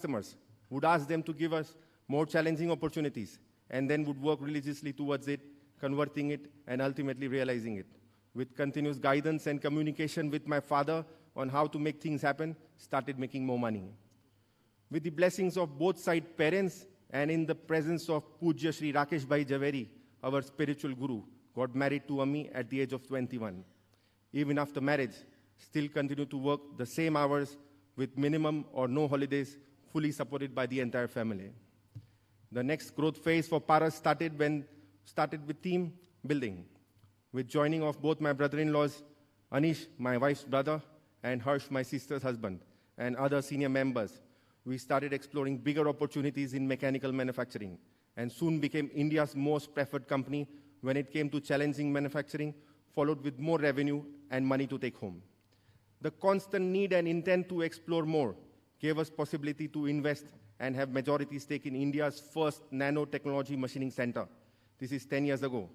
customers, would ask them to give us more challenging opportunities, and then would work religiously towards it, converting it, and ultimately realizing it. With continuous guidance and communication with my father on how to make things happen, started making more money. With the blessings of both side parents and in the presence of Pujya Shri Rakesh Bhai Javeri, our spiritual guru, got married to Ammi at the age of 21. Even after marriage, still continued to work the same hours with minimum or no holidays, fully supported by the entire family. The next growth phase for Paras started with team building, with joining of both my brother-in-laws, Anish, my wife's brother, and Harsh, my sister's husband, and other senior members. We started exploring bigger opportunities in mechanical manufacturing, and soon became India's most preferred company when it came to challenging manufacturing, followed with more revenue and money to take home. The constant need and intent to explore more gave us possibility to invest and have majority stake in India's first nanotechnology machining center. This is 10 years ago.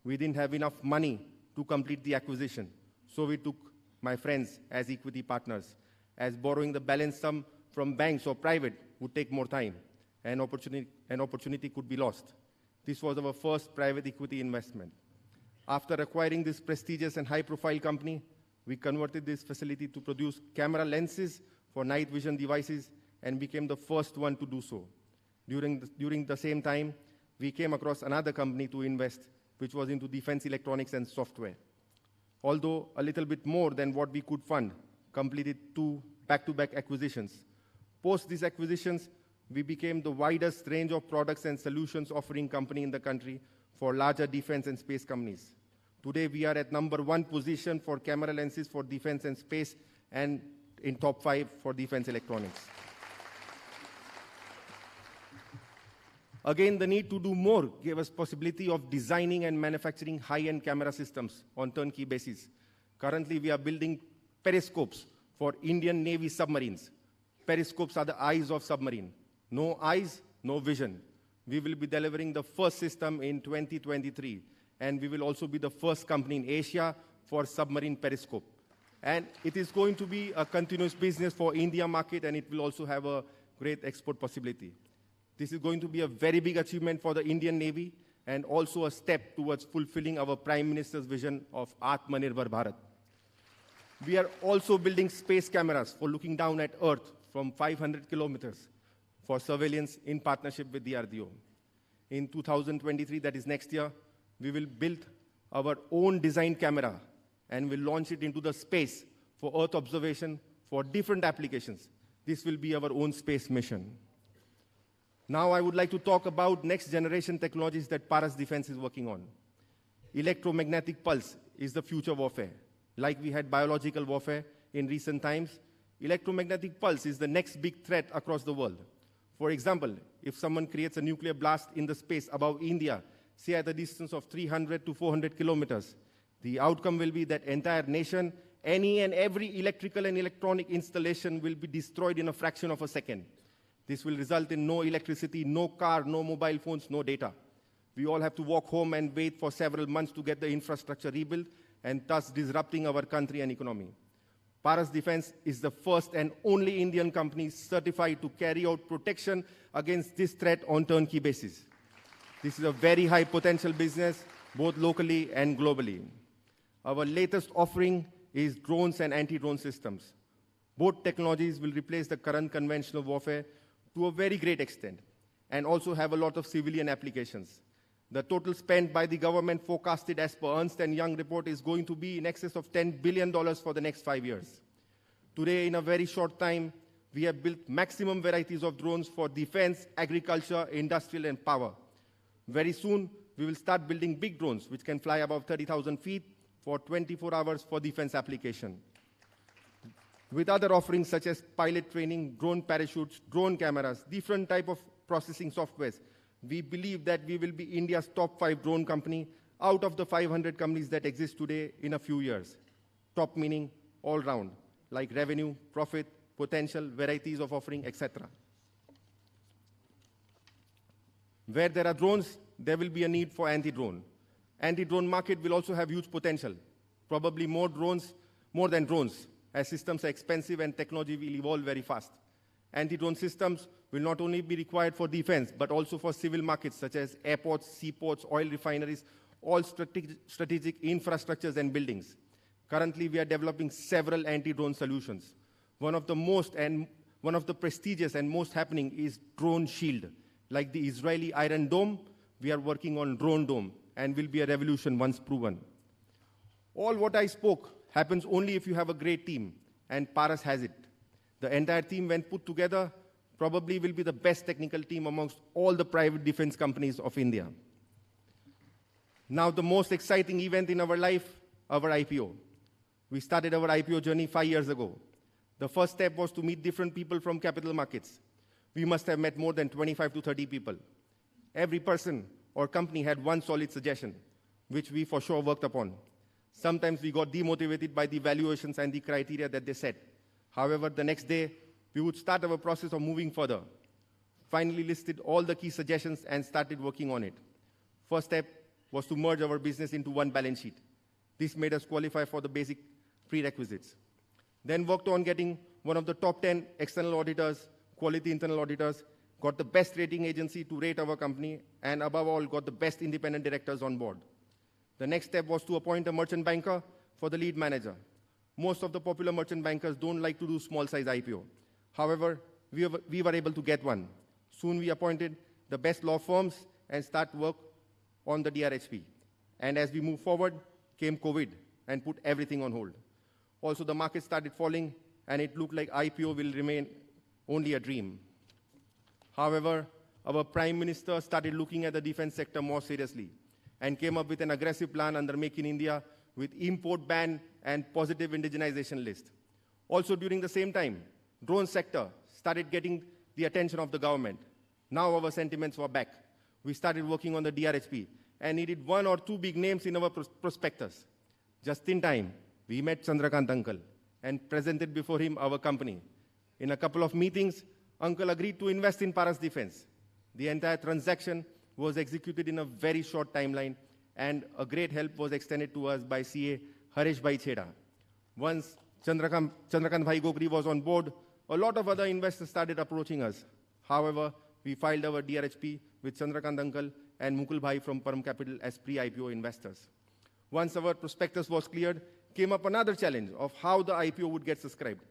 We didn't have enough money to complete the acquisition, so we took my friends as equity partners, as borrowing the balance sum from banks or private would take more time, and opportunity could be lost. This was our first private equity investment. After acquiring this prestigious and high-profile company, we converted this facility to produce camera lenses for night vision devices and became the first one to do so. During the same time, we came across another company to invest, which was into defense electronics and software. Although a little bit more than what we could fund, completed 2 back-to-back acquisitions. Post these acquisitions, we became the widest range of products and solutions offering company in the country for larger defense and space companies. Today, we are at #1 position for camera lenses for defense and space, and in top 5 for defense electronics. Again, the need to do more gave us possibility of designing and manufacturing high-end camera systems on turnkey basis. Currently, we are building periscopes for Indian Navy submarines. Periscopes are the eyes of submarine. No eyes, no vision. We will be delivering the first system in 2023, and we will also be the first company in Asia for submarine periscope. And it is going to be a continuous business for India market, and it will also have a great export possibility. This is going to be a very big achievement for the Indian Navy and also a step towards fulfilling our Prime Minister's vision of Atmanirbhar Bharat. We are also building space cameras for looking down at Earth from 500 kilometers for surveillance in partnership with the DRDO. In 2023, that is next year, we will build our own design camera and will launch it into the space for Earth observation for different applications. This will be our own space mission. Now I would like to talk about next generation technologies that Paras Defense is working on. Electromagnetic pulse is the future warfare. Like we had biological warfare in recent times, electromagnetic pulse is the next big threat across the world. For example, if someone creates a nuclear blast in the space above India, say at a distance of 300 to 400 kilometers, the outcome will be that entire nation, any and every electrical and electronic installation will be destroyed in a fraction of a second. This will result in no electricity, no car, no mobile phones, no data. We all have to walk home and wait for several months to get the infrastructure rebuilt, and thus disrupting our country and economy. Paras Defense is the first and only Indian company certified to carry out protection against this threat on turnkey basis. This is a very high potential business, both locally and globally. Our latest offering is drones and anti-drone systems. Both technologies will replace the current conventional warfare to a very great extent, and also have a lot of civilian applications. The total spent by the government forecasted as per Ernst & Young report is going to be in excess of $10 billion for the next 5 years. Today, in a very short time, we have built maximum varieties of drones for defense, agriculture, industrial, and power. Very soon, we will start building big drones, which can fly above 30,000 feet for 24 hours for defense application. With other offerings such as pilot training, drone parachutes, drone cameras, different type of processing softwares, we believe that we will be India's top 5 drone company out of the 500 companies that exist today in a few years. Top meaning all round, like revenue, profit, potential, varieties of offering, etc. Where there are drones, there will be a need for anti-drone. Anti-drone market will also have huge potential, probably more than drones, as systems are expensive and technology will evolve very fast. Anti-drone systems will not only be required for defense, but also for civil markets such as airports, seaports, oil refineries, all strategic infrastructures and buildings. Currently, we are developing several anti-drone solutions. One of the prestigious and most happening is Drone Shield. Like the Israeli Iron Dome, we are working on Drone Dome and will be a revolution once proven. All what I spoke happens only if you have a great team, and Paras has it. The entire team, when put together, probably will be the best technical team amongst all the private defense companies of India. Now, the most exciting event in our life, our IPO. We started our IPO journey 5 years ago. The first step was to meet different people from capital markets. We must have met more than 25 to 30 people. Every person or company had one solid suggestion, which we for sure worked upon. Sometimes we got demotivated by the valuations and the criteria that they set. However, the next day, we would start our process of moving further. Finally listed all the key suggestions and started working on it. First step was to merge our business into one balance sheet. This made us qualify for the basic prerequisites. Then worked on getting one of the top 10 external auditors, quality internal auditors, got the best rating agency to rate our company, and above all, got the best independent directors on board. The next step was to appoint a merchant banker for the lead manager. Most of the popular merchant bankers don't like to do small-size IPO. However, we were able to get one. Soon we appointed the best law firms and start work on the DRHP. And as we move forward, came COVID and put everything on hold. Also, the market started falling, and it looked like IPO will remain only a dream. However, our Prime Minister started looking at the defense sector more seriously and came up with an aggressive plan under Make in India with import ban and positive indigenization list. Also, during the same time, drone sector started getting the attention of the government. Now our sentiments were back. We started working on the DRHP and needed 1 or 2 big names in our prospectus. Just in time, we met Chandrakant Uncle and presented before him our company. In a couple of meetings, Uncle agreed to invest in Paras Defense. The entire transaction was executed in a very short timeline, and a great help was extended to us by CA Haresh Bhai Chheda. Once Chandrakant Bhai Gogri was on board, a lot of other investors started approaching us. However, we filed our DRHP with Chandrakant Uncle and Mukul Bhai from Param Capital as pre-IPO investors. Once our prospectus was cleared, came up another challenge of how the IPO would get subscribed.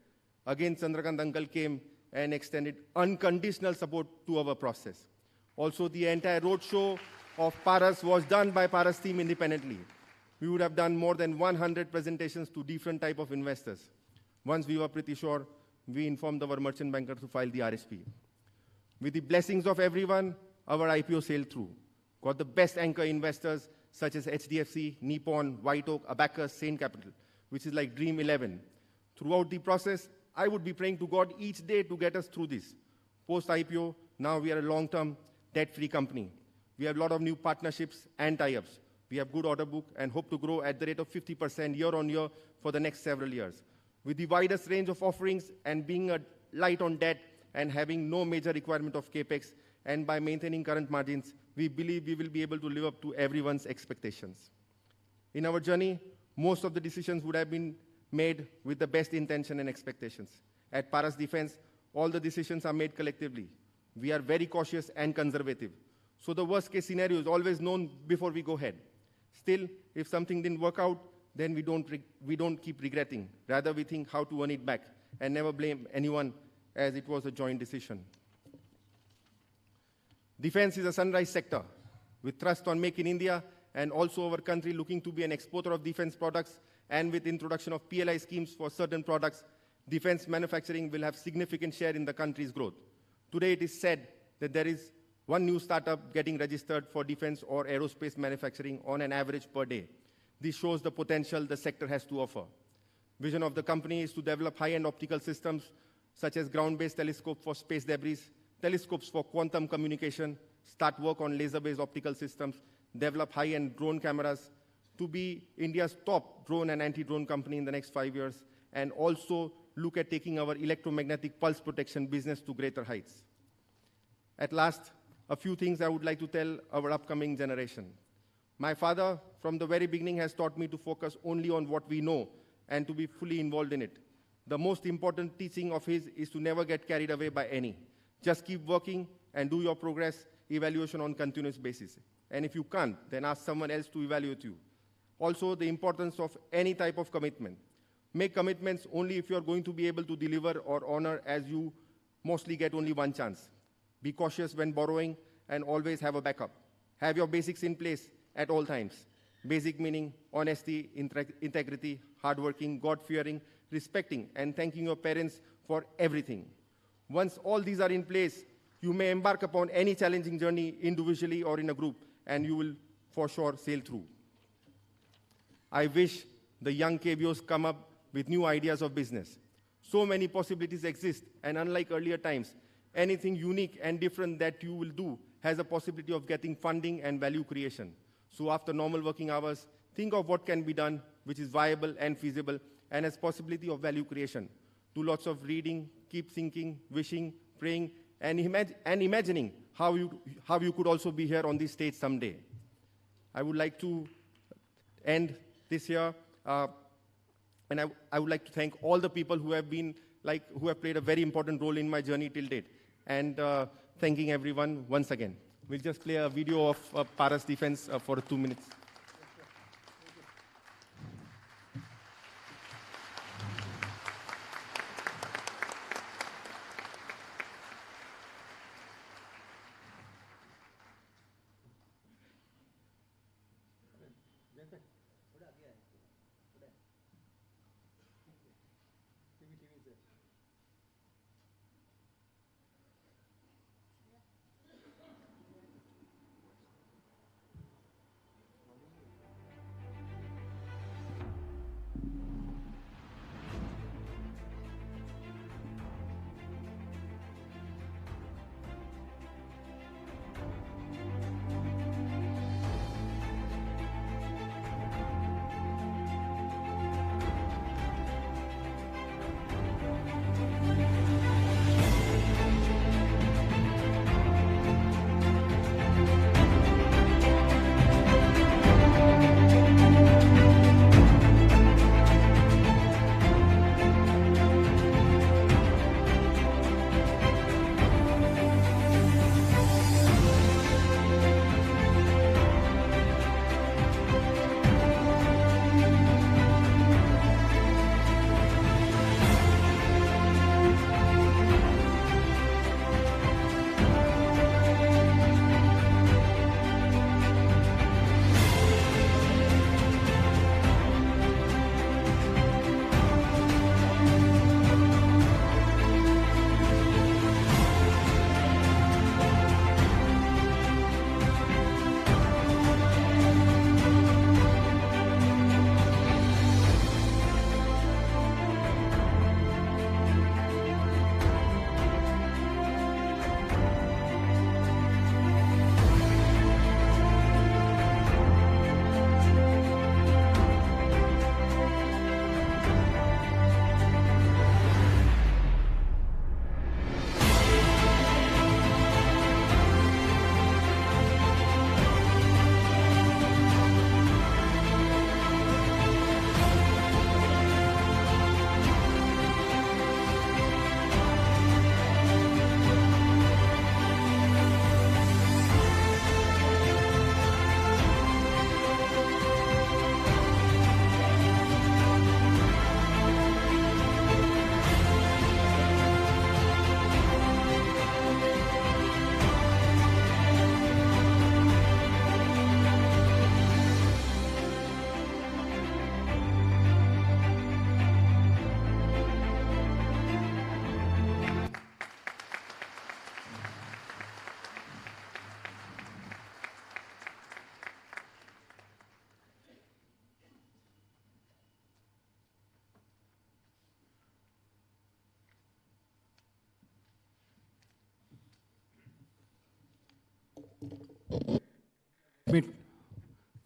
Again, Chandrakant Uncle came and extended unconditional support to our process. Also, the entire roadshow of Paras was done by Paras team independently. We would have done more than 100 presentations to different type of investors. Once we were pretty sure, we informed our merchant banker to file the RSP. With the blessings of everyone, our IPO sailed through. Got the best anchor investors such as HDFC, Nippon, White Oak, Abacus, Saint Capital, which is like Dream 11. Throughout the process, I would be praying to God each day to get us through this. Post-IPO, now we are a long-term, debt-free company. We have a lot of new partnerships and tie-ups. We have good order book and hope to grow at the rate of 50% year on year for the next several years. With the widest range of offerings and being a light on debt and having no major requirement of capex, and by maintaining current margins, we believe we will be able to live up to everyone's expectations. In our journey, most of the decisions would have been made with the best intention and expectations. At Paras Defense, all the decisions are made collectively. We are very cautious and conservative. So the worst case scenario is always known before we go ahead. Still, if something didn't work out, then we don't keep regretting. Rather, we think how to earn it back and never blame anyone, as it was a joint decision. Defense is a sunrise sector with thrust on Make in India and also our country looking to be an exporter of defense products, and with introduction of PLI schemes for certain products, defense manufacturing will have significant share in the country's growth. Today it is said that there is one new startup getting registered for defense or aerospace manufacturing on an average per day. This shows the potential the sector has to offer. Vision of the company is to develop high-end optical systems such as ground-based telescope for space debris, telescopes for quantum communication, start work on laser-based optical systems, develop high-end drone cameras, to be India's top drone and anti-drone company in the next 5 years, and also look at taking our electromagnetic pulse protection business to greater heights. At last, a few things I would like to tell our upcoming generation. My father, from the very beginning, has taught me to focus only on what we know and to be fully involved in it. the most important teaching of his is to never get carried away by any. Just keep working and do your progress evaluation on continuous basis. And if you can't, then ask someone else to evaluate you. Also, the importance of any type of commitment. Make commitments only if you are going to be able to deliver or honor, as you mostly get only one chance. Be cautious when borrowing and always have a backup. Have your basics in place at all times. Basic meaning honesty, integrity, hardworking, God-fearing, respecting, and thanking your parents for everything. Once all these are in place, you may embark upon any challenging journey individually or in a group, and you will for sure sail through. I wish the young KVOs come up with new ideas of business. So many possibilities exist, and unlike earlier times, anything unique and different that you will do has a possibility of getting funding and value creation. So after normal working hours, think of what can be done, which is viable and feasible, and has possibility of value creation. Do lots of reading, keep thinking, wishing, praying, and imagining how you could also be here on this stage someday. I would like to end this year, and I would like to thank all the people who have played a very important role in my journey till date, and thanking everyone once again. We'll just play a video of Paras Defense for 2 minutes.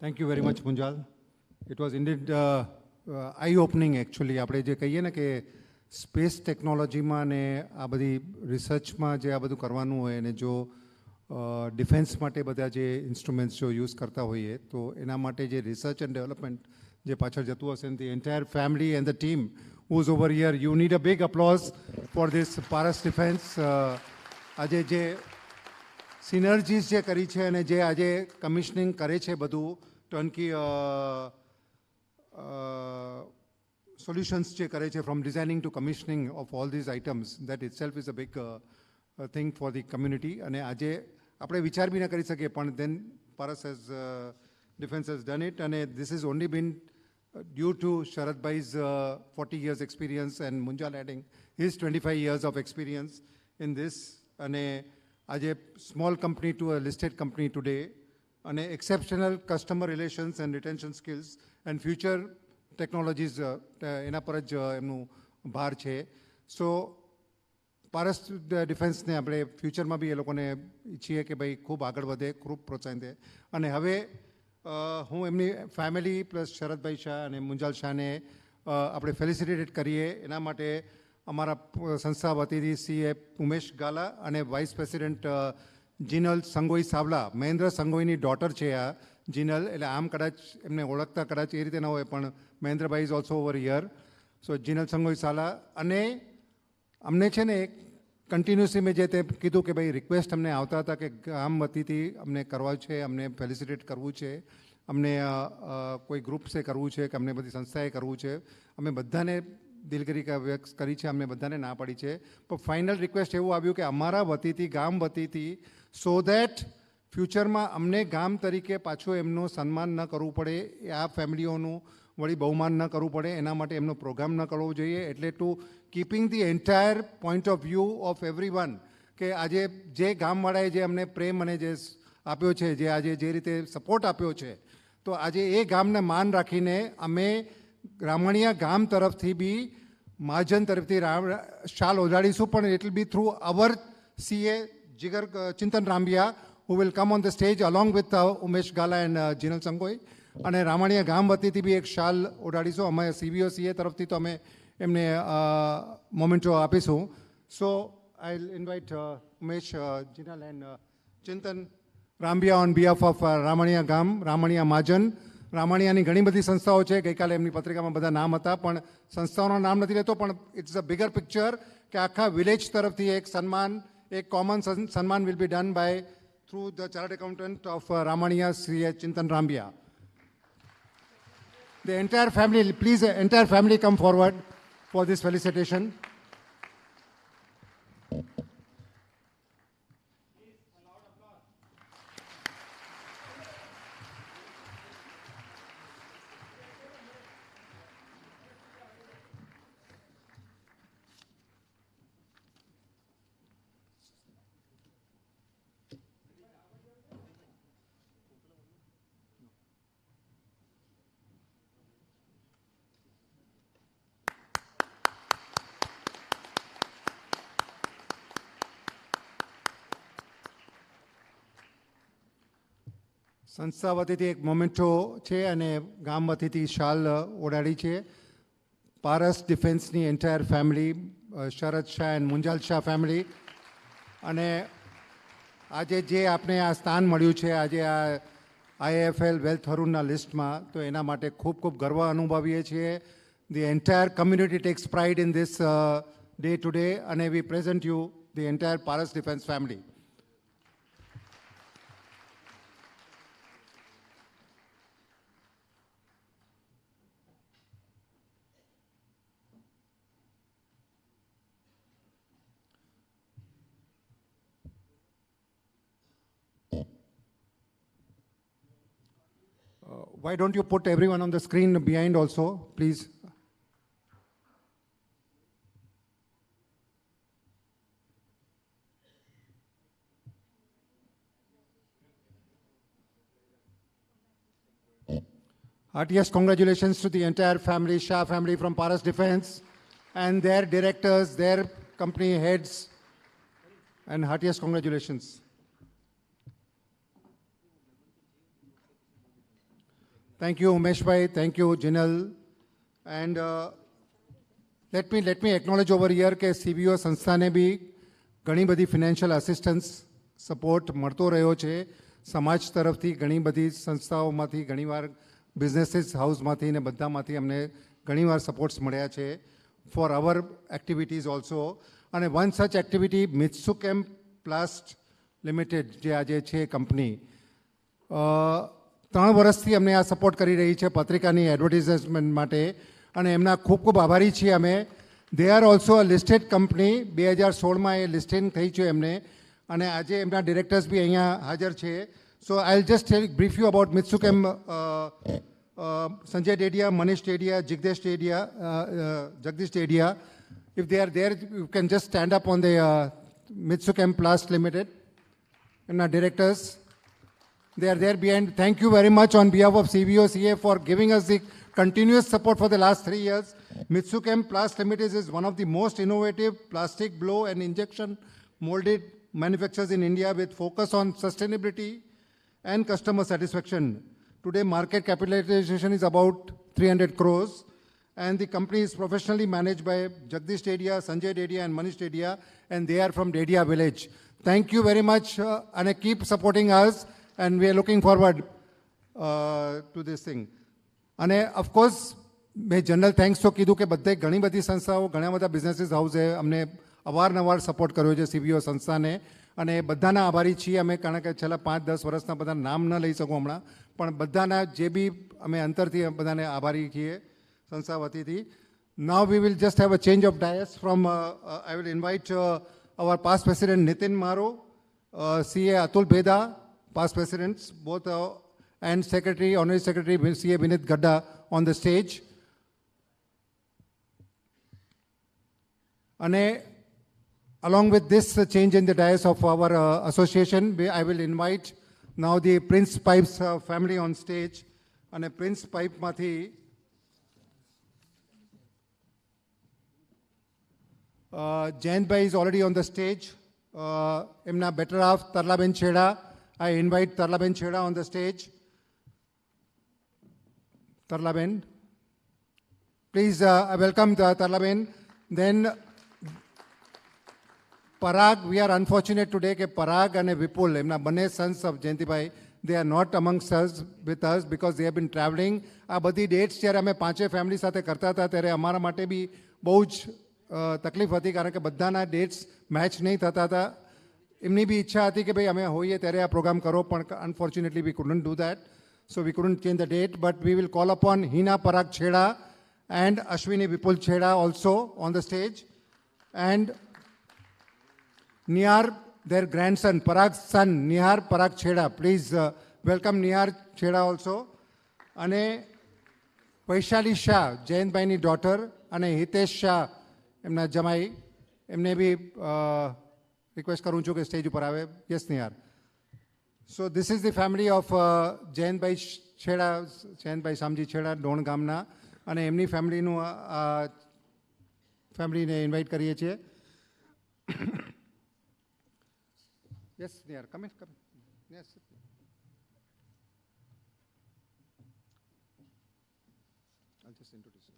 Thank you very much, Munjal. It was indeed eye-opening, actually. આપણે જે કહીએ ને કે space ટેકનોલોજીમાં ને આ બધી રિસર્ચમાં જે આ બધું કરવાનું હોય અને જો ડિફેન્સ માટે બધા જે ઇન્સ્ટ્રુમેન્ટ્સ જો યુઝ કરતા હોઈએ તો એના માટે જે રિસર્ચ એન્ડ ડેવલપમેન્ટ જે પાછળ જતું હશે ને the entire family and the team who's over here. You need a big applause for this Paras Defense. આજે જે સિનર્જીસ જે કરી છે અને જે આજે કમિશનિંગ કરે છે બધું ટર્નકી solutions જે કરે છે from designing to commissioning of all these items, that itself is a big thing for the community. અને આજે આપણે વિચાર બી ન કરી શકીએ પણ then Paras has Defense has done it, and this has only been due to Sharat Bhai's 40 years experience and Munjal adding his 25 years of experience in this. And as a small company to a listed company today, and exceptional customer relations and retention skills and future technologies એના પર જ એમનું ભાર છે. સો પારસ ડિફેન્સને આપણે ફ્યુચરમાં બી એ લોકોને ઈચ્છીએ કે ભાઈ ખૂબ આગળ વધે, ખૂબ પ્રોત્સાહન દે. અને હવે હું એમની ફેમિલી પ્લસ શરદભાઈ શાહ અને મુંજાલ શાહને આપણે ફેલિસિટેટ કરીએ. એના માટે અમારા સંસ્થા વતીથી CA ઉમેશ ગાલા અને વાઇસ પ્રેસિડેન્ટ જીનલ સંગોઈ સાવલા, મહેન્દ્ર સંગોઈની ડોટર છે આ જીનલ, એટલે આમ કદાચ એમને ઓળખતા કદાચ એ રીતે ન હોય પણ મહેન્દ્રભાઈ ઇઝ ઓલ્સો ઓવર હિયર. સો જીનલ સંગોઈ સાલા. અને અમને છે ને કન્ટિન્યુઅસલી મેં જે તે કીધું કે ભાઈ રિક્વેસ્ટ અમને આવતા હતા કે ગામ વતીથી અમને કરવા છે, અમને ફેલિસિટેટ કરવું છે, અમને કોઈ ગ્રુપ્સે કરવું છે કે અમને બધી સંસ્થાએ કરવું છે. અમે બધાને દિલગીરી વ્યક્ત કરી છે, અમને બધાને ના પડી છે. પણ ફાઇનલ રિક્વેસ્ટ એવું આવ્યું કે અમારા વતીથી, ગામ વતીથી, સો દેટ ફ્યુચરમાં અમને ગામ તરીકે પાછું એમનું સન્માન ન કરવું પડે, આ ફેમિલીઓનું વળી બહુમાન ન કરવું પડે, એના માટે એમનો પ્રોગ્રામ ન કરવો જોઈએ. એટલે to keeping the entire point of view of everyone, કે આજે જે ગામવાળાએ જે અમને પ્રેમ અને જે આપ્યો છે, જે આજે જે રીતે સપોર્ટ આપ્યો છે, તો આજે એ ગામને માન રાખીને અમે રામણિયા ગામ તરફથી બી મહાજન તરફથી શાલ ઓજાડીશું. પણ it will be through our CA Jigar Chintan Rambiya, who will come on the stage along with Umesh Gala and Jinal Sangoi. અને રામણિયા ગામ વતીથી બી એક શાલ ઓઢાડીશું. અમે CVO CA તરફથી તો અમે એમને મોમેન્ટો આપીશું. So I will invite Umesh, Jinal and Chintan Rambiya on behalf of Ramaniya ગામ, રામણિયા મહાજન. રામણિયાની ઘણી બધી સંસ્થાઓ છે, ગઈકાલે એમની પત્રિકામાં બધા નામ હતા, પણ સંસ્થાઓના નામ નથી લેતો. પણ ઇટ્સ અ બિગર પિક્ચર કે આખા વિલેજ તરફથી એક સન્માન, એક કોમન સન્માન will be done by through the chartered accountant of Ramaniya, Sri Chintan Rambia. The entire family, please, entire family come forward for this felicitation. સંસ્થા વતીથી એક મોમેન્ટો છે અને ગામ વતીથી શાલ ઓઢાડી છે. પારસ ડિફેન્સની entire family, Sharad Shah and Munjal Shah family. અને આજે જે આપણે આ સ્થાન મળ્યું છે આજે આ IIFL વેલ્થ હરુનના લિસ્ટમાં, તો એના માટે ખૂબ ખૂબ ગર્વ અનુભવીએ છીએ. The entire community takes pride in this day today, અને we present you the entire Paras Defence family. Why don't you put everyone on the screen behind also, please? Heartiest congratulations to the entire family, Shah family from Paras Defense, and their directors, their company heads, and heartiest congratulations. Thank you, Umesh bhai. Thank you, Jinal. And let me acknowledge over here કે CVO સંસ્થાને બી ઘણી બધી financial assistance support મળતો રહ્યો છે સમાજ તરફથી. ઘણી બધી સંસ્થાઓમાંથી, ઘણીવાર બિઝનેસીસ હાઉસમાંથી ને બધામાંથી અમને ઘણીવાર સપોર્ટ્સ મળ્યા છે. for our activities also. And one such activity, Mitsukam Plast Limited, જે આજે છે કંપની, 3 વર્ષથી અમને આ સપોર્ટ કરી રહી છે પત્રિકાની એડવર્ટિઝમેન્ટ માટે, અને એમના ખૂબ ખૂબ આભારી છીએ અમે. They are also a listed company, 2016માં એ લિસ્ટિંગ થઈ છે એમને, અને આજે એમના ડિરેક્ટર્સ બી અહીંયા હાજર છે. So I will just brief you about Mitsukam, Sanjay Dedia, Manish Dedia, Jagdish Dedia. If they are there, you can just stand up on the Mitsukam Plast Limited. Emna directors, they are there behind. Thank you very much on behalf of KVO CA for giving us the continuous support for the last 3 years. Mitsukam Plast Limited is one of the most innovative plastic blow and injection molded manufacturers in India with focus on sustainability and customer satisfaction. Today, market capitalization is about 300 crores, and the company is professionally managed by Jagdish Dedia, Sanjay Dedia, and Manish Dedia, and they are from Dedia village. Thank you very much, and keep supporting us, and we are looking forward to this thing. And of course, મેં general thanks તો કીધું કે બધે ઘણી બધી સંસ્થાઓ, ઘણા બધા બિઝનેસીસ હાઉસે અમને અવારનવાર સપોર્ટ કર્યો છે CVO સંસ્થાને, અને બધાના આભારી છીએ અમે, કારણ કે છેલ્લા 5-10 વર્ષના બધા નામ ન લઈ શકું હમણાં, પણ બધાના જે બી અમે અંતરથી બધાને આભારી છીએ સંસ્થા વતીથી. Now we will just have a change of dais from, I will invite our past president Nitin Maro, CA Atul Beda, past presidents both, and secretary, honorary secretary CA Vinit Gadda on the stage. And along with this change in the dais of our association, I will invite now the Prince Pipes family on stage. And Prince Pipe Mathi, Jain Bhai is already on the stage. Emna better half, Tarlaben Cheda. I invite Tarlaben Cheda on the stage. Tarlaben. Please welcome Tarlaben. Then Parag, we are unfortunate today that Parag and Vipul, emna bane sons of Jayanti Bhai, they are not amongst us with us because they have been traveling. આ બધી dates જ્યારે અમે 5 family સાથે કરતા હતા ત્યારે અમારા માટે બી બહુ જ તકલીફ હતી, કારણ કે બધાના ડેટ્સ મેચ નહીં થતા હતા. એમની બી ઈચ્છા હતી કે ભાઈ અમે હોઈએ ત્યારે આ પ્રોગ્રામ કરો, પણ unfortunately V couldn't do that, so V couldn't change the date, but we will call upon Hina Parag Chheda and Ashwini Vipul Chheda also on the stage, and Nihar, their grandson, Parag's son, Nihar Parag Chheda. Please welcome Nihar Chheda also. And Vaishali Shah, Jain Bhaini daughter, and Hitesh Shah, emna Jamai, emne bhi request karun છું કે stage ઉપર આવે. Yes, Nihar. So this is the family of Jain Bhai Chheda, Jain Bhai Samji Chheda, Don ગામના, અને એમની ફેમિલીનું ફેમિલીને invite કરીએ છીએ. Yes, Nihar, come in. Yes. I'll just introduce you.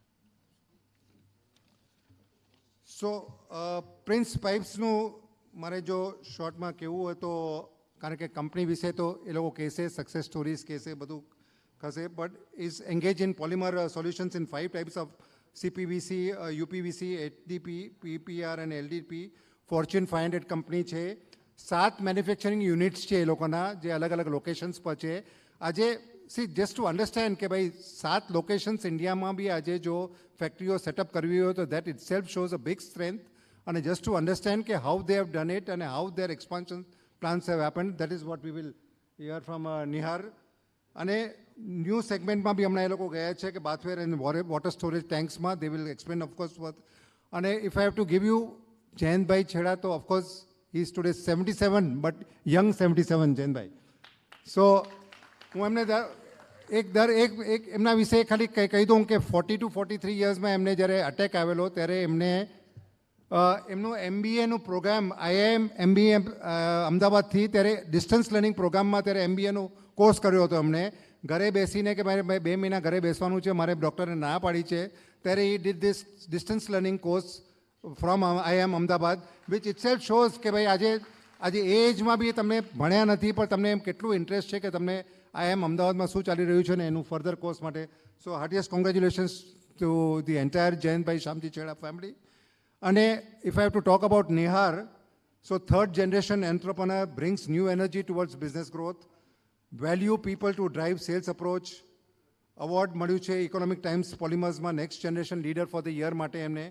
So, Prince Pipesનું મારે જો શોર્ટમાં કહેવું હોય તો, કારણ કે કંપની વિશે તો એ લોકો કહેશે, સક્સેસ સ્ટોરીઝ કહેશે, બધું કહેશે, but is engage in polymer solutions in 5 types of CPVC, UPVC, HDP, PPR and LDP. Fortune 500 company છે. 7 મેન્યુફેક્ચરિંગ યુનિટ્સ છે એ લોકોના, જે અલગ અલગ લોકેશન્સ પર છે. આજે જસ્ટ ટુ અન્ડરસ્ટેન્ડ કે ભાઈ 7 લોકેશન્સ ઇન્ડિયામાં બી આજે જો ફેક્ટરીઓ સેટઅપ કરવી હોય તો that itself shows a big strength. અને જસ્ટ ટુ અન્ડરસ્ટેન્ડ કે how they have done it અને how their expansion plans have happened, that is what we will hear from Nihar. અને ન્યૂ સેગમેન્ટમાં બી હમણાં એ લોકો ગયા છે કે બાથવેર એન્ડ વોટર સ્ટોરેજ ટેન્ક્સમાં, દે વિલ એક્સપ્લેન ઓફકોર્સ. અને if I have to give you Jayantbhai Chheda, તો of course he is today 77, but young 77, Jain Bhai. So, હું એમને એક એમના વિશે ખાલી કહી દઉં કે 40 to 43 યર્સમાં એમને જ્યારે અટેક આવેલો ત્યારે એમને એમનું MBAનું પ્રોગ્રામ IIM MBA અમદાવાદથી, ત્યારે ડિસ્ટન્સ લર્નિંગ પ્રોગ્રામમાં ત્યારે MBAનું કોર્સ કર્યો હતો એમણે. ઘરે બેસીને કે મારે 2 મહિના ઘરે બેસવાનું છે, મારે ડૉક્ટરે ના પાડી છે, ત્યારે he did this distance learning course from IIM Ahmedabad, which itself shows કે ભાઈ આજે એજમાં બી તમને ભણ્યા નથી, પણ તમને એમ કેટલું ઇન્ટરેસ્ટ છે કે તમને IIM અમદાવાદમાં શું ચાલી રહ્યું છે ને એનું ફર્ધર કોર્સ માટે. સો હાર્ટીએસ્ટ congratulations to the entire Jain Bhai Shamji Chheda family. And if I have to talk about Nihar, so third generation entrepreneur brings new energy towards business growth, value people to drive sales approach, award મળ્યું છે Economic Times પોલિમર્સમાં next generation leader for the year માટે એમને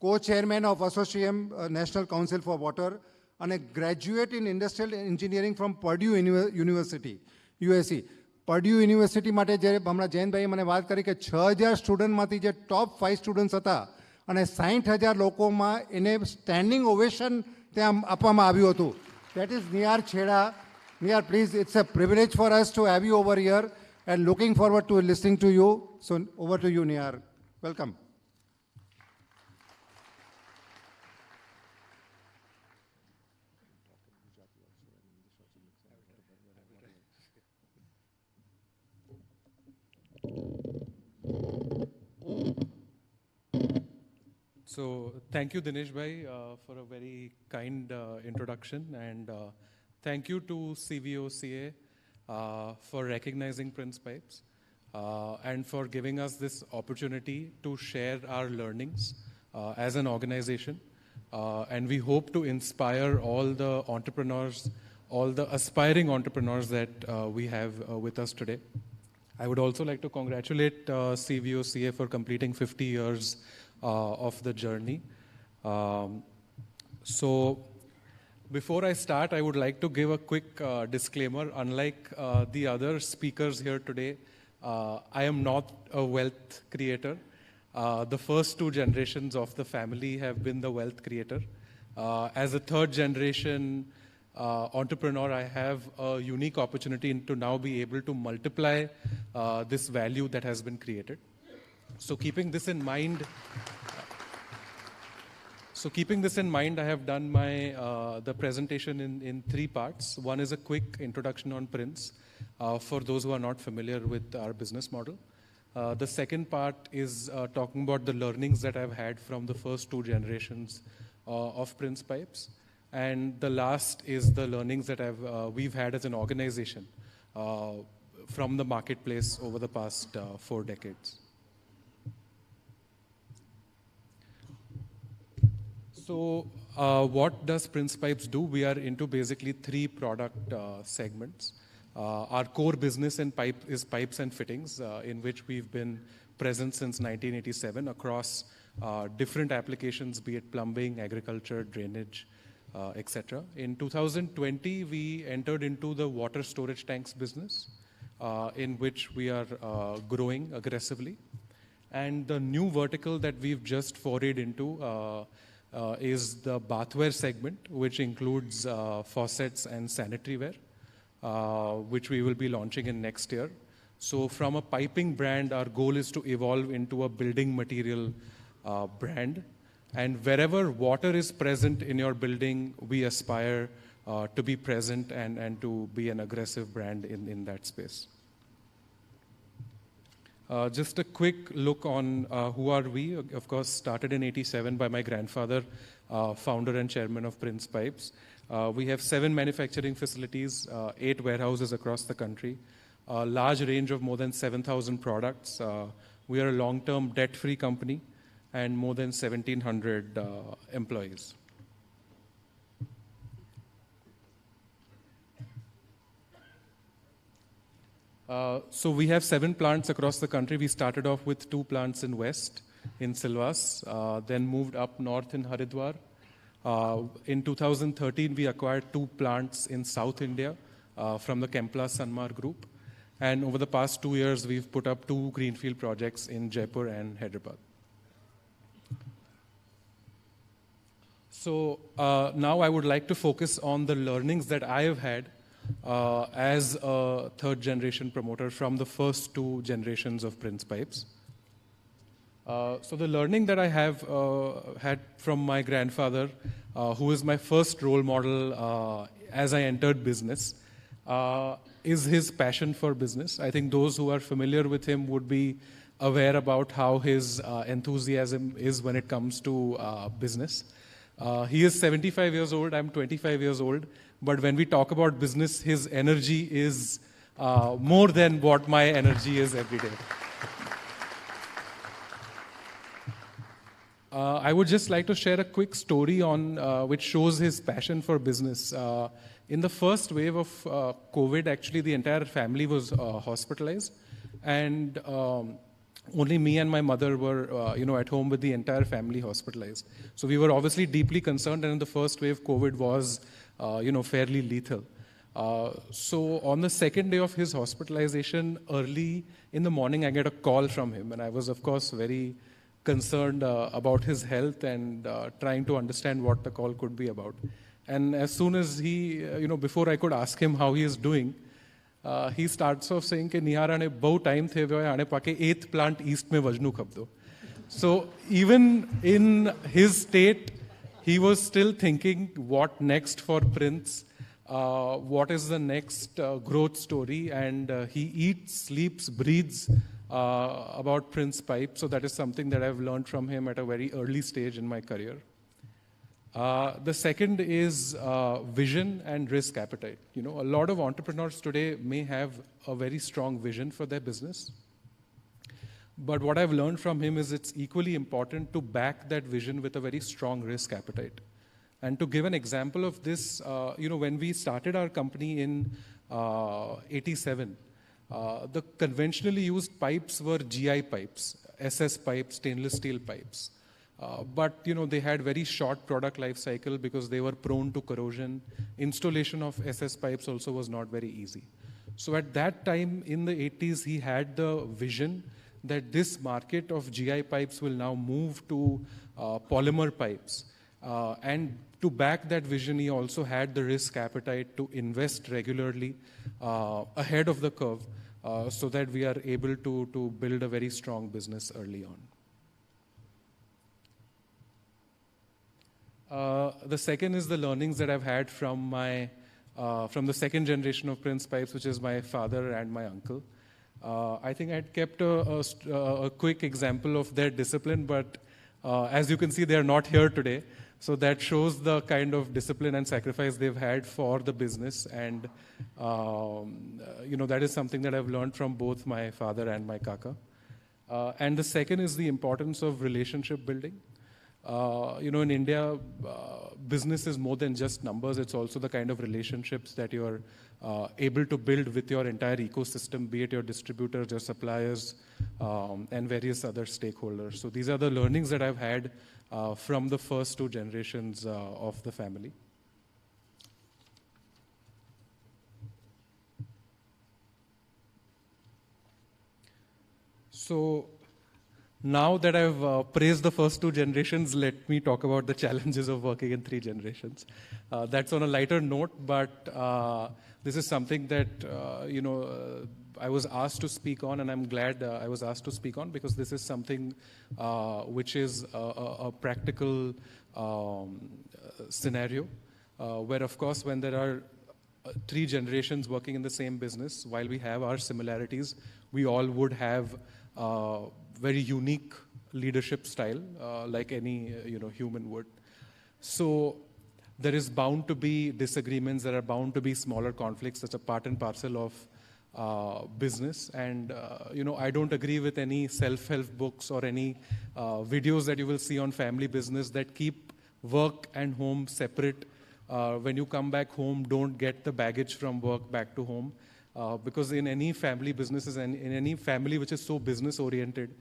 co-chairman of Association National Council for Water and a graduate in industrial engineering from Purdue University, USC. Purdue University માટે જે હમણાં જૈનભાઈએ મને વાત કરી કે 6,000 સ્ટુડન્ટમાંથી જે ટોપ 5 સ્ટુડન્ટ્સ હતા અને 60,000 લોકોમાં એને સ્ટેન્ડિંગ ઓવેશન ત્યાં આપવામાં આવ્યું હતું. That is Nihar Chheda. Nihar, please, it's a privilege for us to have you over here and looking forward to listening to you. So over to you, Nihar. Welcome. So thank you, Dinesh Bhai, for a very kind introduction, and thank you to KVO for recognizing Prince Pipes and for giving us this opportunity to share our learnings as an organization. And we hope to inspire all the entrepreneurs, all the aspiring entrepreneurs that we have with us today. I would also like to congratulate KVO for completing 50 years of the journey. So before I start, I would like to give a quick disclaimer. Unlike the other speakers here today, I am not a wealth creator. The first 2 generations of the family have been the wealth creator. As a third generation entrepreneur, I have a unique opportunity to now be able to multiply this value that has been created. So keeping this in mind, I have done my the presentation in 3 parts. One is a quick introduction on Prince for those who are not familiar with our business model. The second part is talking about the learnings that I've had from the first 2 generations of Prince Pipes. And the last is the learnings that we've had as an organization from the marketplace over the past 4 decades. So what does Prince Pipes do? We are into basically 3 product segments. Our core business is pipes and fittings, in which we've been present since 1987 across different applications, be it plumbing, agriculture, drainage, etc. In 2020, we entered into the water storage tanks business, in which we are growing aggressively. And the new vertical that we've just forayed into is the bathware segment, which includes faucets and sanitary ware, which we will be launching in next year. So from a piping brand, our goal is to evolve into a building material brand. And wherever water is present in your building, we aspire to be present and to be an aggressive brand in that space. Just a quick look on who are we. Of course, started in 87 by my grandfather, founder and chairman of Prince Pipes. We have 7 manufacturing facilities, 8 warehouses across the country, a large range of more than 7,000 products. We are a long-term debt-free company and more than 1,700 employees. So we have 7 plants across the country. We started off with 2 plants in West, in Silvas, then moved up north in Haridwar. In 2013, we acquired 2 plants in South India from the Kempla Sanmar Group. And over the past 2 years, we've put up 2 greenfield projects in Jaipur and Hyderabad. So now I would like to focus on the learnings that I have had as a third generation promoter from the first 2 generations of Prince Pipes. So the learning that I have had from my grandfather, who is my first role model as I entered business, is his passion for business. I think those who are familiar with him would be aware about how his enthusiasm is when it comes to business. He is 75 years old, I'm 25 years old, but when we talk about business, his energy is more than what my energy is every day. I would just like to share a quick story on which shows his passion for business. In the first wave of COVID, actually, the entire family was hospitalized, and only me and my mother were, at home with the entire family hospitalized. So we were obviously deeply concerned, and in the first wave, COVID was, fairly lethal. So on the second day of his hospitalization, early in the morning, I get a call from him, and I was, of course, very concerned about his health and trying to understand what the call could be about. And as soon as he, before I could ask him how he is doing, he starts off saying कि निहार आने बहुत time थे वो आने पाके 8th plant east में वजनू खप दो. So even in his state, he was still thinking what next for Prince, what is the next growth story, and he eats, sleeps, breathes about Prince Pipe. So that is something that I've learned from him at a very early stage in my career. The second is vision and risk appetite. A lot of entrepreneurs today may have a very strong vision for their business. But what I've learned from him is it's equally important to back that vision with a very strong risk appetite. And to give an example of this, when we started our company in 87, the conventionally used pipes were GI pipes, SS pipes, stainless steel pipes. But they had very short product life cycle because they were prone to corrosion. Installation of SS pipes also was not very easy. So at that time in the 80s, he had the vision that this market of GI pipes will now move to polymer pipes. And to back that vision, he also had the risk appetite to invest regularly ahead of the curve so that we are able to build a very strong business early on. The second is the learnings that I've had from the second generation of Prince Pipes, which is my father and my uncle. I think I'd kept a quick example of their discipline, but as you can see, they are not here today. So that shows the kind of discipline and sacrifice they've had for the business. And, that is something that I've learned from both my father and my kaka. And the second is the importance of relationship building. In India, business is more than just numbers. It's also the kind of relationships that you're able to build with your entire ecosystem, be it your distributors, your suppliers, and various other stakeholders. So these are the learnings that I've had from the first two generations of the family. So now that I've praised the first two generations, let me talk about the challenges of working in three generations. That's on a lighter note, but this is something that, I was asked to speak on, and I'm glad I was asked to speak on, because this is something which is a practical scenario where, of course, when there are three generations working in the same business, while we have our similarities, we all would have very unique leadership style, like any human would. So there is bound to be disagreements. There are bound to be smaller conflicts. That's a part and parcel of business. And I don't agree with any self-help books or any videos that you will see on family business that keep work and home separate. When you come back home, don't get the baggage from work back to home. Because in any family businesses and in any family which is so business oriented,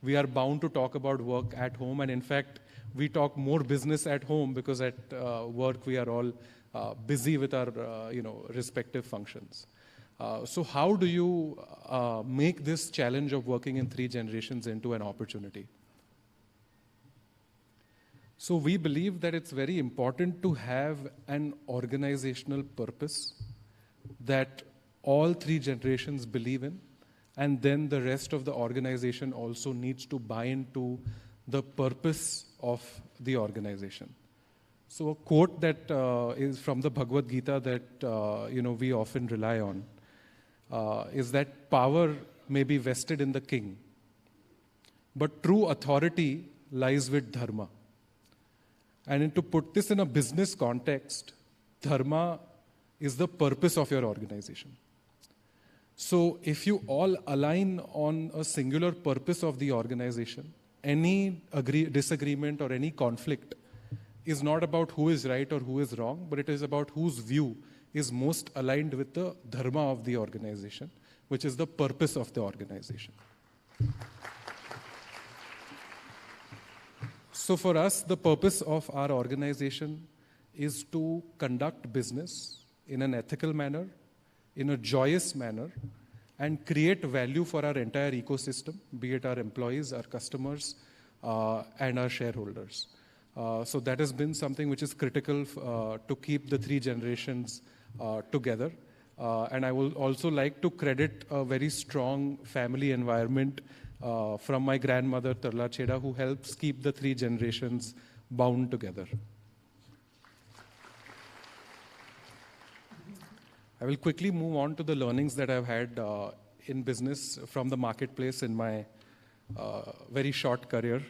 we are bound to talk about work at home. And in fact, we talk more business at home because at work we are all busy with our respective functions. So how do you make this challenge of working in three generations into an opportunity? So we believe that it's very important to have an organizational purpose that all three generations believe in, and then the rest of the organization also needs to buy into the purpose of the organization. So a quote that is from the Bhagavad Gita that we often rely on is that power may be vested in the king, but true authority lies with dharma. And to put this in a business context, dharma is the purpose of your organization. So if you all align on a singular purpose of the organization any disagreement or any conflict is not about who is right or who is wrong, but it is about whose view is most aligned with the dharma of the organization, which is the purpose of the organization. So for us, the purpose of our organization is to conduct business in an ethical manner, in a joyous manner, and create value for our entire ecosystem, be it our employees, our customers, and our shareholders. So that has been something which is critical to keep the three generations together. And I will also like to credit a very strong family environment from my grandmother, Tarla Cheda, who helps keep the three generations bound together. I will quickly move on to the learnings that I've had in business from the marketplace in my very short career.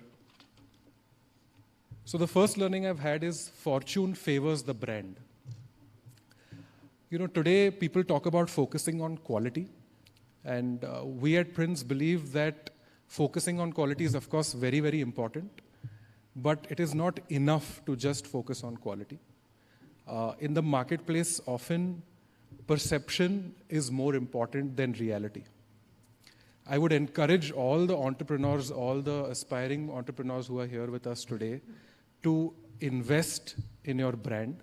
So the first learning I've had is fortune favors the brand. You know, today people talk about focusing on quality, and we at Prince believe that focusing on quality is of course very, very important, but it is not enough to just focus on quality. In the marketplace, often perception is more important than reality. I would encourage all the entrepreneurs, all the aspiring entrepreneurs who are here with us today to invest in your brand.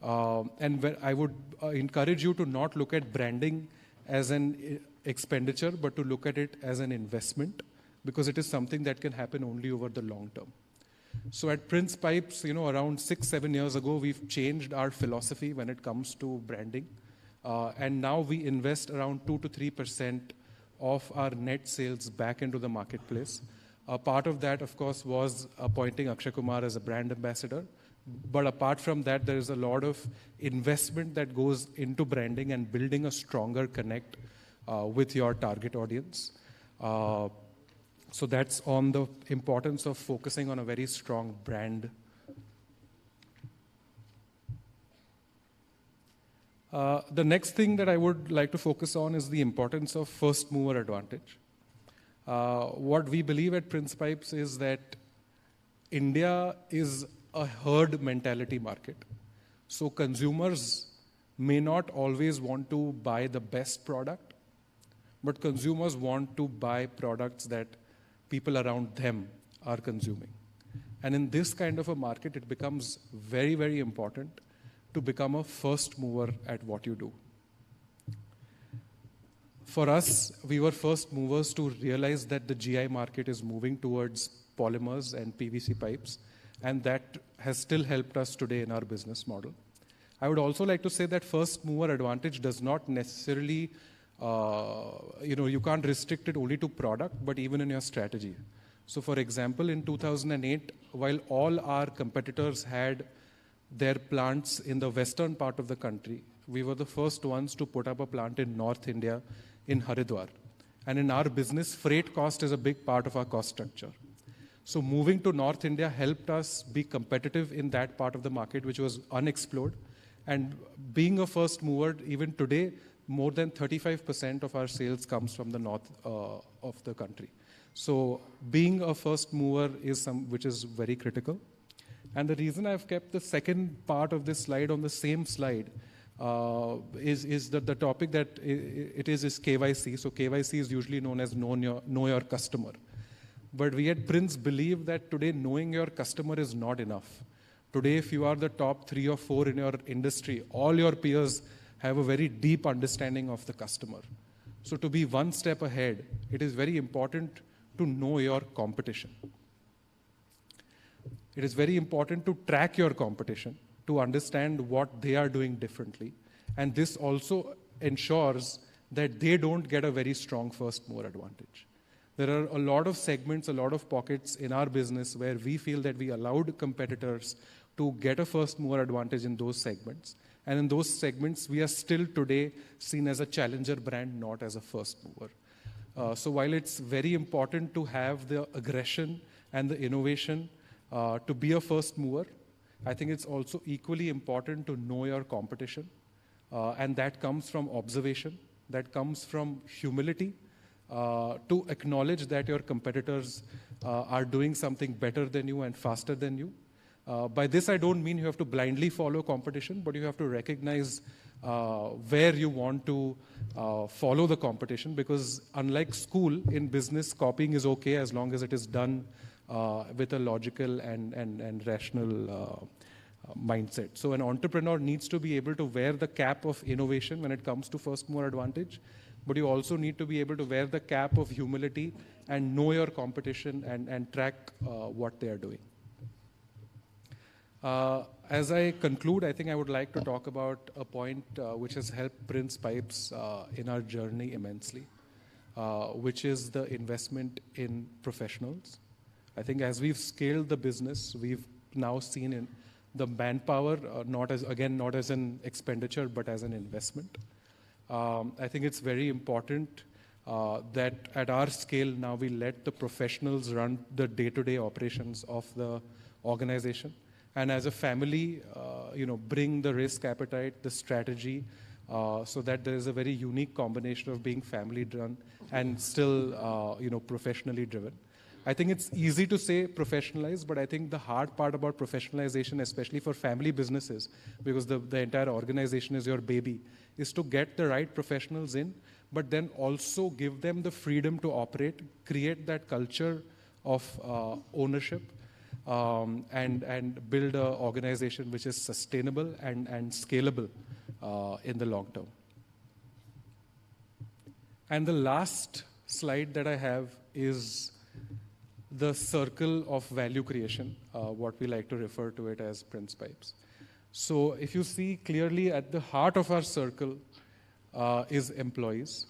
And I would encourage you to not look at branding as an expenditure, but to look at it as an investment, because it is something that can happen only over the long term. So at Prince Pipes, you know, around 6-7 years ago, we've changed our philosophy when it comes to branding. And now we invest around 2 to 3% of our net sales back into the marketplace. Part of that, of course, was appointing Akshay Kumar as a brand ambassador. But apart from that, there is a lot of investment that goes into branding and building a stronger connect with your target audience. So that's on the importance of focusing on a very strong brand. The next thing that I would like to focus on is the importance of first mover advantage. What we believe at Prince Pipes is that India is a herd mentality market. So consumers may not always want to buy the best product, but consumers want to buy products that people around them are consuming. And in this kind of a market, it becomes very, very important to become a first mover at what you do. For us, we were first movers to realize that the GI market is moving towards polymers and PVC pipes, and that has still helped us today in our business model. I would also like to say that first mover advantage does not necessarily, you can't restrict it only to product, but even in your strategy. So for example, in 2008, while all our competitors had their plants in the western part of the country, we were the first ones to put up a plant in North India, in Haridwar. And in our business, freight cost is a big part of our cost structure. So moving to North India helped us be competitive in that part of the market, which was unexplored. And being a first mover, even today, more than 35% of our sales comes from the north of the country. So being a first mover is which is very critical. And the reason I've kept the second part of this slide on the same slide is that the topic that it is KYC. So KYC is usually known as know your customer. But we at Prince believe that today knowing your customer is not enough. Today, if you are the top 3 or 4 in your industry, all your peers have a very deep understanding of the customer. So to be one step ahead, it is very important to know your competition. It is very important to track your competition, to understand what they are doing differently. And this also ensures that they don't get a very strong first mover advantage. There are a lot of segments, a lot of pockets in our business where we feel that we allowed competitors to get a first mover advantage in those segments. And in those segments, we are still today seen as a challenger brand, not as a first mover. So while it's very important to have the aggression and the innovation to be a first mover, I think it's also equally important to know your competition. And that comes from observation, that comes from humility, to acknowledge that your competitors are doing something better than you and faster than you. By this, I don't mean you have to blindly follow competition, but you have to recognize where you want to follow the competition, because unlike school, in business, copying is okay as long as it is done with a logical and rational mindset. So an entrepreneur needs to be able to wear the cap of innovation when it comes to first mover advantage, but you also need to be able to wear the cap of humility and know your competition and track what they are doing. As I conclude, I think I would like to talk about a point which has helped Prince Pipes in our journey immensely, which is the investment in professionals. I think as we've scaled the business, we've now seen in the manpower, not as an expenditure, but as an investment. I think it's very important that at our scale now we let the professionals run the day-to-day operations of the organization. And as a family, bring the risk appetite, the strategy, so that there is a very unique combination of being family-run and still, professionally driven. I think it's easy to say professionalize, but I think the hard part about professionalization, especially for family businesses, because the entire organization is your baby, is to get the right professionals in, but then also give them the freedom to operate, create that culture of ownership, and build an organization which is sustainable and scalable in the long term. And the last slide that I have is the circle of value creation, what we like to refer to it as Prince Pipes. So if you see clearly, at the heart of our circle is employees.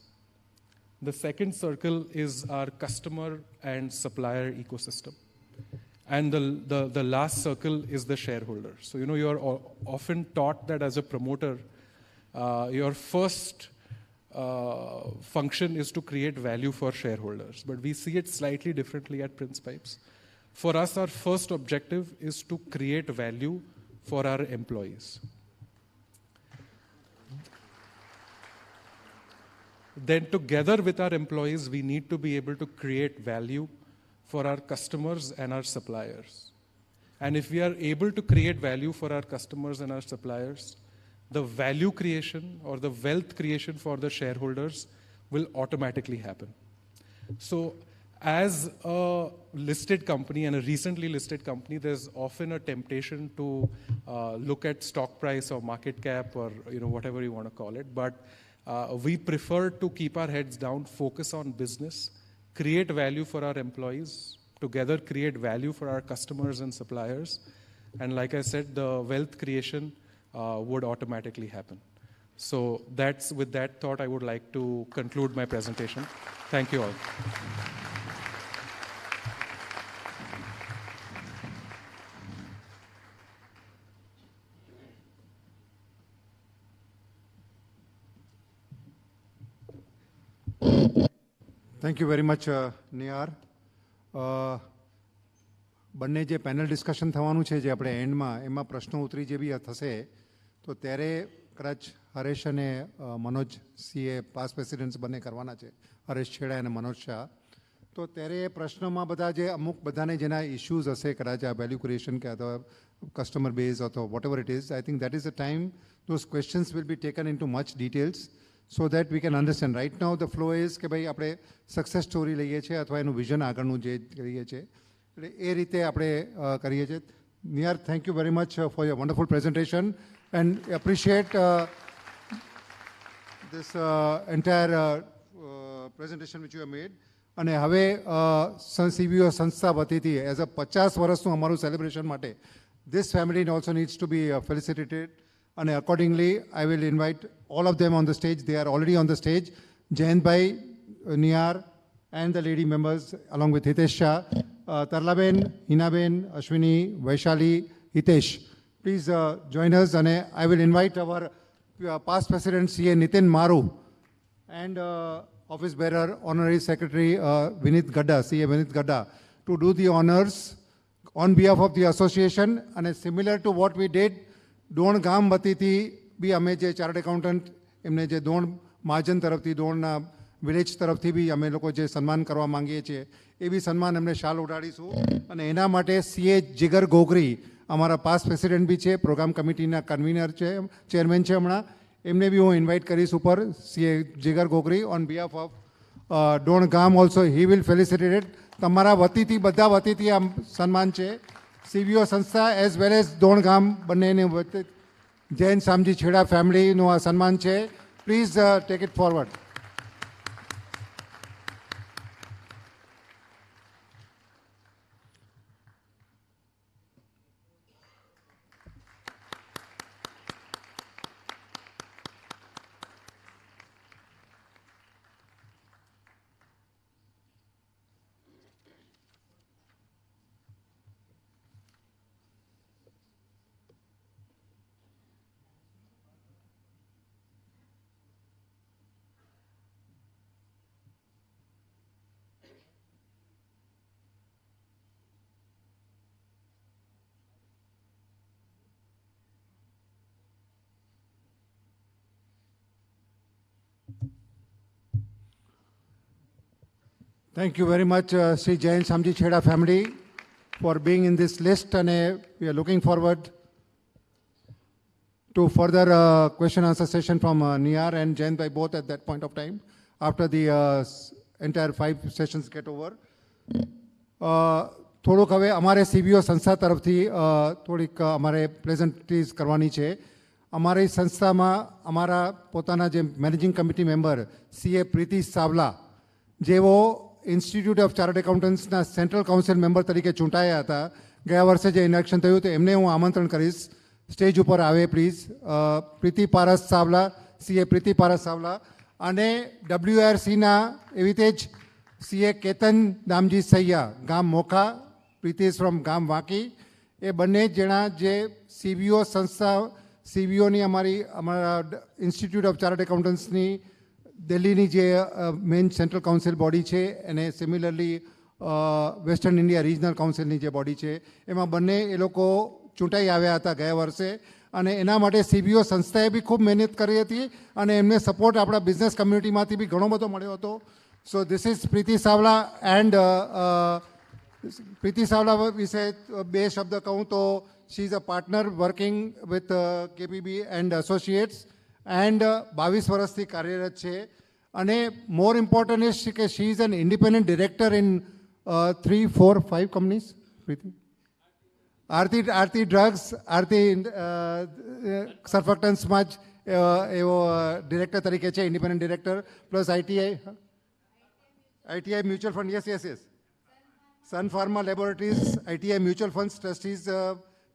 The second circle is our customer and supplier ecosystem. And the last circle is the shareholder. So, you are often taught that as a promoter, your first function is to create value for shareholders. But we see it slightly differently at Prince Pipes. For us, our first objective is to create value for our employees. Then together with our employees, we need to be able to create value for our customers and our suppliers. And if we are able to create value for our customers and our suppliers, the value creation or the wealth creation for the shareholders will automatically happen. So as a listed company and a recently listed company, there's often a temptation to look at stock price or market cap or whatever you want to call it. But we prefer to keep our heads down, focus on business, create value for our employees, together create value for our customers and suppliers. And like I said, the wealth creation would automatically happen. So with that thought, I would like to conclude my presentation. Thank you all. Thank you very much Nihar. બંને જે panel discussion થવાનું છે જે આપણે એન્ડમાં એમાં પ્રશ્નો ઉતરી જે બી થશે તો ત્યારે કદાચ હરેશ અને મનોજ સીએ પાસ પ્રેસિડેન્ટ્સ બંને કરવાના છે, હરેશ છેડા અને મનોજ શાહ. તો ત્યારે એ પ્રશ્નમાં બધા જે અમુક બધાને જેના ઇશ્યુઝ હશે કદાચ આ વેલ્યુ ક્રિએશન કે અથવા કસ્ટમર બેઝ અથવા whatever it is, I think that is the time those questions will be taken in too much details so that we can understand. Right now the flow is કે ભાઈ આપણે success story લઈએ છીએ અથવા એનું vision આગળનું જે કરીએ છીએ એટલે એ રીતે આપણે કરીએ છીએ. Nihar, thank you very much for your wonderful presentation and appreciate this entire presentation which you have made. અને હવે CVO સંસ્થા વતીથી એઝ અ 50 વર્ષનું અમારું સેલિબ્રેશન માટે this family also needs to be felicitated. And accordingly, I will invite all of them on the stage. They are already on the stage. Jayan Bhai, Niyar, and the lady members, along with Hitesh Shah, Tarlaben, Hinaben, Ashwini, Vaishali, Hitesh. Please join us. And I will invite our past president, CA Nitin Maru, and office bearer, honorary secretary Vinit Gadda, CA Vinit Gadda, to do the honors on behalf of the association. And similar to what we did, દોણ ગામ વતીથી બી અમે જે chartered accountant એમને જે દોણ મહાજન તરફથી દોણના village તરફથી બી અમે લોકો જે સન્માન કરવા માંગીએ છીએ એ બી સન્માન એમને શાલ ઉડાડીશું. અને એના માટે સીએ જીગર ગોગરી અમારા પાસ્ટ પ્રેસિડેન્ટ બી છે, પ્રોગ્રામ કમિટીના કન્વીનર છે, ચેરમેન છે હમણાં, એમને બી હું ઇન્વાઇટ કરીશ ઉપર. CA Jigar Gogri on behalf of Don ગામ ઓલ્સો હી વિલ ફેલિસિટેટેડ. તમારા વતીથી બધા વતીથી આ સન્માન છે. સીવીઓ સંસ્થા એઝ વેલ એઝ ડોણ ગામ બંનેને વતી જૈન શામજી છેડા ફેમિલીનું આ સન્માન છે. Please take it forward. Thank you very much, Sri Jain Samji Chheda family, for being in this list, and we are looking forward to further question answer session from Niyar and Jain by both at that point of time, after the entire 5 sessions get over. થોડુંક હવે અમારે સીવીઓ સંસ્થા તરફથી થોડીક અમારે પ્રેઝન્ટીઝ કરવાની છે. અમારી સંસ્થામાં અમારા પોતાના જે managing committee member CA Preeti Savla, જેઓ ઇન્સ્ટિટ્યૂટ ઓફ ચાર્ટર્ડ એકાઉન્ટન્ટ્સના સેન્ટ્રલ કાઉન્સિલ મેમ્બર તરીકે ચૂંટાયા હતા. ગયા વર્ષે જે ઇલેક્શન થયું તો એમને હું આમંત્રણ કરીશ, સ્ટેજ ઉપર આવે પ્લીઝ. પ્રીતિ પારસ સાવલા, સીએ પ્રીતિ પારસ સાવલા, અને ડબ્લ્યુઆરસીના એવી રીતે જ સીએ કેતન દામજી સૈયા, ગામ મોખા, પ્રીતિ ઇઝ ફ્રોમ ગામ વાંકી. એ બંને જણા જે સીવીઓ સંસ્થા, સીવીઓની અમારા ઇન્સ્ટિટ્યૂટ ઓફ ચાર્ટર્ડ એકાઉન્ટન્ટ્સની દિલ્હીની જે મેઇન સેન્ટ્રલ કાઉન્સિલ બોડી છે, અને સિમિલરલી વેસ્ટર્ન ઇન્ડિયા રિજનલ કાઉન્સિલની જે બોડી છે, એમાં બંને એ લોકો ચૂંટાઈ આવ્યા હતા ગયા વર્ષે. અને એના માટે સીવીઓ સંસ્થાએ બી ખૂબ મહેનત કરી હતી, અને એમને સપોર્ટ આપણા બિઝનેસ કમ્યુનિટીમાંથી બી ઘણો બધો મળ્યો હતો. So this is Preeti Savla. And Preeti Savla વિશે બે શબ્દ કહું તો she is a partner working with KPB and associates, and 22 વર્ષથી કાર્યરત છે. અને મોર ઇમ્પોર્ટન્ટ ઇઝ કે she is an independent director in 3, 4, 5 companies. Preeti Aarti drugs, Aarti સર્ફેક્ટન્ટ્સમાં જ એવો ડિરેક્ટર તરીકે છે, independent director. Plus ITI mutual fund, yes, Sun Pharma laboratories, ITI mutual funds trustees,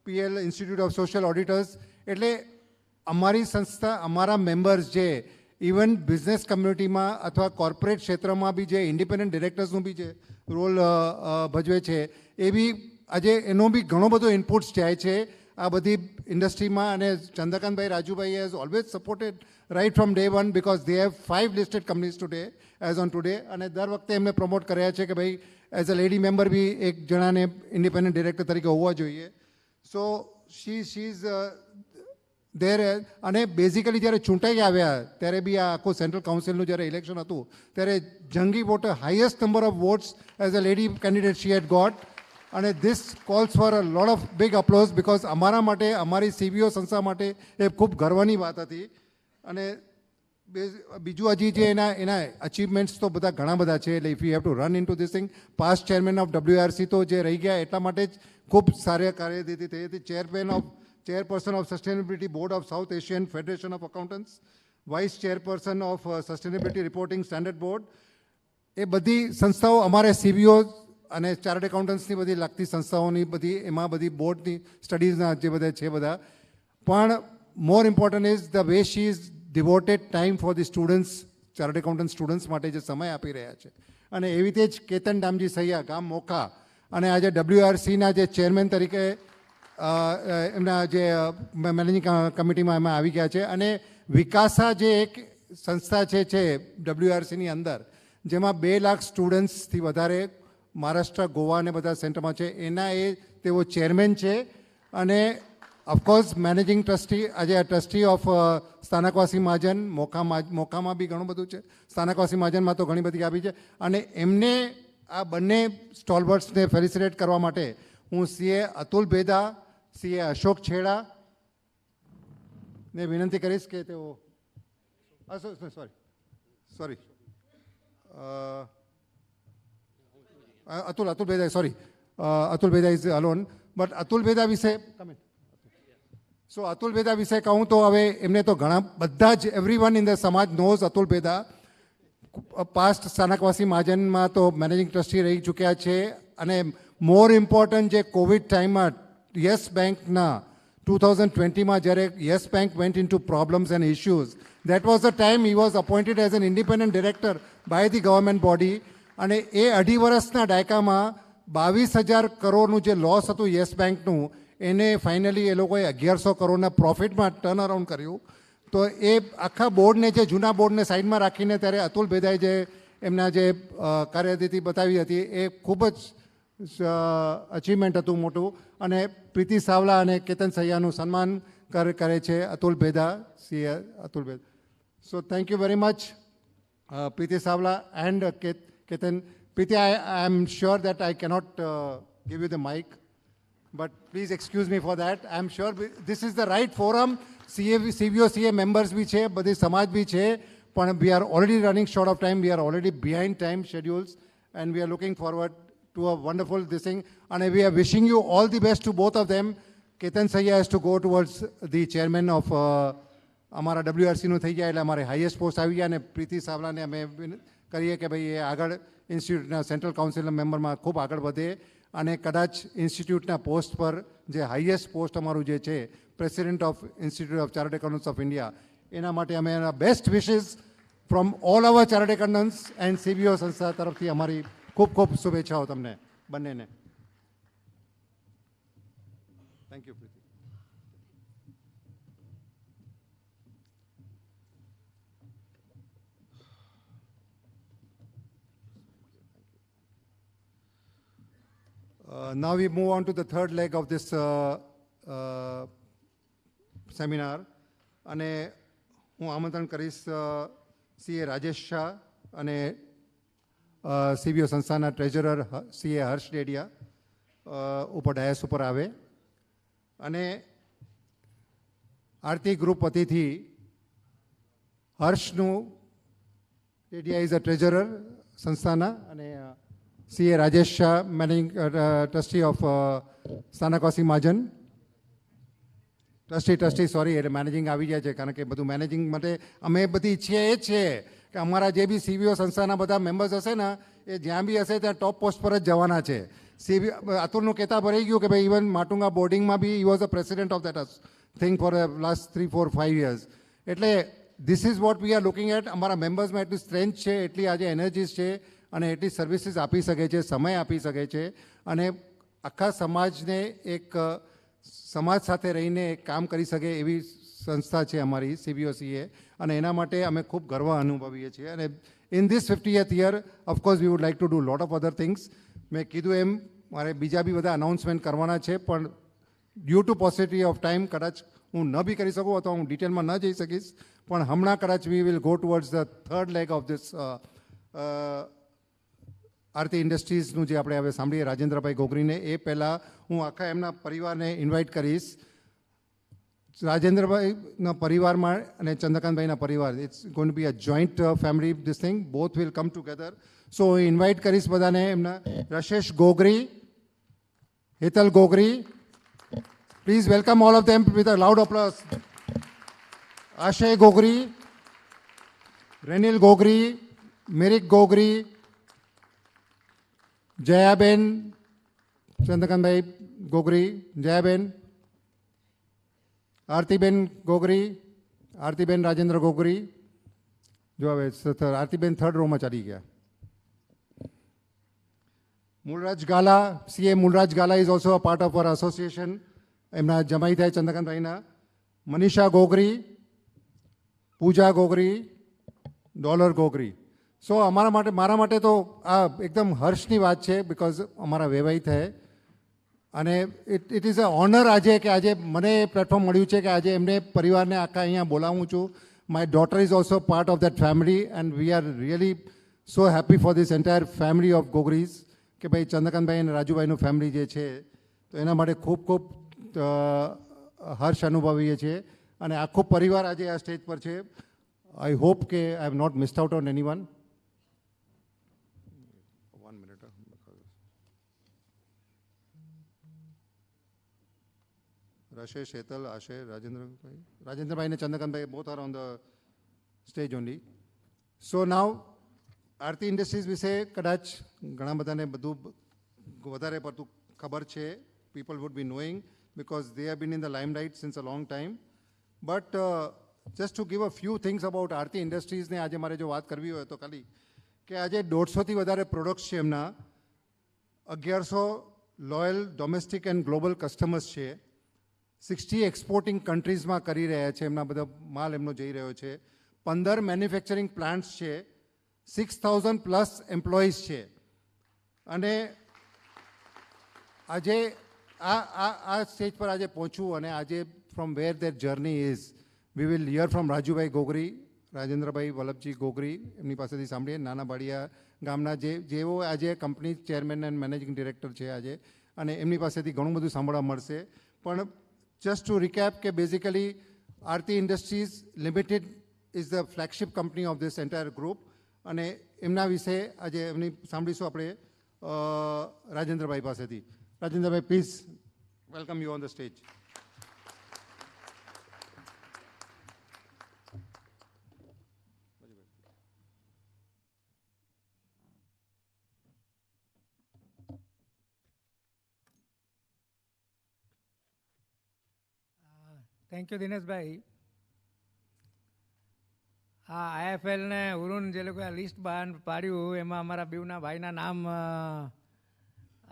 PL institute of social auditors. એટલે અમારી સંસ્થા, અમારા મેમ્બર્સ જે ઇવન બિઝનેસ કમ્યુનિટીમાં અથવા કોર્પોરેટ ક્ષેત્રમાં બી જે ઇન્ડિપેન્ડન્ટ ડિરેક્ટર્સનું બી જે રોલ ભજવે છે, એ બી આજે એનો બી ઘણો બધો ઇનપુટ્સ જાય છે આ બધી ઇન્ડસ્ટ્રીમાં. અને Chandrakantbhai Rajubhai has always supported right from day one, because they have 5 listed companies today as on today. અને દર વખતે એમને પ્રમોટ કર્યા છે કે ભાઈ એઝ અ લેડી મેમ્બર બી એક જણાને ઇન્ડિપેન્ડન્ટ ડિરેક્ટર તરીકે હોવા જોઈએ. So she is there. અને બેઝિકલી જ્યારે ચૂંટાઈ આવ્યા ત્યારે બી આ આખું સેન્ટ્રલ કાઉન્સિલનું જ્યારે ઇલેક્શન હતું ત્યારે જંગી vote, highest number of votes as a lady candidate she had got. અને this calls for a lot of big applause, because અમારા માટે, અમારી સીવીઓ સંસ્થા માટે એ ખૂબ ગર્વની વાત હતી. અને બીજું હજી જે એના અચીવમેન્ટ્સ તો બધા ઘણા બધા છે. એટલે if you have to run into this thing, past chairman of WRC તો જે રહી ગયા એટલા માટે જ ખૂબ સારી કાર્યદીદી થઈ હતી. Chairperson of sustainability board of South Asian federation of accountants, vice chairperson of sustainability reporting standard board. એ બધી સંસ્થાઓ અમારે સીવીઓ અને ચાર્ટર્ડ એકાઉન્ટન્ટ્સની બધી લાગતી સંસ્થાઓની બધી, એમાં બધી બોર્ડની સ્ટડીઝના જે બધા છે બધા. પણ more important is the way she is devoted time for the students, chartered accountant students માટે જે સમય આપી રહ્યા છે. અને એવી રીતે જ કેતન દામજી સૈયા, ગામ મોખા, અને આજે ડબ્લ્યુઆરસીના જે ચેરમેન તરીકે એમના જે મેનેજિંગ કમિટીમાં એમાં આવી ગયા છે. અને વિકાસા જે એક સંસ્થા છે ડબ્લ્યુઆરસીની અંદર, જેમાં 2 લાખ સ્ટુડન્ટ્સથી વધારે મહારાષ્ટ્ર, ગોવા અને બધા સેન્ટરમાં છે, એના તેઓ ચેરમેન છે. અને ઓફકોર્સ મેનેજિંગ ટ્રસ્ટી આજે ટ્રસ્ટી ઓફ સ્થાનકવાસી મહાજન મોખામાં બી ઘણું બધું છે, સ્થાનકવાસી મહાજનમાં તો ઘણી બધી આવી છે, અને એમને આ બંને સ્ટોલવર્ટ્સને ફેલિસિટેટ કરવા માટે હું સીએ અતુલ ભેદા, સીએ અશોક છેડા ને વિનંતી કરીશ કે તેઓ sorry Atul Bheda Atul Bheda is alone, but Atul Bheda વિશે અતુલ ભેદા વિશે કહું તો હવે એમને તો ઘણા બધા જ એવરીવન ઇન ધ સમાજ નોઝ અતુલ ભેદા. પાસ્ટ સ્થાનકવાસી મહાજનમાં તો મેનેજિંગ ટ્રસ્ટી રહી ચૂક્યા છે, અને મોર ઇમ્પોર્ટન્ટ જે કોવિડ ટાઈમમાં યસ બેંકના 2020માં જ્યારે Yes Bank went into problems and issues, that was the time he was appointed as an independent director by the government body, અને એ 2.5 વર્ષના દાયકામાં 22,000 કરોડનું જે લોસ હતું યસ બેંકનું, એને ફાઇનલી એ લોકોએ 1,100 કરોડના પ્રોફિટમાં ટર્ન અરાઉન્ડ કર્યું. તો એ આખા બોર્ડને, જે જૂના બોર્ડને સાઈડમાં રાખીને ત્યારે અતુલ ભેદાએ જે એમના જે કાર્યરીતિ બતાવી હતી એ ખૂબ જ અચીવમેન્ટ હતું મોટું, અને પ્રીતિ સાવલા અને કેતન સૈયાનું સન્માન કરે છે Atul Bheda, CA Atul Bheda. So thank you very much Preeti Savla and Ketan. Preeti, I am sure that I cannot give you the mic, but please excuse me for that. I am sure this is the right forum. CVO, CA members bhi છે, બધી સમાજ બી છે, પણ we are already running short of time. We are already behind time schedules, and we are looking forward to a wonderful this thing. And we are wishing you all the best to both of them. Ketan Sayya has to go towards the chairman of અમારા WRCનું થઈ જાય એટલે અમારે highest post આવી જાય, અને પ્રીતિ સાવલાને અમે કરીએ કે ભાઈ એ આગળ ઇન્સ્ટિટ્યૂટના સેન્ટ્રલ કાઉન્સિલના મેમ્બરમાં ખૂબ આગળ વધે, અને કદાચ ઇન્સ્ટિટ્યૂટના પોસ્ટ પર જે હાઈએસ્ટ પોસ્ટ અમારું જે છે president of Institute of Chartered Accountants of India, એના માટે અમે એના best wishes from all our chartered accountants and CBO સંસ્થા તરફથી અમારી ખૂબ ખૂબ શુભેચ્છાઓ તમને બંનેને. Thank you Preeti. Now we move on to the third leg of this seminar, અને હું આમંત્રણ કરીશ સીએ રાજેશ શાહ અને CBO સંસ્થાના ટ્રેઝરર સીએ હર્ષ ડેડિયા ઉપર ડાયસ ઉપર આવે, અને આરતી ગ્રુપ વતીથી હર્ષનું, ડેડિયા ઇઝ અ ટ્રેઝરર સંસ્થાના, અને CA Rajesh Shah managing trustee of Sthanakvasi Mahajan, trustee sorry, એટલે મેનેજિંગ આવી જાય છે, કારણ કે બધું મેનેજિંગ માટે અમે બધી ઈચ્છીએ એ જ છે કે અમારા જે બી CBO સંસ્થાના બધા મેમ્બર્સ હશે ને એ જ્યાં બી હશે ત્યાં ટોપ પોસ્ટ પર જ જવાના છે. અતુલનું કહેતા ભરાઈ ગયું કે ભાઈ ઇવન માટુંગા બોર્ડિંગમાં બી he was a president of that thing for last 3, 4, 5 years. એટલે this is what we are looking at. અમારા મેમ્બર્સમાં એટલી સ્ટ્રેન્થ છે, એટલી આજે એનર્જીસ છે, અને એટલી સર્વિસીસ આપી શકે છે, સમય આપી શકે છે, અને આખા સમાજને એક સમાજ સાથે રહીને એક કામ કરી શકે એવી સંસ્થા છે અમારી CBO CA, અને એના માટે અમે ખૂબ ગર્વ અનુભવીએ છીએ. અને in this 50th year of course V would like to do lot of other things. મેં કીધું એમ મારે બીજા બી બધા અનાઉન્સમેન્ટ કરવાના છે, પણ due to possibility of time કદાચ હું ન બી કરી શકું અથવા હું ડિટેલમાં ન જઈ શકીશ, પણ હમણાં કદાચ we will go towards the third leg of this Aarti ઇન્ડસ્ટ્રીઝનું જે આપણે હવે સાંભળીએ રાજેન્દ્રભાઈ ગોગરીને. એ પહેલાં હું આખા એમના પરિવારને ઇન્વાઇટ કરીશ. રાજેન્દ્રભાઈના પરિવારમાં અને ચંદ્રકાંતભાઈના પરિવાર, it's going to be a joint family this thing, both will come together. So હું ઇન્વાઇટ કરીશ બધાને, એમના Rashesh Gogri, Hetal Gogri, please welcome all of them with a loud applause. Ashay Gogri, રેનિલ Gogri, મેરિક Gogri, Jayaben, Chandrakantbhai Gogri, Jayaben, આરતીબેન ગોગરી, આરતીબેન રાજેન્દ્ર ગોગરી. જો હવે આરતીબેન થર્ડ રોમાં ચાલી ગયા. મૂળરાજ ગાલા, CA Mulraj Gala is also a part of hour association. એમના જમાઈ થાય ચંદ્રકાંતભાઈના. મનીષા ગોગરી, પૂજા ગોગરી, ડોલર ગોગરી. સો મારા માટે તો આ એકદમ હર્ષની વાત છે, બિકોઝ અમારા વેવાઈ થાય, અને ઇટ ઇઝ અ ઓનર આજે કે આજે મને પ્લેટફોર્મ મળ્યું છે કે આજે એમને પરિવારને આખા અહીંયા બોલાવું છું. My daughter is also part of that family and we are really so happy for this entire family of Gogris કે ભાઈ ચંદ્રકાંતભાઈ અને રાજુભાઈનું ફેમિલી જે છે તો એના માટે ખૂબ ખૂબ હર્ષ અનુભવીએ છીએ અને આખો પરિવાર આજે આ સ્ટેજ પર છે. આઈ હોપ કે I have not missed out on anyone. Rashesh, Shetal, Ashay, Rajendra and Chandrakant both are on the stage only. So now, Aarti Industries વિશે કદાચ ઘણા બધાને બધું વધારે પડતું ખબર છે. People would be knowing because they have been in the limelight since a long time. But just to give a few things about Aarti Industries ને આજે મારે જો વાત કરવી હોય તો ખાલી કે આજે 150થી વધારે પ્રોડક્ટ્સ છે એમના, 1100 loyal domestic and global customers છે, 60 એક્સપોર્ટિંગ કન્ટ્રીઝમાં કરી રહ્યા છે, એમના બધા માલ એમનો જઈ રહ્યો છે, 15 મેન્યુફેક્ચરિંગ પ્લાન્ટ્સ છે, 6000 પ્લસ એમ્પ્લોઈઝ છે. અને આજે આ સ્ટેજ પર આજે પહોંચવું અને આજે from where their journey is we will hear from Rajubhai Gogri, Rajendrabhai Vallabhji Gogri, એમની પાસેથી સાંભળીએ. નાના બાડિયા ગામના જેઓ આજે company chairman and managing director છે આજે, અને એમની પાસેથી ઘણું બધું સાંભળવા મળશે. પણ just to recap કે basically Aarti Industries Limited is the flagship company of this entire group અને એમના વિશે આજે એમની સાંભળીશું આપણે રાજેન્દ્રભાઈ પાસેથી. Rajendrabhai, please welcome you on the stage. Thank you Dineshbhai. આ આઈએફએલ ને ઉરુન જે લોકોએ લિસ્ટ બહાર પાડ્યું એમાં અમારા બેઉના ભાઈના નામ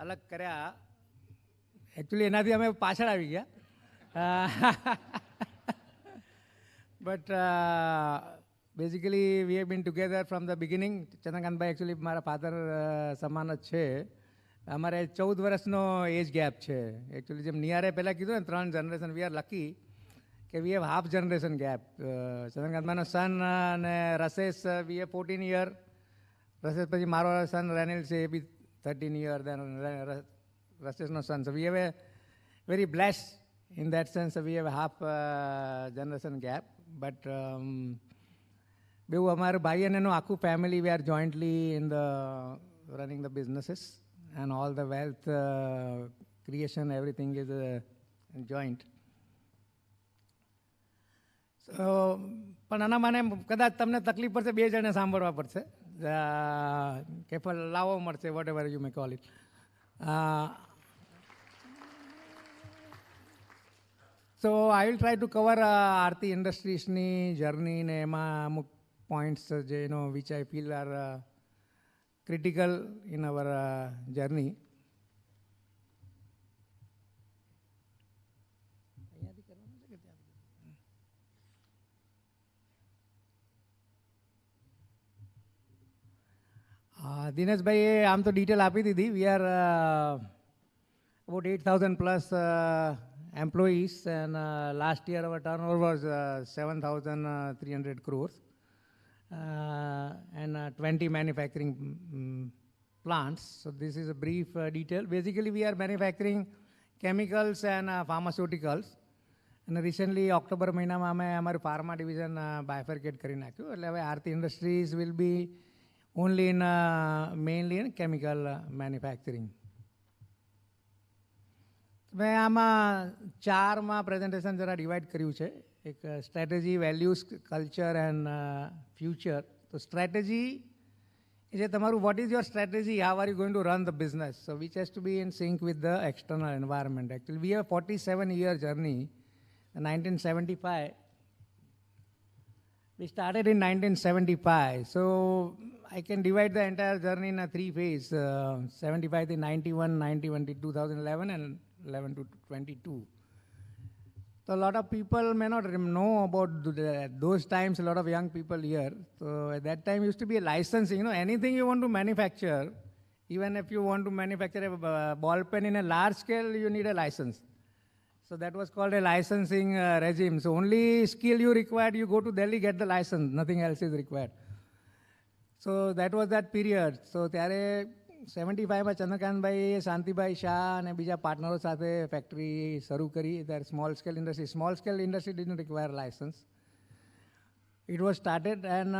અલગ કર્યા. એકચ્યુઅલી એનાથી અમે પાછળ આવી ગયા. But basically we have been together from the beginning. Chandrakantbhai actually મારા ફાધર સમાન જ છે. અમારે 14 વર્ષનો એજ ગેપ છે. એકચ્યુઅલી જેમ નિયારે પહેલાં કીધું ને 3 જનરેશન, વી આર લકી કે we have half generation gap. ચંદ્રકાંતભાઈનો સન અને Rasesh we have 14 year. Rasesh પછી મારો સન રેનિલ છે, એ બી 13 યર. દેન રસેશનો son. So we have a very blessed in that sense. We have half generation gap. But બેઉ અમારું ભાઈ અને એનું આખું family we are jointly in the running the businesses and all the wealth creation, everything is joint. So પણ આના મને કદાચ તમને તકલીફ પડશે, 2 જણે સાંભળવા પડશે કે લાવો મળશે, whatever you may call it. So I will try to cover Aarti ઇન્ડસ્ટ્રીઝની જર્ની ને એમાં અમુક પોઈન્ટ્સ જે which I feel are critical in our journey. Dineshbhai આમ તો ડિટેલ આપી દીધી. We are about 8,000 plus employees and last year our turnover was 7,300 crores. And 20 manufacturing plants. So this is a brief detail. Basically we are manufacturing chemicals and pharmaceuticals. And recently October મહિનામાં અમે અમારું pharma division bifurcate કરી નાખ્યું. એટલે હવે Aarti Industries will be only in mainly in chemical manufacturing. મેં આમાં 4માં presentation જરા ડિવાઈડ કર્યું છે. એક strategy, values, culture and future. તો સ્ટ્રેટેજી એ તમારું what is your strategy, how are you going to run the business, so which has to be in sync with the external environment. Actually we have 47-year journey. 1975 we started in 1975. So I can divide the entire journey in 3 phases, 75 to 91, 91 to 2011 and 11 to 22. So a lot of people may not know about those times, a lot of young people here. So at that time used to be a licensing, anything you want to manufacture, Even if you want to manufacture a ball pen in a large scale, you need a license. So that was called a licensing regime. So only skill you required, you go to Delhi, get the license. Nothing else is required. So that was that period. So ત્યારે 75 ચંદ્રકાંતભાઈ શાંતિભાઈ શાહ અને બીજા પાર્ટનરો સાથે factory શરૂ કરી. That small scale industry didn't require license. It was started and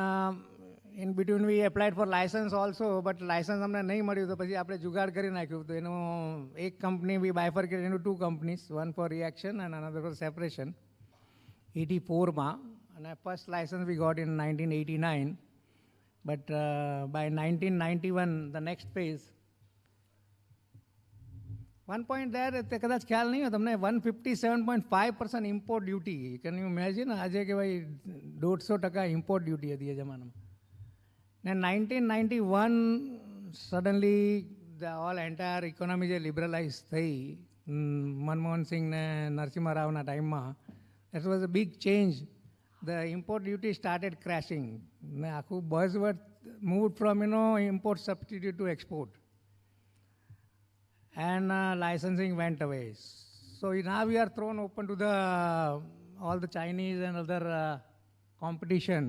in between we applied for license also, but license અમને નહીં મળ્યું તો પછી આપણે જુગાડ કરી નાખ્યું. તો એનું એક company we bifurcated into two companies, one for reaction and another for separation. 84 and first license we got in 1989. But by 1991, the next phase, one point there, કદાચ ખ્યાલ નહીં હોય તમને, 157.5% import duty. Can you imagine? આજે કે ભાઈ 150% import duty હતી એ જમાનામાં. In 1991, suddenly the all entire economy જે liberalized થઈ, મનમોહન સિંહ ને નરસિંહ રાવના ટાઈમમાં, that was a big change. The import duty started crashing. Akhu buzzword moved from, import substitute to export. And licensing went away. So now we are thrown open to all the Chinese and other competition.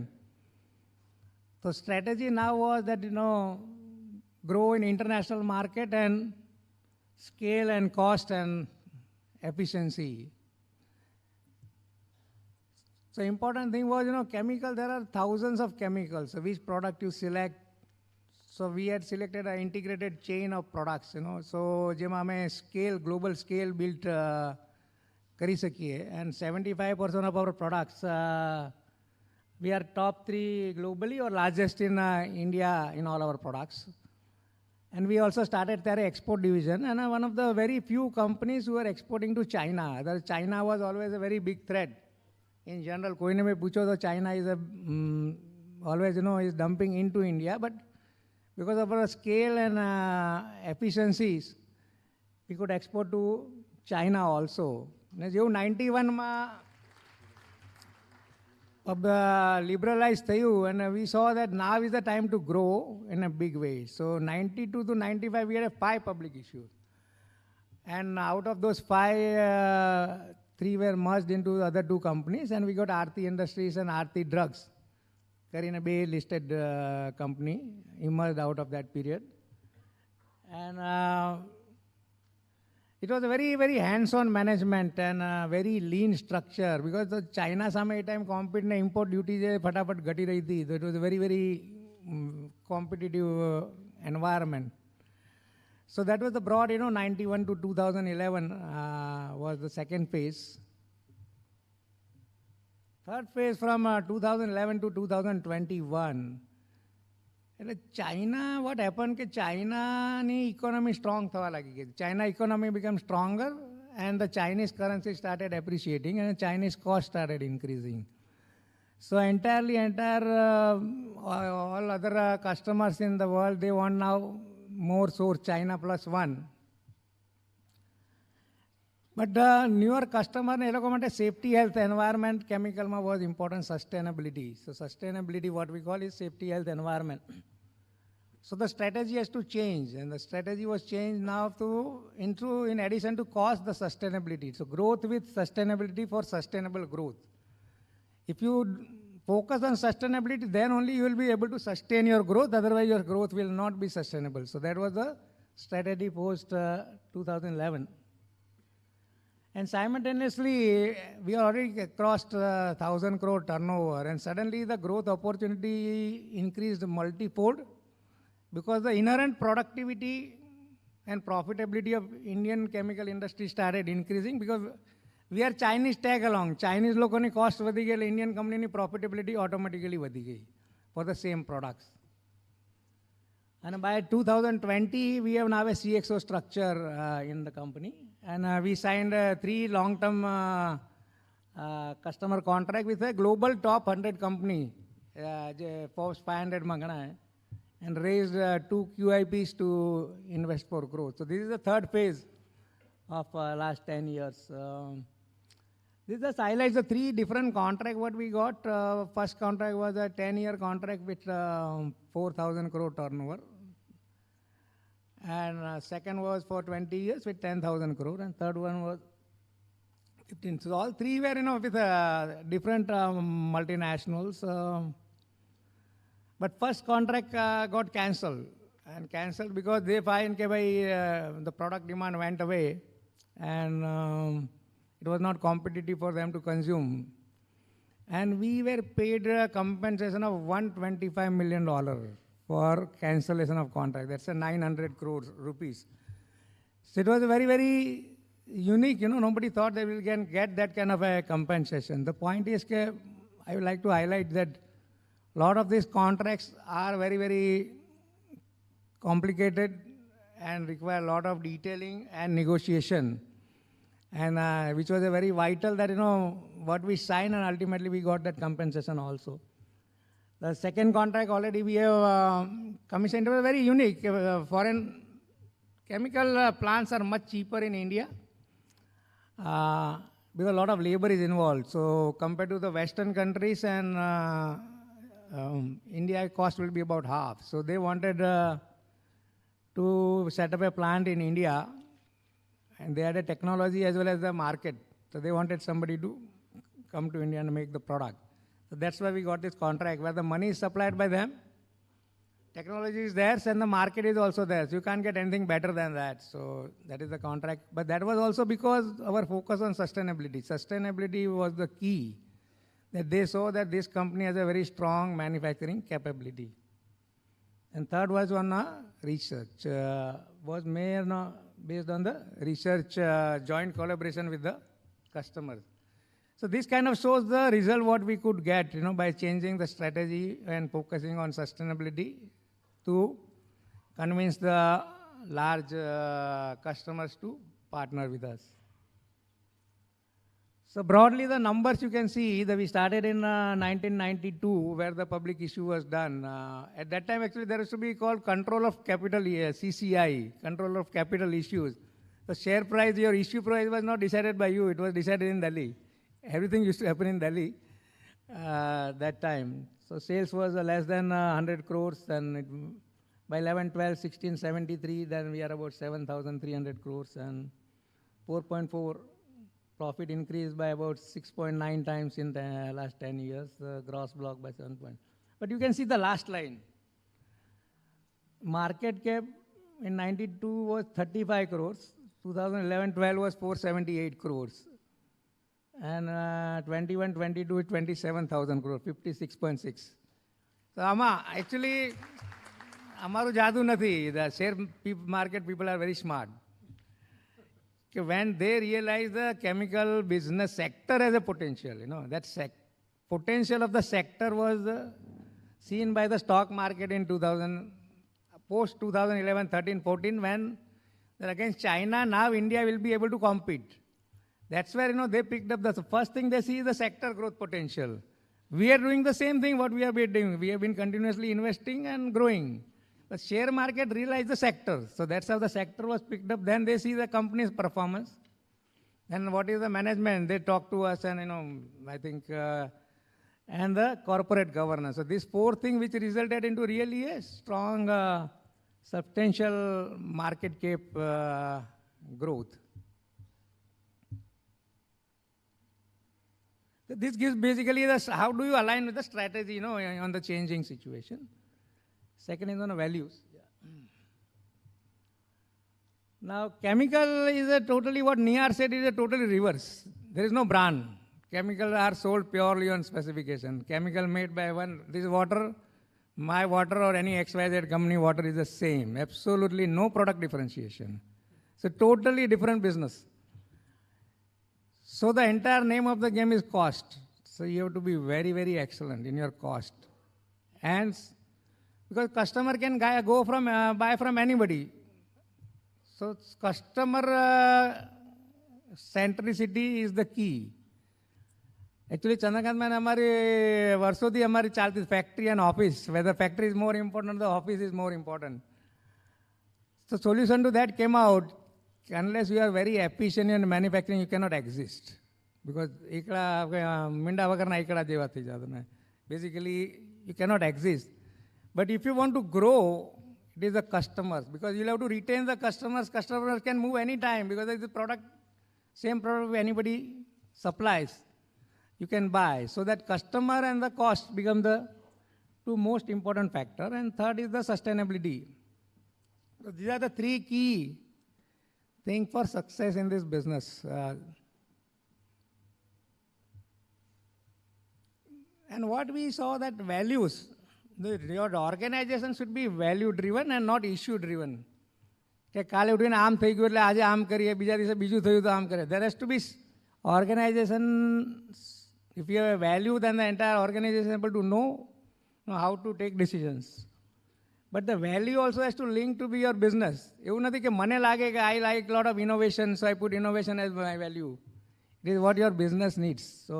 So strategy now was that, grow in international market and scale and cost and efficiency. So important thing was, chemical, there are thousands of chemicals. So which product you select? So we had selected an integrated chain of products, So જેમાં અમે global scale built કરી શકીએ. And 75% of our products, we are top 3 globally or largest in India in all our products. And we also started their export division. And one of the very few companies who were exporting to China. China was always a very big threat. In general, कोई ने भी पूछो तो China is always, is dumping into India. But because of our scale and efficiencies, we could export to China also. જેવું 91 liberalized થયું, and we saw that now is the time to grow in a big way. So 92 to 95, we had 5 public issues. And out of those 5, 3 were merged into the other 2 companies, and we got Aarti Industries and Aarti Drugs. Karina Bay listed company emerged out of that period. And it was a very, very hands-on management and very lean structure, because the China સામે એ time compete ને import duty જે ફટાફટ ઘટી રહી હતી. So it was a very, very competitive environment. So that was the broad, 91 to 2011 was the second phase. Third phase from 2011 to 2021. China, what happened? China's economy strong thava lagi. China economy became stronger, and the Chinese currency started appreciating, and the Chinese cost started increasing. So all other customers in the world, they want now more source, China plus 1. But the newer customer, safety, health, environment, chemical was important, sustainability. So sustainability, what we call is safety, health, environment. So the strategy has to change, and the strategy was changed now in addition to cost, the sustainability. So growth with sustainability for sustainable growth. If you focus on sustainability, then only you will be able to sustain your growth. Otherwise, your growth will not be sustainable. So that was the strategy post 2011. And simultaneously, we already crossed 1,000 crore turnover, and suddenly the growth opportunity increased multifold, because the inherent productivity and profitability of Indian chemical industry started increasing, because we are Chinese tag along. Chinese લોકોની cost વધી ગઈ, Indian company profitability automatically વધી ગઈ for the same products. And by 2020, we have now a CXO structure in the company, and we signed 3 long-term customer contract with a global top 100 company, Forbes 500 માં ગણાય, and raised 2 QIPs to invest for growth. So this is the third phase of last 10 years. This just highlights the 3 different contracts what we got. First contract was a 10-year contract with 4,000 crore turnover. And second was for 20 years with 10,000 crore, and third one was 15. So all three were, with different multinationals. But first contract got cancelled, and cancelled because they find the product demand went away, and it was not competitive for them to consume. And we were paid a compensation of $125 million for cancellation of contract. That's a 900 crores rupees. So it was a very, very unique, nobody thought they will get that kind of a compensation. The point is, I would like to highlight that a lot of these contracts are very, very complicated and require a lot of detailing and negotiation. And which was a very vital that, what we signed, and ultimately we got that compensation also. The second contract already we have commissioned. It was very unique. Foreign chemical plants are much cheaper in India because a lot of labor is involved. So compared to the Western countries, and India cost will be about half. So they wanted to set up a plant in India, and they had a technology as well as the market. So they wanted somebody to come to India and make the product. So that's why we got this contract where the money is supplied by them, technology is theirs, and the market is also theirs. You can't get anything better than that. So that is the contract. But that was also because our focus on sustainability. Sustainability was the key. That they saw that this company has a very strong manufacturing capability. And third was on research. Was based on the research joint collaboration with the customers. So this kind of shows the result what we could get, by changing the strategy and focusing on sustainability to convince the large customers to partner with us. So broadly, the numbers you can see that we started in 1992, where the public issue was done. At that time, actually, there used to be called control of capital, CCI, control of capital issues. The share price, your issue price was not decided by you. It was decided in Delhi. Everything used to happen in Delhi that time. So sales was less than 100 crores. And by 11, 12, 16, 73, then we are about 7,300 crores. And 4.4 profit increased by about 6.9 times in the last 10 years. Gross block by 7 point. But you can see the last line. Market cap in 92 was 35 crores. 2011-12 was 478 crores. And 21-22 is 27,000 crores, 56.6. So actually, amaru jadu nathi. The share market people are very smart. When they realize the chemical business sector has a potential, that potential of the sector was seen by the stock market in post 2011, 13, 14, when against China, now India will be able to compete. That's where, they picked up the first thing they see is the sector growth potential. We are doing the same thing what we have been doing. We have been continuously investing and growing. The share market realized the sector. So that's how the sector was picked up. Then they see the company's performance. And what is the management? They talk to us and, I think, and the corporate governance. So these four things which resulted into really a strong, substantial market cap growth. So this gives basically how do you align with the strategy, on the changing situation. Second is on the values. Yeah. Now, chemical is totally what Niyar said is totally reverse. There is no brand. Chemicals are sold purely on specification. Chemical made by this water, my water or any XYZ company water is the same. Absolutely no product differentiation. It's a totally different business. So the entire name of the game is cost. So you have to be very, very excellent in your cost. And because customer can buy from anybody. So customer centricity is the key. Actually, Chandrakant man, हमारी वर्षों थी हमारी चलती factory and office. Whether factory is more important, the office is more important. So solution to that came out. Unless you are very efficient in manufacturing, you cannot exist. Because basically, you cannot exist. But if you want to grow It is the customers, because you'll have to retain the customers. Customers can move anytime because it's the product, same product anybody supplies, you can buy. So that customer and the cost become the two most important factor. And third is the sustainability. So these are the three key things for success in this business. And what we saw that values, your organization should be value driven and not issue driven. કે કાલે ઉઠીને આમ થઈ ગયું એટલે આજે આમ કરીએ, બીજા દિવસે બીજું થયું તો આમ કરીએ. There has to be organization. If you have a value, then the entire organization is able to know how to take decisions. But the value also has to link to be your business. એવું નથી કે મને લાગે કે I like a lot of innovation, so I put innovation as my value. It is what your business needs. So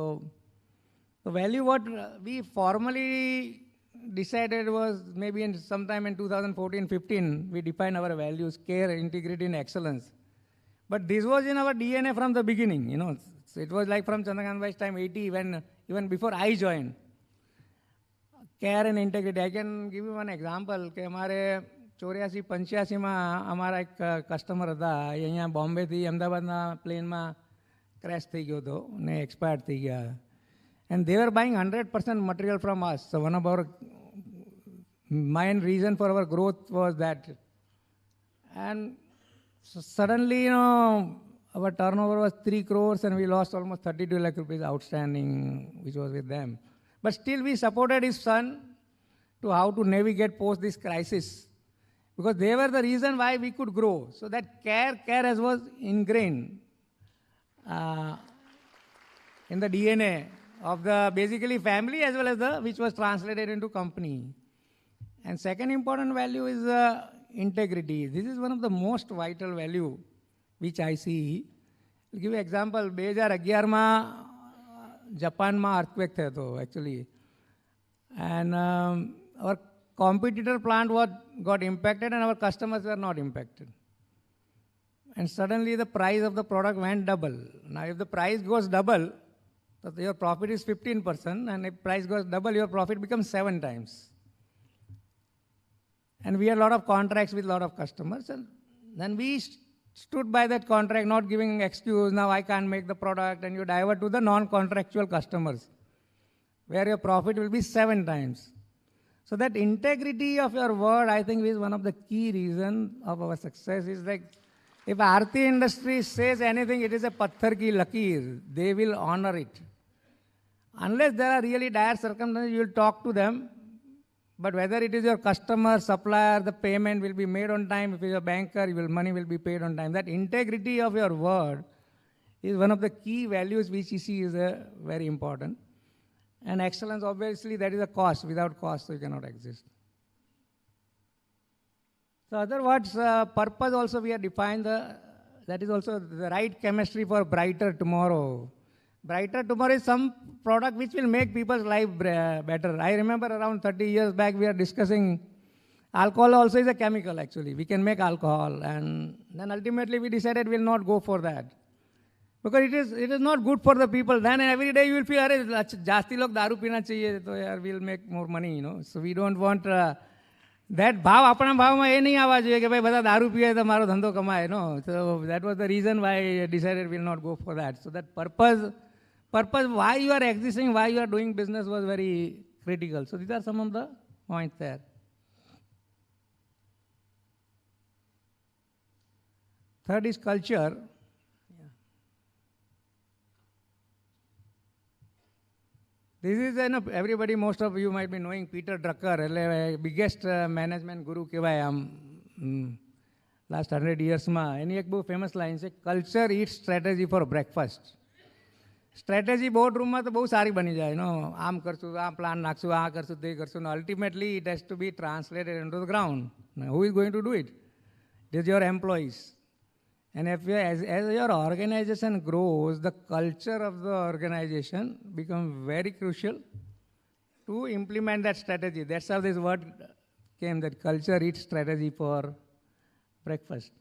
the value what we formally decided was maybe in sometime in 2014-15, we defined our values: care, integrity, and excellence. But this was in our DNA from the beginning, you know. So it was like from Chandrakant Bhai's time, 80, when even before I joined. Care and integrity. I can give you one example. કે અમારે 84-85માં અમારા એક customer હતા, એ અહીંયા બોમ્બેથી અમદાવાદના પ્લેનમાં crash થઈ ગયો હતો ને એક્સપાયર થઈ ગયા. And they were buying 100% material from us. So one of our main reason for our growth was that. And so suddenly, you know, our turnover was 3 crores and we lost almost 32 lakh rupees outstanding, which was with them. But still we supported his son to how to navigate post this crisis, because they were the reason why we could grow. So that care as was ingrained in the DNA of the basically family as well as the which was translated into company. And second important value is integrity. This is one of the most vital value which I see. I'll give you an example. 2011માં જાપાનમાં earthquake થયો હતો actually. And our competitor plant got impacted and our customers were not impacted. And suddenly the price of the product went double. Now if the price goes double, so your profit is 15%, and if price goes double, your profit becomes 7 times. And we had a lot of contracts with a lot of customers, and then we stood by that contract, not giving excuse, now I can't make the product, and you divert to the non-contractual customers, where your profit will be 7 times. So that integrity of your word, I think, is one of the key reasons of our success. Is like, if Aarti Industries says anything, it is a patthar ki lakir, they will honor it. Unless there are really dire circumstances, you will talk to them. But whether it is your customer, supplier, the payment will be made on time. If it is a banker, money will be paid on time. That integrity of your word is one of the key values which you see is very important. And excellence, obviously, that is a cost. Without cost, you cannot exist. So other words, purpose also we have defined. That is also the right chemistry for brighter tomorrow. Brighter tomorrow is some product which will make people's life better. I remember around 30 years back we are discussing alcohol also is a chemical actually. We can make alcohol, and then ultimately we decided we will not go for that. Because it is not good for the people. Then every day you will feel, अरे जास्ती लोग दारू पीना चाहिए तो यार we will make more money, you know. So we don't want that भाव अपना भावમાં એ નહીં આવવા જોઈએ કે ભાઈ બધા દારૂ પીએ તો મારો ધંધો કમાય, no. So that was the reason why I decided we will not go for that. So that purpose why you are existing, why you are doing business was very critical. So these are some of the points there. Third is culture. This is everybody, most of you might be knowing Peter Drucker, biggest management guru કહેવાય આમ last 100 years માં. એની એક બહુ famous line છે, culture eats strategy for breakfast. Strategy board રૂમમાં તો બહુ સારી બની જાય, નો આમ કરશું, આ પ્લાન નાખશું, આ કરશું, તે કરશું. Ultimately it has to be translated into the ground. Who is going to do it? It is your employees. And if as your organization grows, the culture of the organization becomes very crucial to implement that strategy. That's how this word came, that culture eats strategy for breakfast.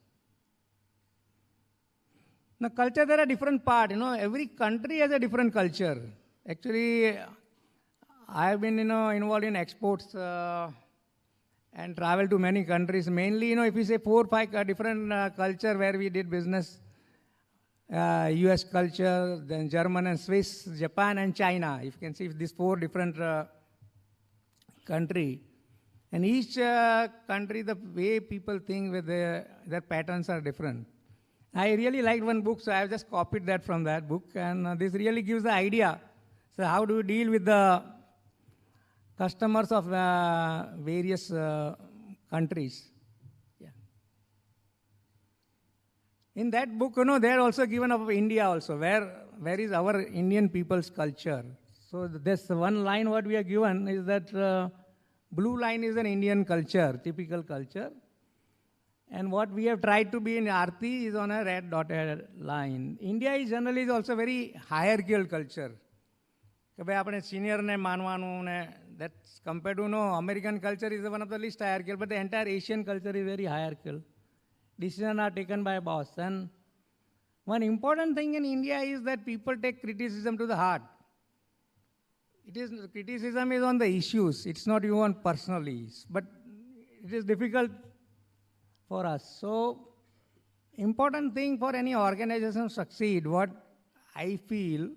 Now, culture, there are different parts. You know, every country has a different culture. Actually, I have been, involved in exports, and travel to many countries. Mainly, if you say 4 or 5 different culture where we did business, US culture, then German and Swiss, Japan and China. You can see these 4 different country. And each country, the way people think with their patterns are different. I really liked one book, so I have just copied that from that book. And this really gives the idea. So how do you deal with the customers of various countries? Yeah. In that book, they are also given of India also, where is our Indian people's culture. So this one line what we are given is that blue line is an Indian culture, typical culture. And what we have tried to be in Aarti is on a red dotted line. India is generally also very hierarchical culture. Senior ne manwanu ne, that's compared to American culture is one of the least hierarchical, but the entire Asian culture is very hierarchical. Decisions are taken by boss. And one important thing in India is that people take criticism to the heart. Criticism is on the issues. It's not even personally, but it is difficult for us. So, important thing for any organization to succeed, what I feel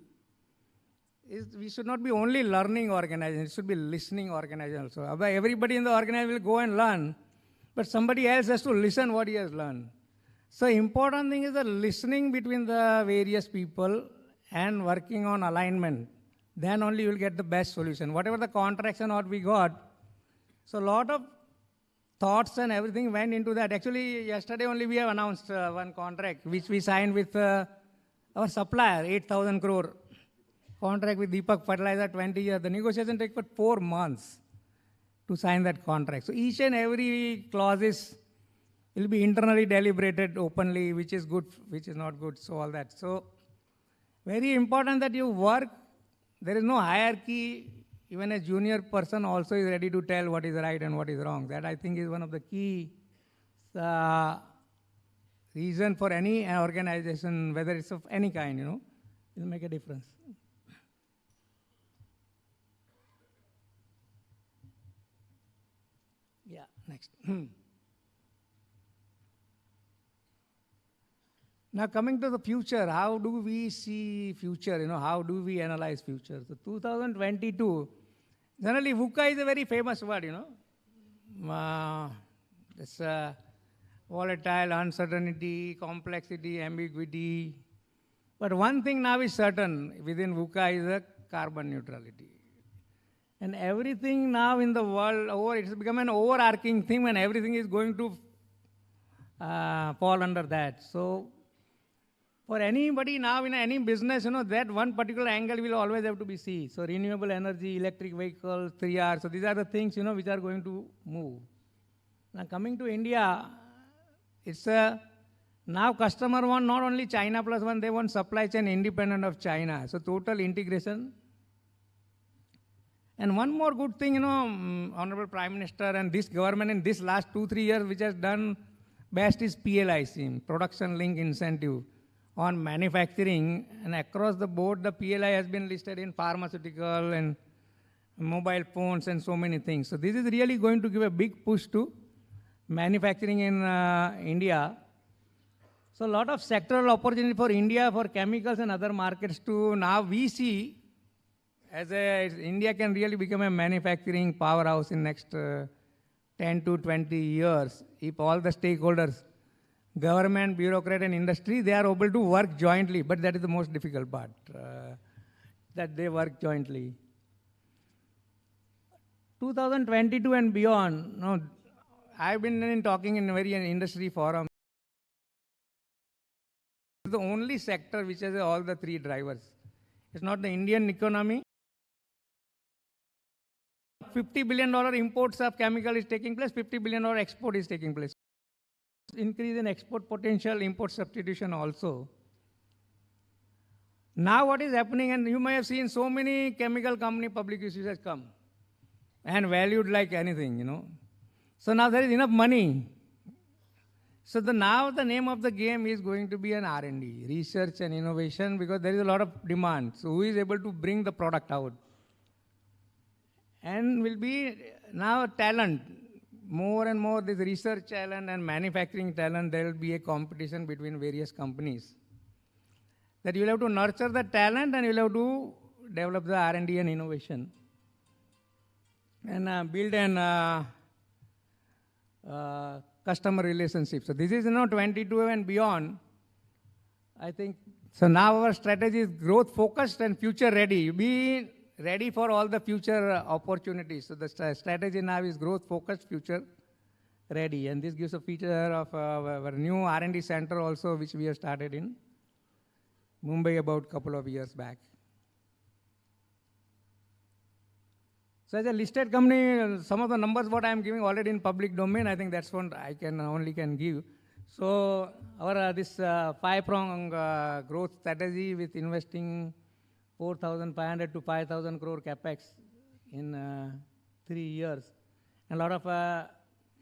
is we should not be only learning organization, it should be listening organization also. Everybody in the organization will go and learn, but somebody else has to listen what he has learned. So important thing is the listening between the various people and working on alignment. Then only you will get the best solution. Whatever the contraction what we got, so a lot of thoughts and everything went into that. Actually, yesterday only we have announced one contract which we signed with our supplier, 8,000 crore. Contract with Deepak Fertilizer, 20 years. The negotiation takes for 4 months to sign that contract. So each and every clauses will be internally deliberated openly, which is good, which is not good, so all that. So very important that you work. There is no hierarchy. Even a junior person also is ready to tell what is right and what is wrong. That I think is one of the key reason for any organization, whether it's of any kind, it will make a difference. Yeah, next. Now coming to the future, how do we see future? How do we analyze future? So 2022, generally VUCA is a very famous word, It's volatile, uncertainty, complexity, ambiguity. But one thing now is certain within VUCA is a carbon neutrality. And everything now in the world, it's become an overarching thing and everything is going to fall under that. So for anybody now in any business, that one particular angle will always have to be seen. So renewable energy, electric vehicles, 3R. So these are the things, which are going to move. Now coming to India, it's now customer want not only China plus one, they want supply chain independent of China. So total integration. And one more good thing, Honorable Prime Minister and this government in this last 2-3 years, which has done best is PLI scheme, Production Link Incentive on manufacturing. And across the board, the PLI has been listed in pharmaceutical and mobile phones and so many things. So this is really going to give a big push to manufacturing in India. So a lot of sectoral opportunity for India, for chemicals and other markets too. Now we see India can really become a manufacturing powerhouse in next 10 to 20 years if all the stakeholders, government, bureaucrat and industry, they are able to work jointly. But that is the most difficult part, that they work jointly. 2022 and beyond, I've been talking in an industry forum. The only sector which has all the 3 drivers. It's not the Indian economy. $50 billion imports of chemical is taking place, $50 billion export is taking place. Increase in export potential, import substitution also. Now what is happening, and you may have seen so many chemical company public issues has come and valued like anything, So now there is enough money. So now the name of the game is going to be an R&D, research and innovation, because there is a lot of demand. So who is able to bring the product out? And will be now talent. more and more this research talent and manufacturing talent, there will be a competition between various companies. That you will have to nurture the talent and you will have to develop the R&D and innovation. And build an customer relationship. So this is 22 and beyond. I think, so now our strategy is growth focused and future ready. Be ready for all the future opportunities. So the strategy now is growth focused, future ready. And this gives a feature of our new R&D center also, which we have started in Mumbai about a couple of years back. So as a listed company, some of the numbers what I am giving already in public domain, I think that's what I can give. So our this 5-prong growth strategy with investing 4,500 to 5,000 crore capex in 3 years. And a lot of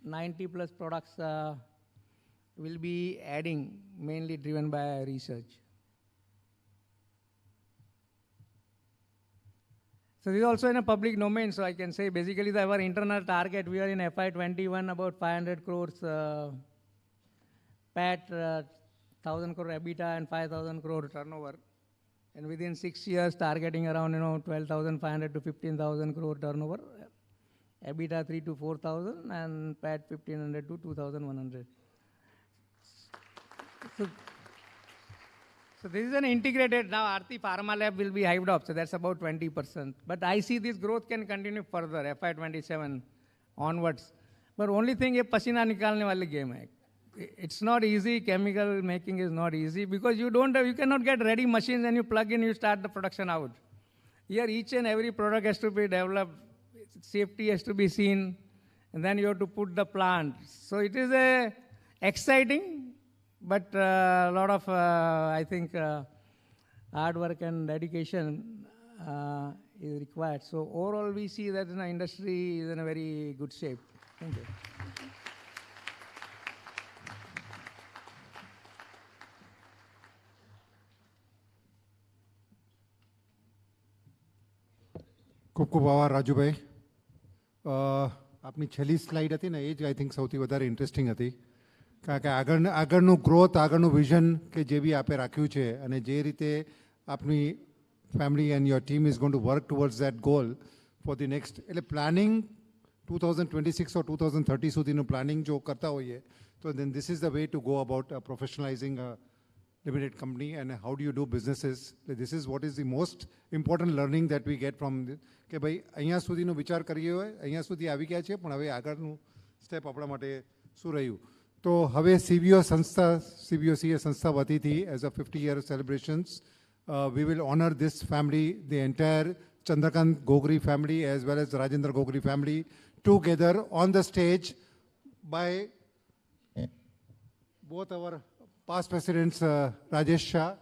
90 plus products will be adding, mainly driven by research. So this is also in a public domain, so I can say basically our internal target, we are in FY21 about 500 crores PAT, 1,000 crore EBITDA and 5,000 crore turnover. And within 6 years targeting around 12,500 to 15,000 crore turnover, EBITDA 3 to 4,000 and PAT 1,500 to 2,100. So this is an integrated, now Aarti Pharma Lab will be hived off, so that's about 20%. But I see this growth can continue further, FY27 onwards. But only thing, ये पसीना निकालने वाली game है. It's not easy, chemical making is not easy because you cannot get ready machines and you plug in, you start the production out. Here each and every product has to be developed, safety has to be seen, and then you have to put the plant. So it is exciting, but a lot of, I think, hard work and dedication is required. So overall, we see that the industry is in a very good shape. Thank you. ખૂબ ખૂબ આભાર રાજુભાઈ. આપની છેલ્લી slide હતી ને એ જ I think સૌથી વધારે ઇન્ટરેસ્ટિંગ હતી, કારણ કે આગળનું ગ્રોથ, આગળનું વિઝન કે જે બી આપે રાખ્યું છે અને જે રીતે આપની family and your team is going to work towards that goal for the next, એટલે પ્લાનિંગ 2026 or 2030 સુધીનું પ્લાનિંગ જો કરતા હોઈએ તો then this is the way to go about professionalizing a limited company and how do you do businesses. This is what is the most important learning that we get from this, કે ભાઈ અહીંયા સુધીનો વિચાર કરીએ હોય, અહીંયા સુધી આવી ગયા છે, પણ હવે આગળનું સ્ટેપ આપણા માટે શું રહ્યું. તો હવે CBOCA સંસ્થા વતીથી as a 50-year celebrations, we will honor this family, the entire Chandrakant Gogri family as well as Rajendra Gogri family together on the stage by both our past presidents Rajesh Shah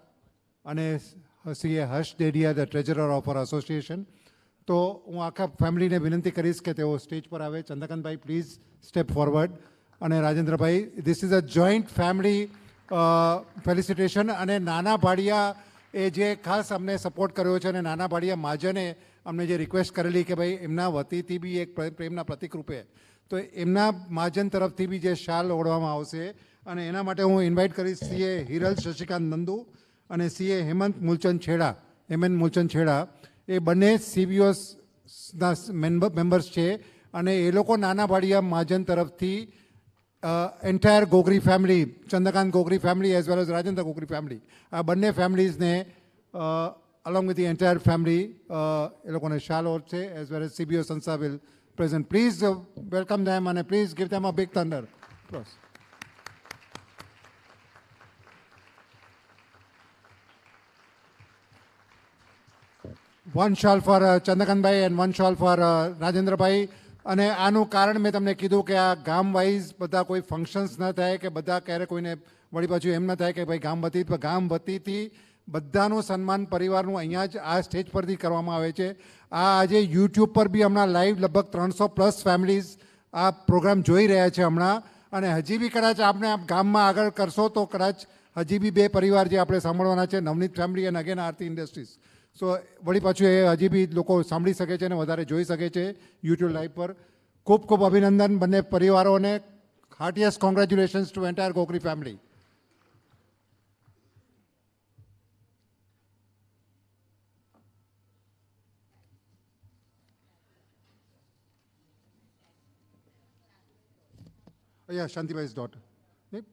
and CA Harsh Dedia, the treasurer of our association. તો હું આખા ફેમિલીને વિનંતી કરીશ કે તેઓ stage પર આવે. ચંદ્રકાંતભાઈ પ્લીઝ સ્ટેપ ફોરવર્ડ, અને Rajendrabhai, this is a joint family felicitation. અને નાના ભાડિયા એ જે ખાસ અમને સપોર્ટ કર્યો છે, અને નાના ભાડિયા મહાજને અમને જે રિક્વેસ્ટ કરેલી કે ભાઈ એમના વતીથી બી એક પ્રેમના પ્રતિક રૂપે, તો એમના મહાજન તરફથી બી જે શાલ ઓઢવામાં આવશે, અને એના માટે હું ઇન્વાઇટ કરીશ CA હિરલ શશિકાંત નંદુ અને CA હેમંત મૂલચંદ છેડા. એ બંને CBOના મેમ્બર્સ છે, અને એ લોકો નાના ભાડિયા મહાજન તરફથી entire Gogri family, Chandrakant Gogri family as well as Rajendra Gogri family, આ બંને ફેમિલીઝને along with the entire family એ લોકોને શાલ ઓળશે એઝ વેલ એઝ CBO સંસ્થા will present. Please welcome them and please give them a big thunder. One shawl for Chandrakantbhai and one shawl for Rajendrabhai. અને આનું કારણ મેં તમને કીધું કે આ ગામ વાઇઝ બધા કોઈ ફંક્શન્સ ન થાય, કે બધા ક્યારે કોઈને વળી પાછું એમ ન થાય કે ભાઈ ગામ વતીથી બધાનું સન્માન પરિવારનું અહીંયા જ આ સ્ટેજ પરથી કરવામાં આવે છે. આ આજે યુટ્યુબ પર બી હમણાં લાઈવ લગભગ 300+ ફેમિલીઝ આ પ્રોગ્રામ જોઈ રહ્યા છે હમણાં, અને હજી બી કદાચ આપણે ગામમાં આગળ કરશો તો કદાચ હજી બી 2 પરિવાર જે આપણે સાંભળવાના છે, નવનીત ફેમિલી અને અગેન આરતી ઇન્ડસ્ટ્રીઝ. સો વળી પાછું એ હજી બી લોકો સાંભળી શકે છે અને વધારે જોઈ શકે છે યુટ્યુબ લાઈવ પર. ખૂબ ખૂબ અભિનંદન બંને પરિવારોને. Heartiest congratulations to entire Gogri family. Yeah, Shantibai's daughter. She's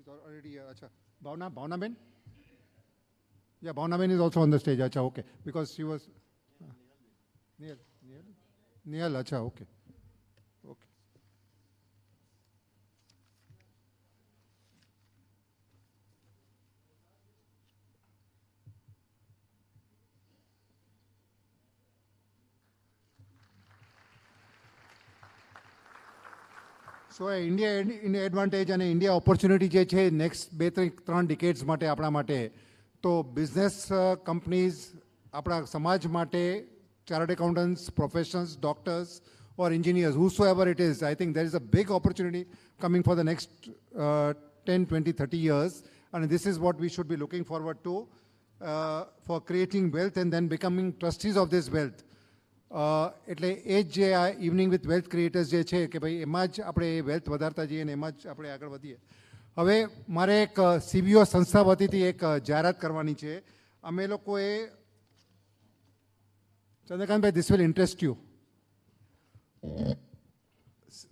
already here. Acha. Bhavna Ben? Yeah, Bhavna Ben is also on the stage. Acha, okay. Because she was... Nehal, acha, okay. Okay. So India advantage અને India opportunity જે છે next 2-3 ડિકેડ્સ માટે આપણા માટે, તો business companies આપણા સમાજ માટે, chartered accountants, professionals, doctors or engineers, whosoever it is, I think there is a big opportunity coming for the next 10, 20, 30 years. And this is what we should be looking forward to for creating wealth and then becoming trustees of this wealth. એટલે એ જ જે આ evening with wealth creators જે છે કે ભાઈ એમાં જ આપણે એ વેલ્થ વધારતા જઈએ અને એમાં જ આપણે આગળ વધીએ. હવે મારે એક સીબીઓ સંસ્થા વતીથી એક જાહેરાત કરવાની છે. અમે લોકોએ, Chandrakantbhai, this will interest you.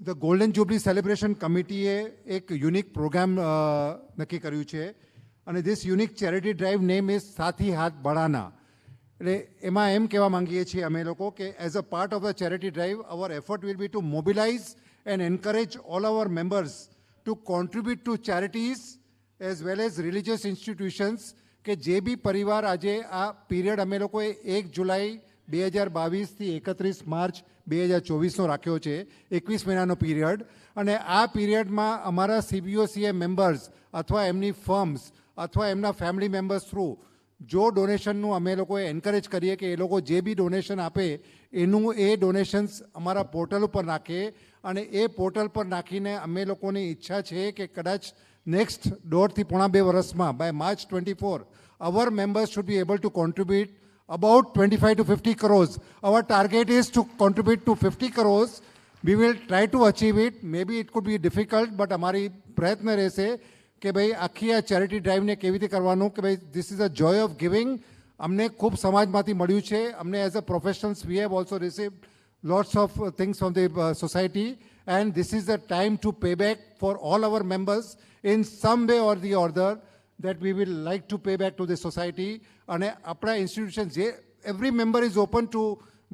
The golden jubilee celebration કમિટીએ એક યુનિક પ્રોગ્રામ નક્કી કર્યું છે અને this unique charity drive name is Saathi Haath બળાના. એટલે એમાં એમ કહેવા માંગીએ છીએ અમે લોકો કે as a part of the charity drive our effort will be to mobilise and encourage all our members to contribute to charities as well as religious institutions, કે જે બી પરિવાર આજે આ પીરિયડ અમે લોકોએ 1 જુલાઈ 2022થી 31 માર્ચ 2024નો રાખ્યો છે, 21 મહિનાનો પીરિયડ. અને આ પીરિયડમાં અમારા સીબીઓસીએ મેમ્બર્સ અથવા એમની ફર્મ્સ અથવા એમના ફેમિલી મેમ્બર્સ થ્રુ જો ડોનેશનનું અમે લોકોએ એન્કરેજ કરીએ કે એ લોકો જે બી ડોનેશન આપે એનું એ ડોનેશન્સ અમારા પોર્ટલ ઉપર નાખે. અને એ પોર્ટલ પર નાખીને અમે લોકોની ઈચ્છા છે કે કદાચ નેક્સ્ટ 1.5 થી 2 વર્ષમાં by March 24 our members should be able to contribute about 25 to 50 crores. Our target is to contribute to 50 crores. We will try to achieve it. Maybe it could be difficult, but અમારી પ્રયત્ન રહેશે કે ભાઈ આખી આ charity ડ્રાઈવને કેવી રીતે કરવાનું, કે ભાઈ this is a Joy of giving. અમને ખૂબ સમાજમાંથી મળ્યું છે. અમને as a professionals we have also received lots of things from the society, and this is the time to pay back for all our members in some way or the other that we will like to pay back to the society. અને આપણા institution જે every member is open to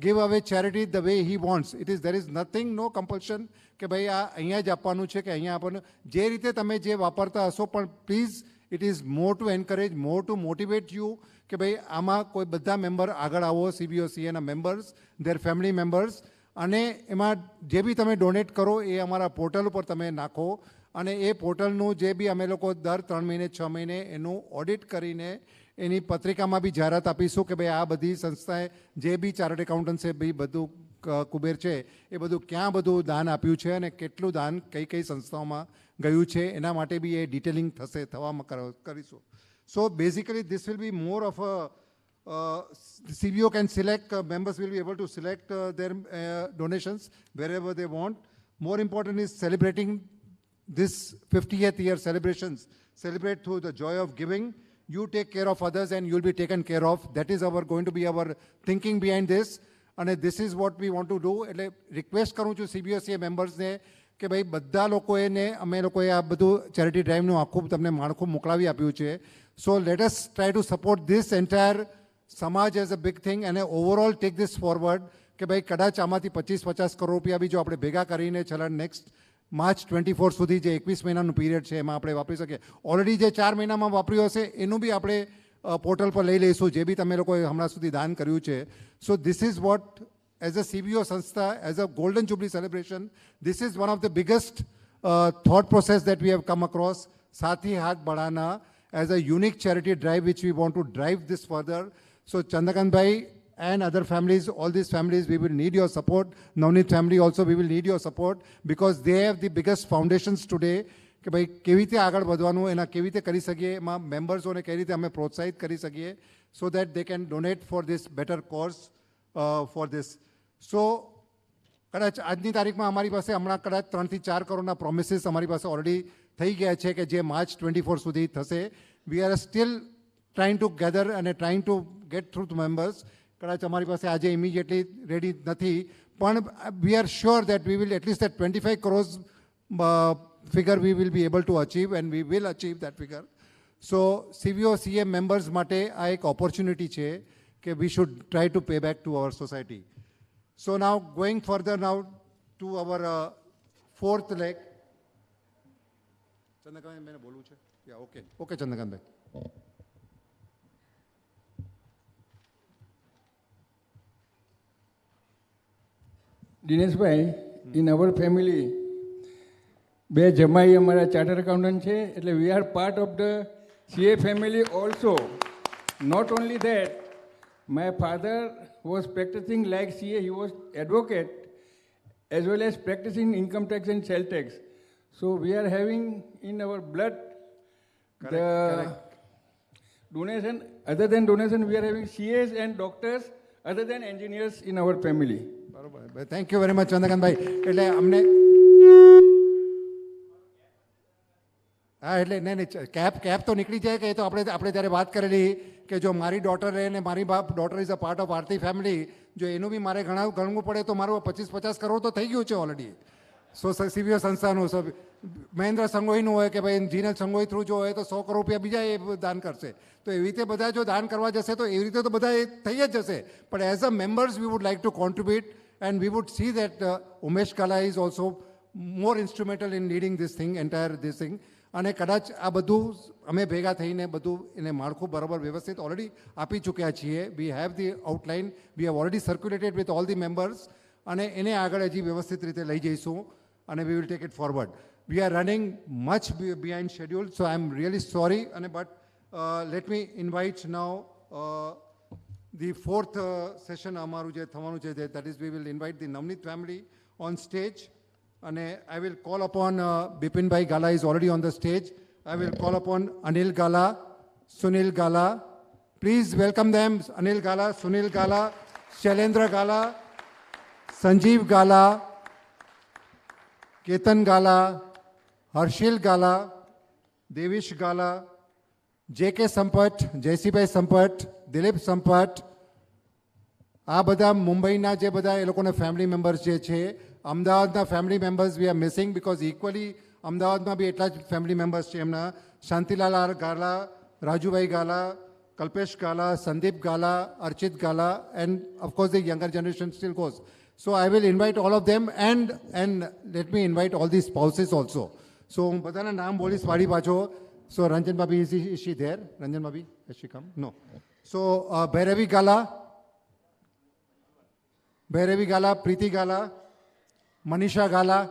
give away charity the way he wants. There is nothing, no compulsion કે ભાઈ આ અહીંયા જ આપવાનું છે કે અહીંયા આપવાનું. જે રીતે તમે જે વાપરતા હશો, પણ please it is more to encourage, more to motivate you કે ભાઈ આમાં કોઈ બધા મેમ્બર આગળ આવો, સીબીઓસીએના મેમ્બર્સ, ધેર ફેમિલી મેમ્બર્સ. અને એમાં જે બી તમે ડોનેટ કરો એ અમારા પોર્ટલ ઉપર તમે નાખો. અને એ પોર્ટલનું જે બી અમે લોકો દર 3 મહિને 6 મહિને એનું ઓડિટ કરીને એની પત્રિકામાં બી જાહેરાત આપીશું કે ભાઈ આ બધી સંસ્થાએ જે બી ચાર્ટર્ડ એકાઉન્ટન્ટ્સે બી બધું કુબેર છે એ બધું ક્યાં બધું દાન આપ્યું છે અને કેટલું દાન કઈ કઈ સંસ્થાઓમાં ગયું છે એના માટે બી એ ડિટેલિંગ થવામાં કરીશું. So basically this will be more of a CBO can select, members will be able to select their donations wherever they want. More important is celebrating this 50th year celebrations. Celebrate through the joy of giving. You take care of others and you'll be taken care of. That is going to be our thinking behind this. And this is what we want to do. એટલે request કરું છું સીબીઓસીએ મેમ્બર્સને કે ભાઈ બધા લોકોએ અમે લોકોએ આ બધું ચેરિટી ડ્રાઈવનું આખું તમને માળખું મોકલાવી આપ્યું છે. So let us try to support this entire સમાજ એઝ અ બિગ થિંગ અને ઓવરઓલ ટેક ધીસ ફોરવર્ડ કે ભાઈ કદાચ આમાંથી 25-50 કરોડ રૂપિયા બી જો આપણે ભેગા કરીને છેલ્લા નેક્સ્ટ March 24 સુધી જે 21 મહિનાનું પીરિયડ છે એમાં આપણે વાપરી શકીએ. ઓલરેડી જે 4 મહિનામાં વાપર્યું હશે એનું બી આપણે પોર્ટલ પર લઈ લઈશું જે બી તમે લોકોએ હમણાં સુધી દાન કર્યું છે. So this is what as a CBO સંસ્થા, as a golden jubilee celebration, this is one of the biggest thought process that we have come across. Sathi Hath Badhana as a unique charity drive which we want to drive this further. So Chandrakant Bhai and other families, all these families, we will need your support. Navneet family also, we will need your support because they have the biggest foundations today. કે ભાઈ કેવી રીતે આગળ વધવાનું, એના કેવી રીતે કરી શકીએ, એમાં મેમ્બર્સોને કઈ રીતે અમે પ્રોત્સાહિત કરી શકીએ so that they can donate for this better cause for this. સો કદાચ આજની તારીખમાં અમારી પાસે હમણાં કદાચ 3 થી 4 કરોડના પ્રોમિસીસ અમારી પાસે ઓલરેડી થઈ ગયા છે કે જે માર્ચ 24 સુધી થશે. We are still trying to gather અને trying to get through to members. કદાચ અમારી પાસે આજે ઇમિડિયેટલી રેડી નથી, પણ we are sure that we will at least that 25 crores figure we will be able to achieve, and we will achieve that figure. So CVO CA members માટે આ એક opportunity છે કે we should try to pay back to our society. So now going further now to our fourth leg. Chandrakant મેને બોલવું છે? Yeah, okay. Okay, Chandrakant ભાઈ. Dineshbhai, in our family બે જમાઈ અમારા ચાર્ટર એકાઉન્ટન્ટ છે, એટલે we are part of the CA family also. Not only that, my father was practicing like CA, he was advocate as well as practicing income tax and sales tax. So we are having in our blood Correct. Donation. Other than donation, we are having CAs and doctors, other than engineers in our family. બરાબર. Thank you very much Chandrakantbhai. એટલે અમને હા એટલે નહીં cap તો નીકળી જાય કે એ તો આપણે ત્યારે વાત કરેલી કે જો મારી ડોટર રહે ને મારી daughter is a part of Aarti family, જો એનું બી મારે ગણવું પડે તો મારું 25-50 કરોડ તો થઈ ગયું છે ઓલરેડી. સો CVO સંસ્થાનું મહેન્દ્ર સંગોઈનું હોય કે ભાઈ જીનલ સંગોઈ થ્રુ જો હોય તો 100 કરોડ રૂપિયા બીજા એ દાન કરશે. તો એવી રીતે બધા જો દાન કરવા જશે તો એવી રીતે તો બધા એ થઈ જ જશે. પણ as a members we would like to contribute and we would see that Umesh Kala is also more instrumental in leading this thing, entire this thing. અને કદાચ આ બધું અમે ભેગા થઈને બધું એને માળખું બરાબર વ્યવસ્થિત ઓલરેડી આપી ચૂક્યા છીએ. We have the outline, we have already circulated with all the members, અને એને આગળ હજી વ્યવસ્થિત રીતે લઈ જઈશું અને we will take it forward. We are running much behind schedule, so I am really sorry. અને but let me invite now the fourth session અમારું જે થવાનું છે that is we will invite the Navneet family on stage. અને I will call upon Bipinbhai Gala is already on the stage. I will call upon Anil Gala, Sunil Gala. Please welcome them. Anil Gala, Sunil Gala, Shailendra Gala, Sanjeev Gala, Ketan Gala, Harshil Gala, Devish Gala, JK Sampat, Jaisibhai Sampat, Dilip Sampat. આ બધા મુંબઈના જે બધા એ લોકોના family members જે છે, અમદાવાદના family members we are missing because equally અમદાવાદમાં બી એટલા જ ફેમિલી મેમ્બર્સ છે એમના. Shantilal R Gala, Rajubhai Gala, Kalpesh Gala, Sandeep Gala, Archit Gala, and of course the younger generation still goes. So I will invite all of them and let me invite all the spouses also. સો હું બધાના નામ બોલીશ વાડી પાછો. સો રંજન ભાભી ઇઝ શી ધેર? રંજન ભાભી has she come? No. So Bhairavi Gala, Bhairavi Gala, Preeti Gala, Manisha Gala.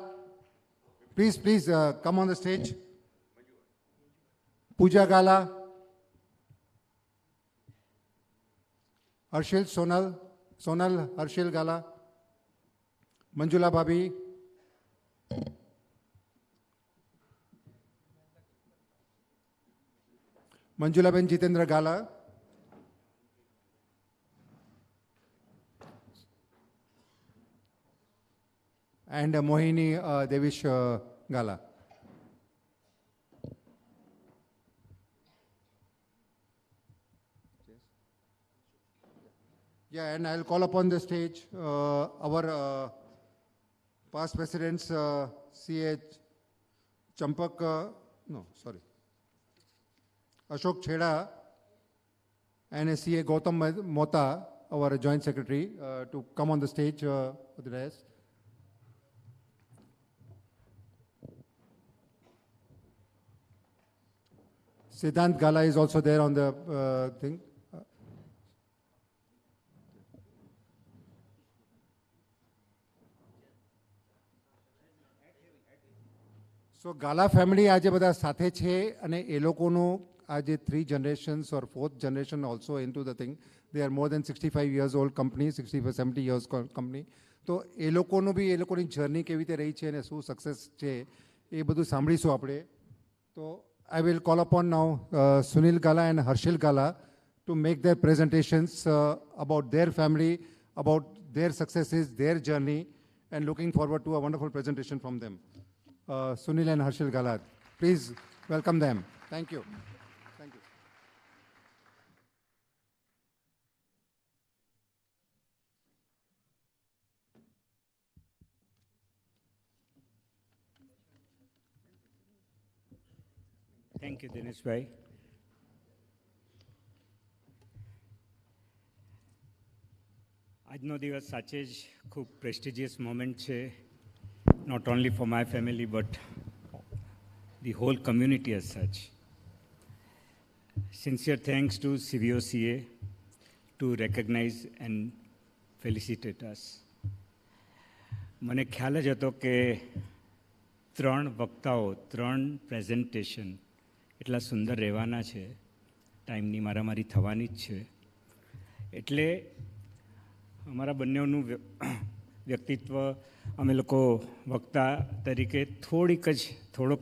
Please come on the stage. Pooja Gala, Harshil Sonal Harshil Gala, Manjula Bhabhi, Manjula Ben Jitendra Gala, and Mohini Devish Gala. Yeah, and I'll call upon the stage our past presidents, CA Champak, Ashok Chheda, and CA Gautam Mota, our joint secretary, to come on the stage for the rest. Siddhant Gala is also there on the thing. So Gala family આજે બધા સાથે છે અને એ લોકોનું આજે 3 generations or 4th generation also into the thing. They are more than 65 years old company, 65-70 years company. તો એ લોકોનું બી એ લોકોની જર્ની કેવી રીતે રહી છે અને શું સક્સેસ છે એ બધું સાંભળીશું આપણે. તો I will call upon now Sunil Gala and Harshil Gala to make their presentations about their family, about their successes, their journey, and looking forward to a wonderful presentation from them. Sunil and Harshil Galat, please welcome them. Thank you. Thank you. Thank you, Dinesh bhai. આજનો દિવસ સાચે જ ખૂબ prestigious moment છે, not only for my family but the whole community as such. Sincere thanks to CVOCA to recognize and felicitate us. મને ખ્યાલ જ હતો કે 3 વક્તાઓ, 3 પ્રેઝન્ટેશન એટલા સુંદર રહેવાના છે, ટાઈમની મારામારી થવાની જ છે. એટલે અમારા બંનેનું વ્યક્તિત્વ અમે લોકો વક્તા તરીકે થોડોક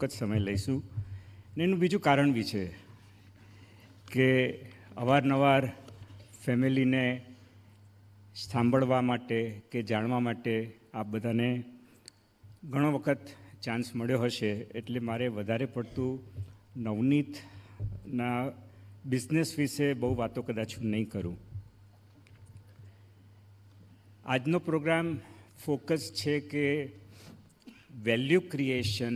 જ સમય લઈશું. ને એનું બીજું કારણ બી છે કે અવારનવાર ફેમિલીને સાંભળવા માટે કે જાણવા માટે આપ બધાને ઘણો વખત ચાન્સ મળ્યો હશે, એટલે મારે વધારે પડતું નવનીતના બિઝનેસ વિશે બહુ વાતો કદાચ નહીં કરું. આજનો પ્રોગ્રામ ફોકસ છે કે વેલ્યુ ક્રિએશન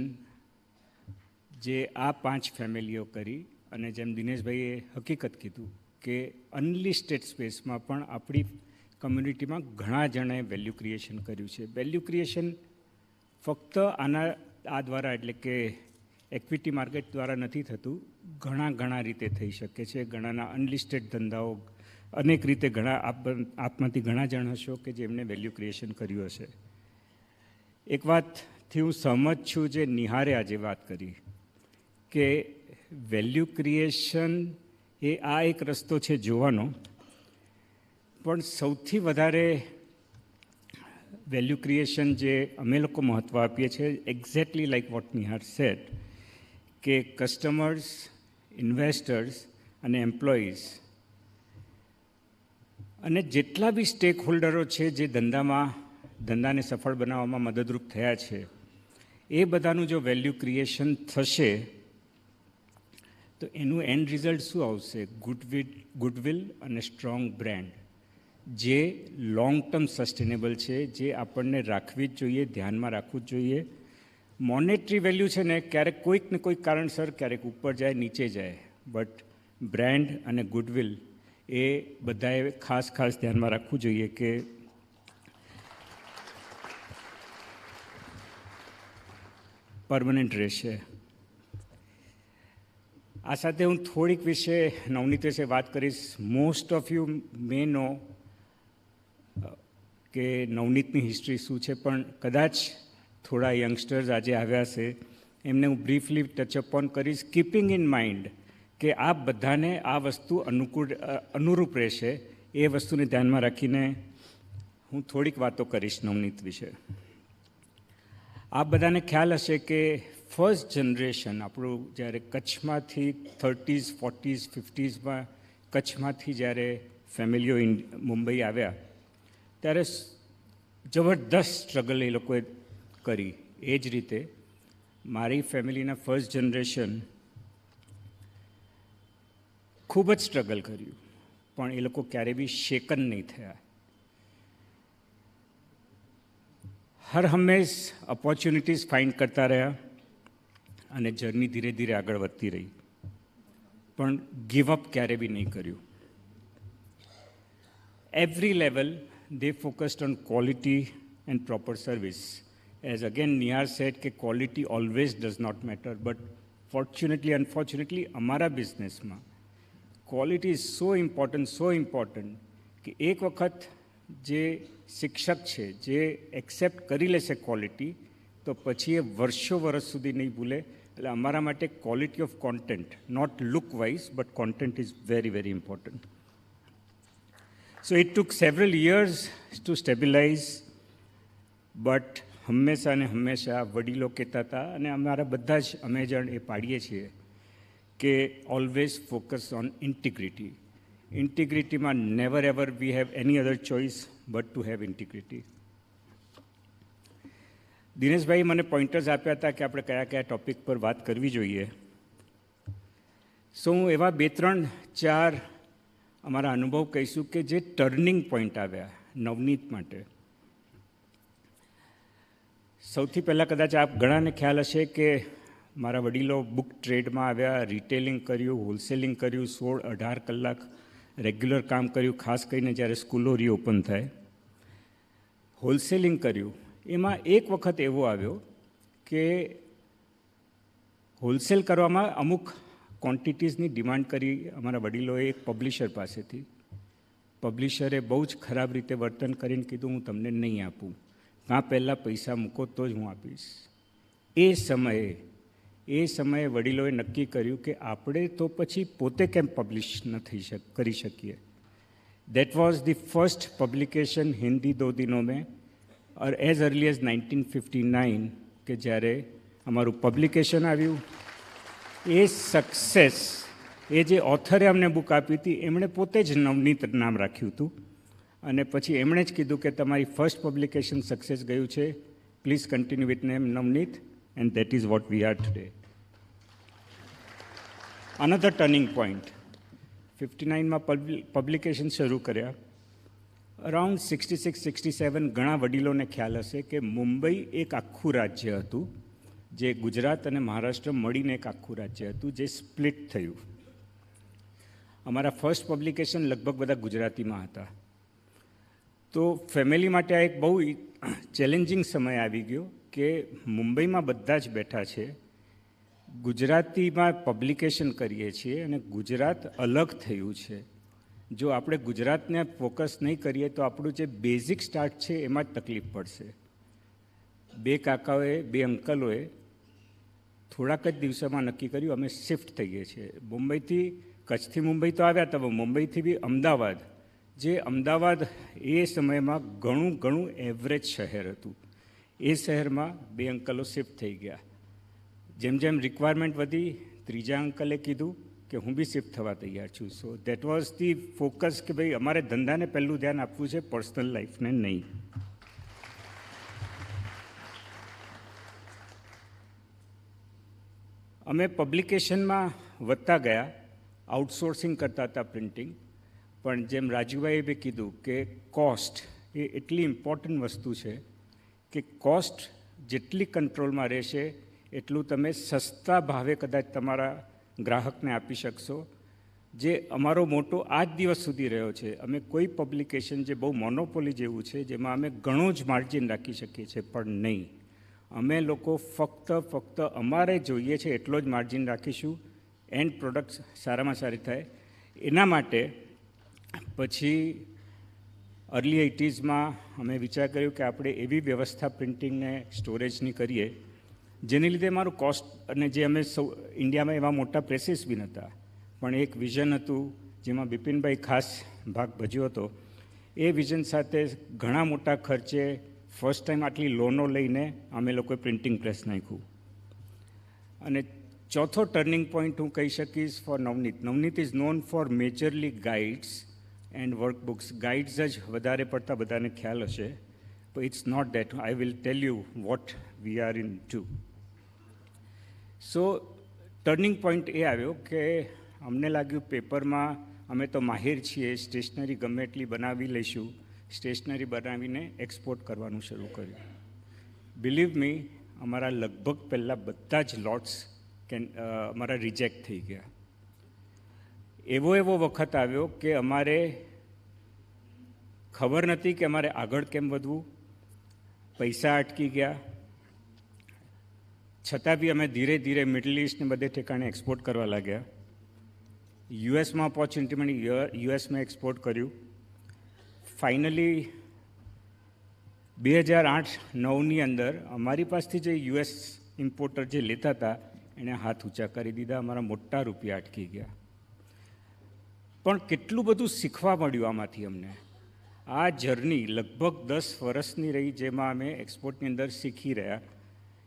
જે આ 5 ફેમિલીઓ કરી, અને જેમ દિનેશભાઈએ હકીકત કીધું કે અનલિસ્ટેડ સ્પેસમાં પણ આપણી કમ્યુનિટીમાં ઘણા જણાએ વેલ્યુ ક્રિએશન કર્યું છે. વેલ્યુ ક્રિએશન ફક્ત આ દ્વારા એટલે કે એક્વિટી માર્કેટ દ્વારા નથી થતું, ઘણા રીતે થઈ શકે છે. ઘણાના અનલિસ્ટેડ ધંધાઓ અનેક રીતે આપમાંથી ઘણા જણ હશો કે જેમણે વેલ્યુ ક્રિએશન કર્યું હશે. એક વાતથી હું સહમત છું જે નિહારે આજે વાત કરી કે વેલ્યુ ક્રિએશન એ આ એક રસ્તો છે જોવાનો, પણ સૌથી વધારે વેલ્યુ ક્રિએશન જે અમે લોકો મહત્ત્વ આપીએ છીએ, exactly like what Nihar said, કે કસ્ટમર્સ, ઇન્વેસ્ટર્સ અને એમ્પ્લોઈઝ અને જેટલા બી સ્ટેક હોલ્ડરો છે જે ધંધાને સફળ બનાવવામાં મદદરૂપ થયા છે, એ બધાનું જો વેલ્યુ ક્રિએશન થશે તો એનું એન્ડ રિઝલ્ટ શું આવશે? ગુડવિલ અને સ્ટ્રોંગ બ્રાન્ડ જે લોંગ ટર્મ સસ્ટેનેબલ છે, જે આપણને રાખવી જ જોઈએ, ધ્યાનમાં રાખવું જ જોઈએ. મોનેટરી વેલ્યુ છે ને ક્યારેક કોઈક ને કોઈક કારણસર ક્યારેક ઉપર જાય, નીચે જાય, બટ બ્રાન્ડ અને ગુડવિલ એ બધાએ ખાસ ધ્યાનમાં રાખવું જોઈએ કે પરમનન્ટ રહેશે. આ સાથે હું થોડીક વિશે નવનીત વિશે વાત કરીશ. મોસ્ટ ઓફ યુ મે નો કે નવનીતની હિસ્ટ્રી શું છે, પણ કદાચ થોડા યંગસ્ટર્સ આજે આવ્યા છે એમને હું બ્રીફલી ટચઅપ ઓન કરીશ, કીપિંગ ઇન માઇન્ડ કે આ બધાને આ વસ્તુ અનુરૂપ રહેશે. એ વસ્તુને ધ્યાનમાં રાખીને હું થોડીક વાતો કરીશ નવનીત વિશે. આ બધાને ખ્યાલ હશે કે ફર્સ્ટ જનરેશન આપણું જ્યારે કચ્છમાંથી 30s, 40s, 50sમાં કચ્છમાંથી જ્યારે ફેમિલીઓ મુંબઈ આવ્યા ત્યારે જબરદસ્ત સ્ટ્રગલ એ લોકોએ કરી. એ જ રીતે મારી ફેમિલીના ફર્સ્ટ જનરેશન ખૂબ જ સ્ટ્રગલ કર્યું, પણ એ લોકો ક્યારેય બી શેકન નહીં થયા. હર હંમેશ ઓપોર્ચ્યુનિટીઝ ફાઇન્ડ કરતા રહ્યા અને જર્ની ધીરે ધીરે આગળ વધતી રહી, પણ ગીવ અપ ક્યારે બી નહીં કર્યું. Every level they focused on quality and proper service. As again Nihar said કે quality always does not matter, but fortunately, unfortunately અમારા બિઝનેસમાં quality is so important કે એક વખત જે શિક્ષક છે જે એક્સેપ્ટ કરી લેશે ક્વોલિટી તો પછી એ વર્ષો સુધી નહીં ભૂલે. એટલે અમારા માટે quality of content, not look wise but content is very important. So it took several years to stabilize, but હંમેશા વડીલો કહેતા હતા અને અમારા બધા જ અમે જણ એ પાડીએ છીએ કે ઓલવેઝ ફોકસ ઓન ઇન્ટિગ્રિટી. ઇન્ટિગ્રિટીમાં never ever we have any other choice but to have integrity. Dineshbhai મને પોઈન્ટર્સ આપ્યા હતા કે આપણે કયા કયા ટૉપિક પર વાત કરવી જોઈએ. સો હું એવા 2-3-4 અમારા અનુભવ કહીશું કે જે ટર્નિંગ પોઈન્ટ આવ્યા નવનીત માટે. સૌથી પહેલાં કદાચ આપ ઘણાને ખ્યાલ હશે કે મારા વડીલો બુક ટ્રેડમાં આવ્યા, રિટેલિંગ કર્યું, હોલસેલિંગ કર્યું, 16-18 કલાક રેગ્યુલર કામ કર્યું, ખાસ કરીને જ્યારે સ્કૂલો રીઓપન થાય. હોલસેલિંગ કર્યું. એમાં એક વખત એવો આવ્યો કે હોલસેલ કરવામાં અમુક ક્વોન્ટિટીઝની ડિમાન્ડ કરી અમારા વડીલોએ એક પબ્લિશર પાસેથી. પબ્લિશરે બહુ જ ખરાબ રીતે વર્તન કરીને કીધું હું તમને નહીં આપું, કાં પહેલાં પૈસા મૂકો તો જ હું આપીશ. એ સમયે વડીલોએ નક્કી કર્યું કે આપણે તો પછી પોતે કેમ પબ્લિશ ન કરી શકીએ. That was the first publication Hindi દો દિનો મેં, ઓર એઝ અર્લી એઝ 1959 કે જ્યારે અમારું પબ્લિકેશન આવ્યું. એ સક્સેસ, એ જે ઓથરે અમને બુક આપી હતી એમણે પોતે જ નવનીત નામ રાખ્યું હતું અને પછી એમણે જ કીધું કે તમારી ફર્સ્ટ પબ્લિકેશન સક્સેસ ગયું છે, please continue with name Navneet, and that is what we are today. Another turning point, 59માં પબ્લિકેશન શરૂ કર્યા. અરાઉન્ડ 66-67 ઘણા વડીલોને ખ્યાલ હશે કે મુંબઈ એક આખું રાજ્ય હતું, જે ગુજરાત અને મહારાષ્ટ્ર મળીને એક આખું રાજ્ય હતું, જે સ્પ્લિટ થયું. અમારા ફર્સ્ટ પબ્લિકેશન લગભગ બધા ગુજરાતીમાં હતા. તો ફેમિલી માટે આ એક બહુ ચેલેન્જિંગ સમય આવી ગયો કે મુંબઈમાં બધા જ બેઠા છે, ગુજરાતીમાં પબ્લિકેશન કરીએ છીએ અને ગુજરાત અલગ થયું છે. જો આપણે ગુજરાતને ફોકસ નહીં કરીએ તો આપણું જે બેઝિક સ્ટાર્ટ છે એમાં જ તકલીફ પડશે. 2 કાકાઓએ 2 અંકલોએ થોડાક જ દિવસોમાં નક્કી કર્યું અમે શિફ્ટ થઈએ છીએ. મુંબઈથી, કચ્છથી મુંબઈ તો આવ્યા હતા, મુંબઈથી બી અમદાવાદ, જે અમદાવાદ એ સમયમાં ઘણું એવરેજ શહેર હતું, એ શહેરમાં 2 અંકલો શિફ્ટ થઈ ગયા. જેમ જેમ રિક્વાયરમેન્ટ વધી, 3જા અંકલે કીધું કે હું બી શિફ્ટ થવા તૈયાર છું. So that was the focus કે ભાઈ અમારે ધંધાને પહેલું ધ્યાન આપવું છે, પર્સનલ લાઈફને નહીં. અમે પબ્લિકેશનમાં વધતા ગયા, આઉટસોર્સિંગ કરતા હતા પ્રિન્ટિંગ, પણ જેમ રાજુભાઈએ બી કીધું કે કોસ્ટ એ એટલી ઇમ્પોર્ટન્ટ વસ્તુ છે કે કોસ્ટ જેટલી કંટ્રોલમાં રહેશે એટલું તમે સસ્તા ભાવે કદાચ તમારા ગ્રાહકને આપી શકશો. જે અમારો મોટો આજ દિવસ સુધી રહ્યો છે. અમે કોઈ પબ્લિકેશન જે બહુ મોનોપોલી જેવું છે જેમાં અમે ઘણું જ માર્જિન રાખી શકીએ છીએ, પણ નહીં. અમે લોકો ફક્ત અમારે જોઈએ છે એટલો જ માર્જિન રાખીશું, એન્ડ પ્રોડક્ટ સારામાં સારી થાય. એના માટે પછી અર્લી 80sમાં અમે વિચાર કર્યો કે આપણે એવી વ્યવસ્થા પ્રિન્ટિંગને સ્ટોરેજની કરીએ જેને લીધે મારું કોસ્ટ, અને જે અમે ઇન્ડિયામાં એવા મોટા પ્રેસીસ બી નહોતા, પણ એક વિઝન હતું જેમાં બિપિનભાઈ ખાસ ભાગ ભજ્યો હતો. એ વિઝન સાથે ઘણા મોટા ખર્ચે ફર્સ્ટ ટાઈમ આટલી લોનો લઈને અમે લોકોએ પ્રિન્ટિંગ પ્રેસ નાખ્યું. અને ચોથો ટર્નિંગ પોઈન્ટ હું કહી શકીશ for Navneet. Navneet is known for majorly guides and workbooks. Guides જ વધારે પડતા બધાને ખ્યાલ હશે, but it's not that. I will tell you what we are into. So turning point એ આવ્યો કે અમને લાગ્યું પેપરમાં અમે તો માહિર છીએ, સ્ટેશનરી ગમે એટલી બનાવી લઈશું, સ્ટેશનરી બનાવીને એક્સપોર્ટ કરવાનું શરૂ કર્યું. બિલીવ મી, અમારા લગભગ પહેલાં બધા જ લોટ્સ અમારા રિજેક્ટ થઈ ગયા. એવો વખત આવ્યો કે અમારે ખબર નથી કે અમારે આગળ કેમ વધવું, પૈસા અટકી ગયા, છતાં બી અમે ધીરે ધીરે મિડલ ઇસ્ટને બધે ઠેકાણે એક્સપોર્ટ કરવા લાગ્યા. યુએસમાં ઓપોર્ચ્યુનિટી મળી, યુએસમાં એક્સપોર્ટ કર્યું. ફાઇનલી 2008-9ની અંદર અમારી પાસેથી જે યુએસ ઇમ્પોર્ટર જે લેતા હતા એણે હાથ ઊંચા કરી દીધા, અમારા મોટા રૂપિયા અટકી ગયા. પણ કેટલું બધું શીખવા મળ્યું આમાંથી અમને. આ જર્ની લગભગ 10 વર્ષની રહી, જેમાં અમે એક્સપોર્ટની અંદર શીખી રહ્યા.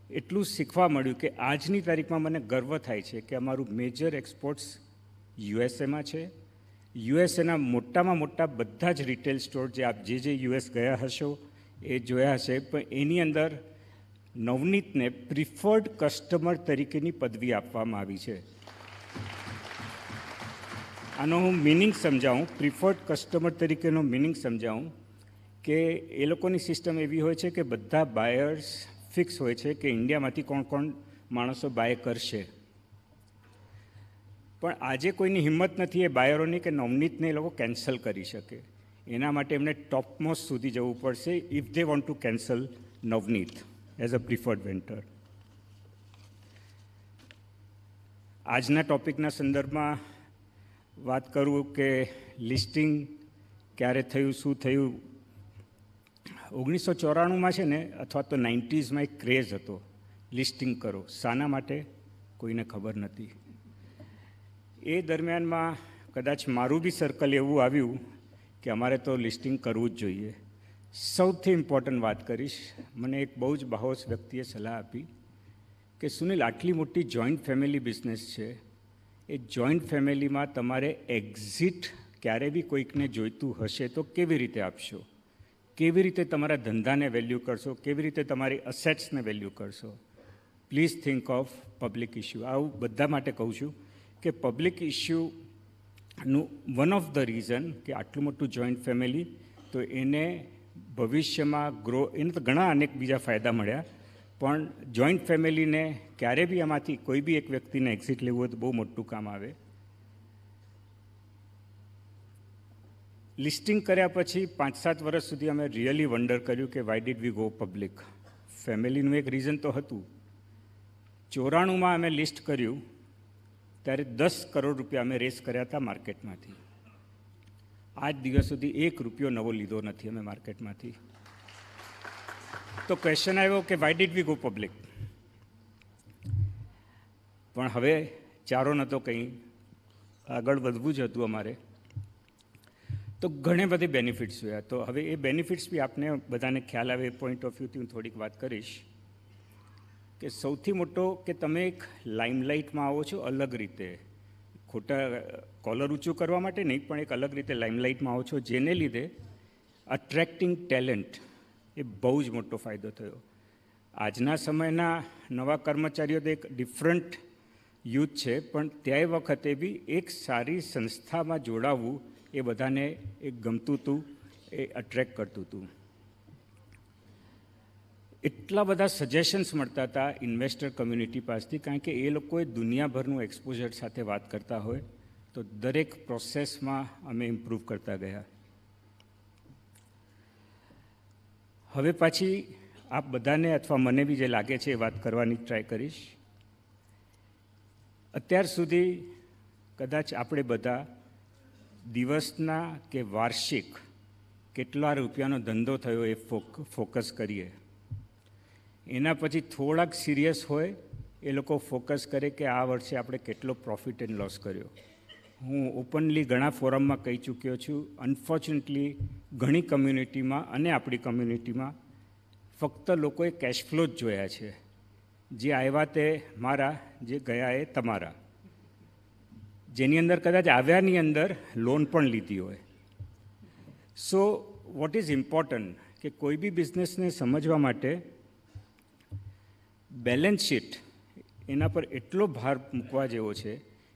એટલું શીખવા મળ્યું કે આજની તારીખમાં મને ગર્વ થાય છે કે અમારું મેજર એક્સપોર્ટ્સ યુએસએમાં છે, યુએસએના મોટામાં મોટા બધા જ રિટેલ સ્ટોર જે આપ જે યુએસ ગયા હશો એ જોયા હશે, પણ એની અંદર નવનીતને પ્રિફર્ડ કસ્ટમર તરીકેની પદવી આપવામાં આવી છે. આનો હું મિનિંગ સમજાવું, પ્રિફર્ડ કસ્ટમર તરીકેનો મિનિંગ સમજાવું કે એ લોકોની સિસ્ટમ એવી હોય છે કે બધા બાયર્સ ફિક્સ હોય છે કે ઇન્ડિયામાંથી કોણ કોણ માણસો બાય કરશે, પણ આજે કોઈની હિંમત નથી એ બાયરોની કે નવનીતને એ લોકો કેન્સલ કરી શકે. એના માટે એમને ટોપમોસ્ટ સુધી જવું પડશે if they want to cancel Navneet as a preferred vendor. આજના ટોપિકના સંદર્ભમાં વાત કરું કે લિસ્ટિંગ ક્યારે થયું, શું થયું. 1994માં છે ને, અથવા તો 90sમાં એક ક્રેઝ હતો લિસ્ટિંગ કરો. શાના માટે કોઈને ખબર નથી. એ દરમિયાનમાં કદાચ મારું બી સર્કલ એવું આવ્યું કે અમારે તો લિસ્ટિંગ કરવું જ જોઈએ. સૌથી ઇમ્પોર્ટન્ટ વાત કરીશ, મને એક બહુ જ બાહોશ વ્યક્તિએ સલાહ આપી કે સુનિલ, આટલી મોટી જોઈન્ટ ફેમિલી બિઝનેસ છે, એ જોઈન્ટ ફેમિલીમાં તમારે એક્ઝિટ ક્યારે બી કોઈકને જોઈતું હશે તો કેવી રીતે આપશો, કેવી રીતે તમારા ધંધાને વેલ્યુ કરશો, કેવી રીતે તમારી અસેટ્સને વેલ્યુ કરશો. Please think of public issue. આવું બધા માટે કહું છું કે પબ્લિક ઇશ્યુનું વન ઓફ ધ રીઝન કે આટલું મોટું જોઈન્ટ ફેમિલી, તો એને ભવિષ્યમાં ગ્રો, એને તો ઘણા અનેક બીજા ફાયદા મળ્યા, પણ જોઈન્ટ ફેમિલીને ક્યારે બી આમાંથી કોઈ બી એક વ્યક્તિને એક્ઝિટ લેવું હોય તો બહુ મોટું કામ આવે. લિસ્ટિંગ કર્યા પછી 5-7 વર્ષ સુધી અમે રિયલી વન્ડર કર્યું કે why did we go public. ફેમિલીનું એક રીઝન તો હતું. 94માં અમે લિસ્ટ કર્યું ત્યારે 10 કરોડ રૂપિયા અમે રેસ કર્યા હતા માર્કેટમાંથી. આજ દિવસ સુધી 1 રૂપિયો નવો લીધો નથી અમે માર્કેટમાંથી. તો ક્વેશ્ચન આવ્યો કે why did we go public. પણ હવે ચારો નહોતો, કંઈ આગળ વધવું જ હતું અમારે. તો ઘણી બધી બેનિફિટ્સ જોયા. તો હવે એ બેનિફિટ્સ બી આપને બધાને ખ્યાલ આવે એ પોઈન્ટ ઓફ વ્યૂથી હું થોડીક વાત કરીશ. કે સૌથી મોટો કે તમે એક લાઇમલાઇટમાં આવો છો અલગ રીતે, ખોટા કોલર ઊંચું કરવા માટે નહીં, પણ એક અલગ રીતે લાઇમલાઇટમાં આવો છો, જેને લીધે અટ્રેક્ટિંગ ટેલેન્ટ એ બહુ જ મોટો ફાયદો થયો. આજના સમયના નવા કર્મચારીઓ તો એક ડિફરન્ટ યુથ છે, પણ ત્યાંય વખતે બી એક સારી સંસ્થામાં જોડાવવું એ બધાને એક ગમતું હતું, એ અટ્રેક્ટ કરતું હતું. એટલા બધા સજેશન્સ મળતા હતા ઇન્વેસ્ટર કમ્યુનિટી પાસેથી, કારણ કે એ લોકોએ દુનિયાભરનું એક્સપોઝર સાથે વાત કરતા હોય, તો દરેક પ્રોસેસમાં અમે ઇમ્પ્રૂવ કરતા ગયા. હવે પાછી આપ બધાને અથવા મને બી જે લાગે છે એ વાત કરવાની ટ્રાય કરીશ. અત્યાર સુધી કદાચ આપણે બધા દિવસના કે વાર્ષિક કેટલા રૂપિયાનો ધંધો થયો એ ફોકસ કરીએ. એના પછી થોડાક સિરિયસ હોય એ લોકો ફોકસ કરે કે આ વર્ષે આપણે કેટલો પ્રોફિટ એન્ડ લોસ કર્યો. હું ઓપનલી ઘણા ફોરમમાં કહી ચૂક્યો છું, અનફોર્ચ્યુનેટલી ઘણી કમ્યુનિટીમાં અને આપણી કમ્યુનિટીમાં ફક્ત લોકોએ કેશ ફ્લો જ જોયા છે. જે આવ્યા તે મારા, જે ગયા એ તમારા, જેની અંદર કદાચ આવ્યાની અંદર લોન પણ લીધી હોય. સો વોટ ઇઝ ઇમ્પોર્ટન્ટ કે કોઈ બી બિઝનેસને સમજવા માટે બેલેન્સ શીટ એના પર એટલો ભાર મૂકવા જેવો છે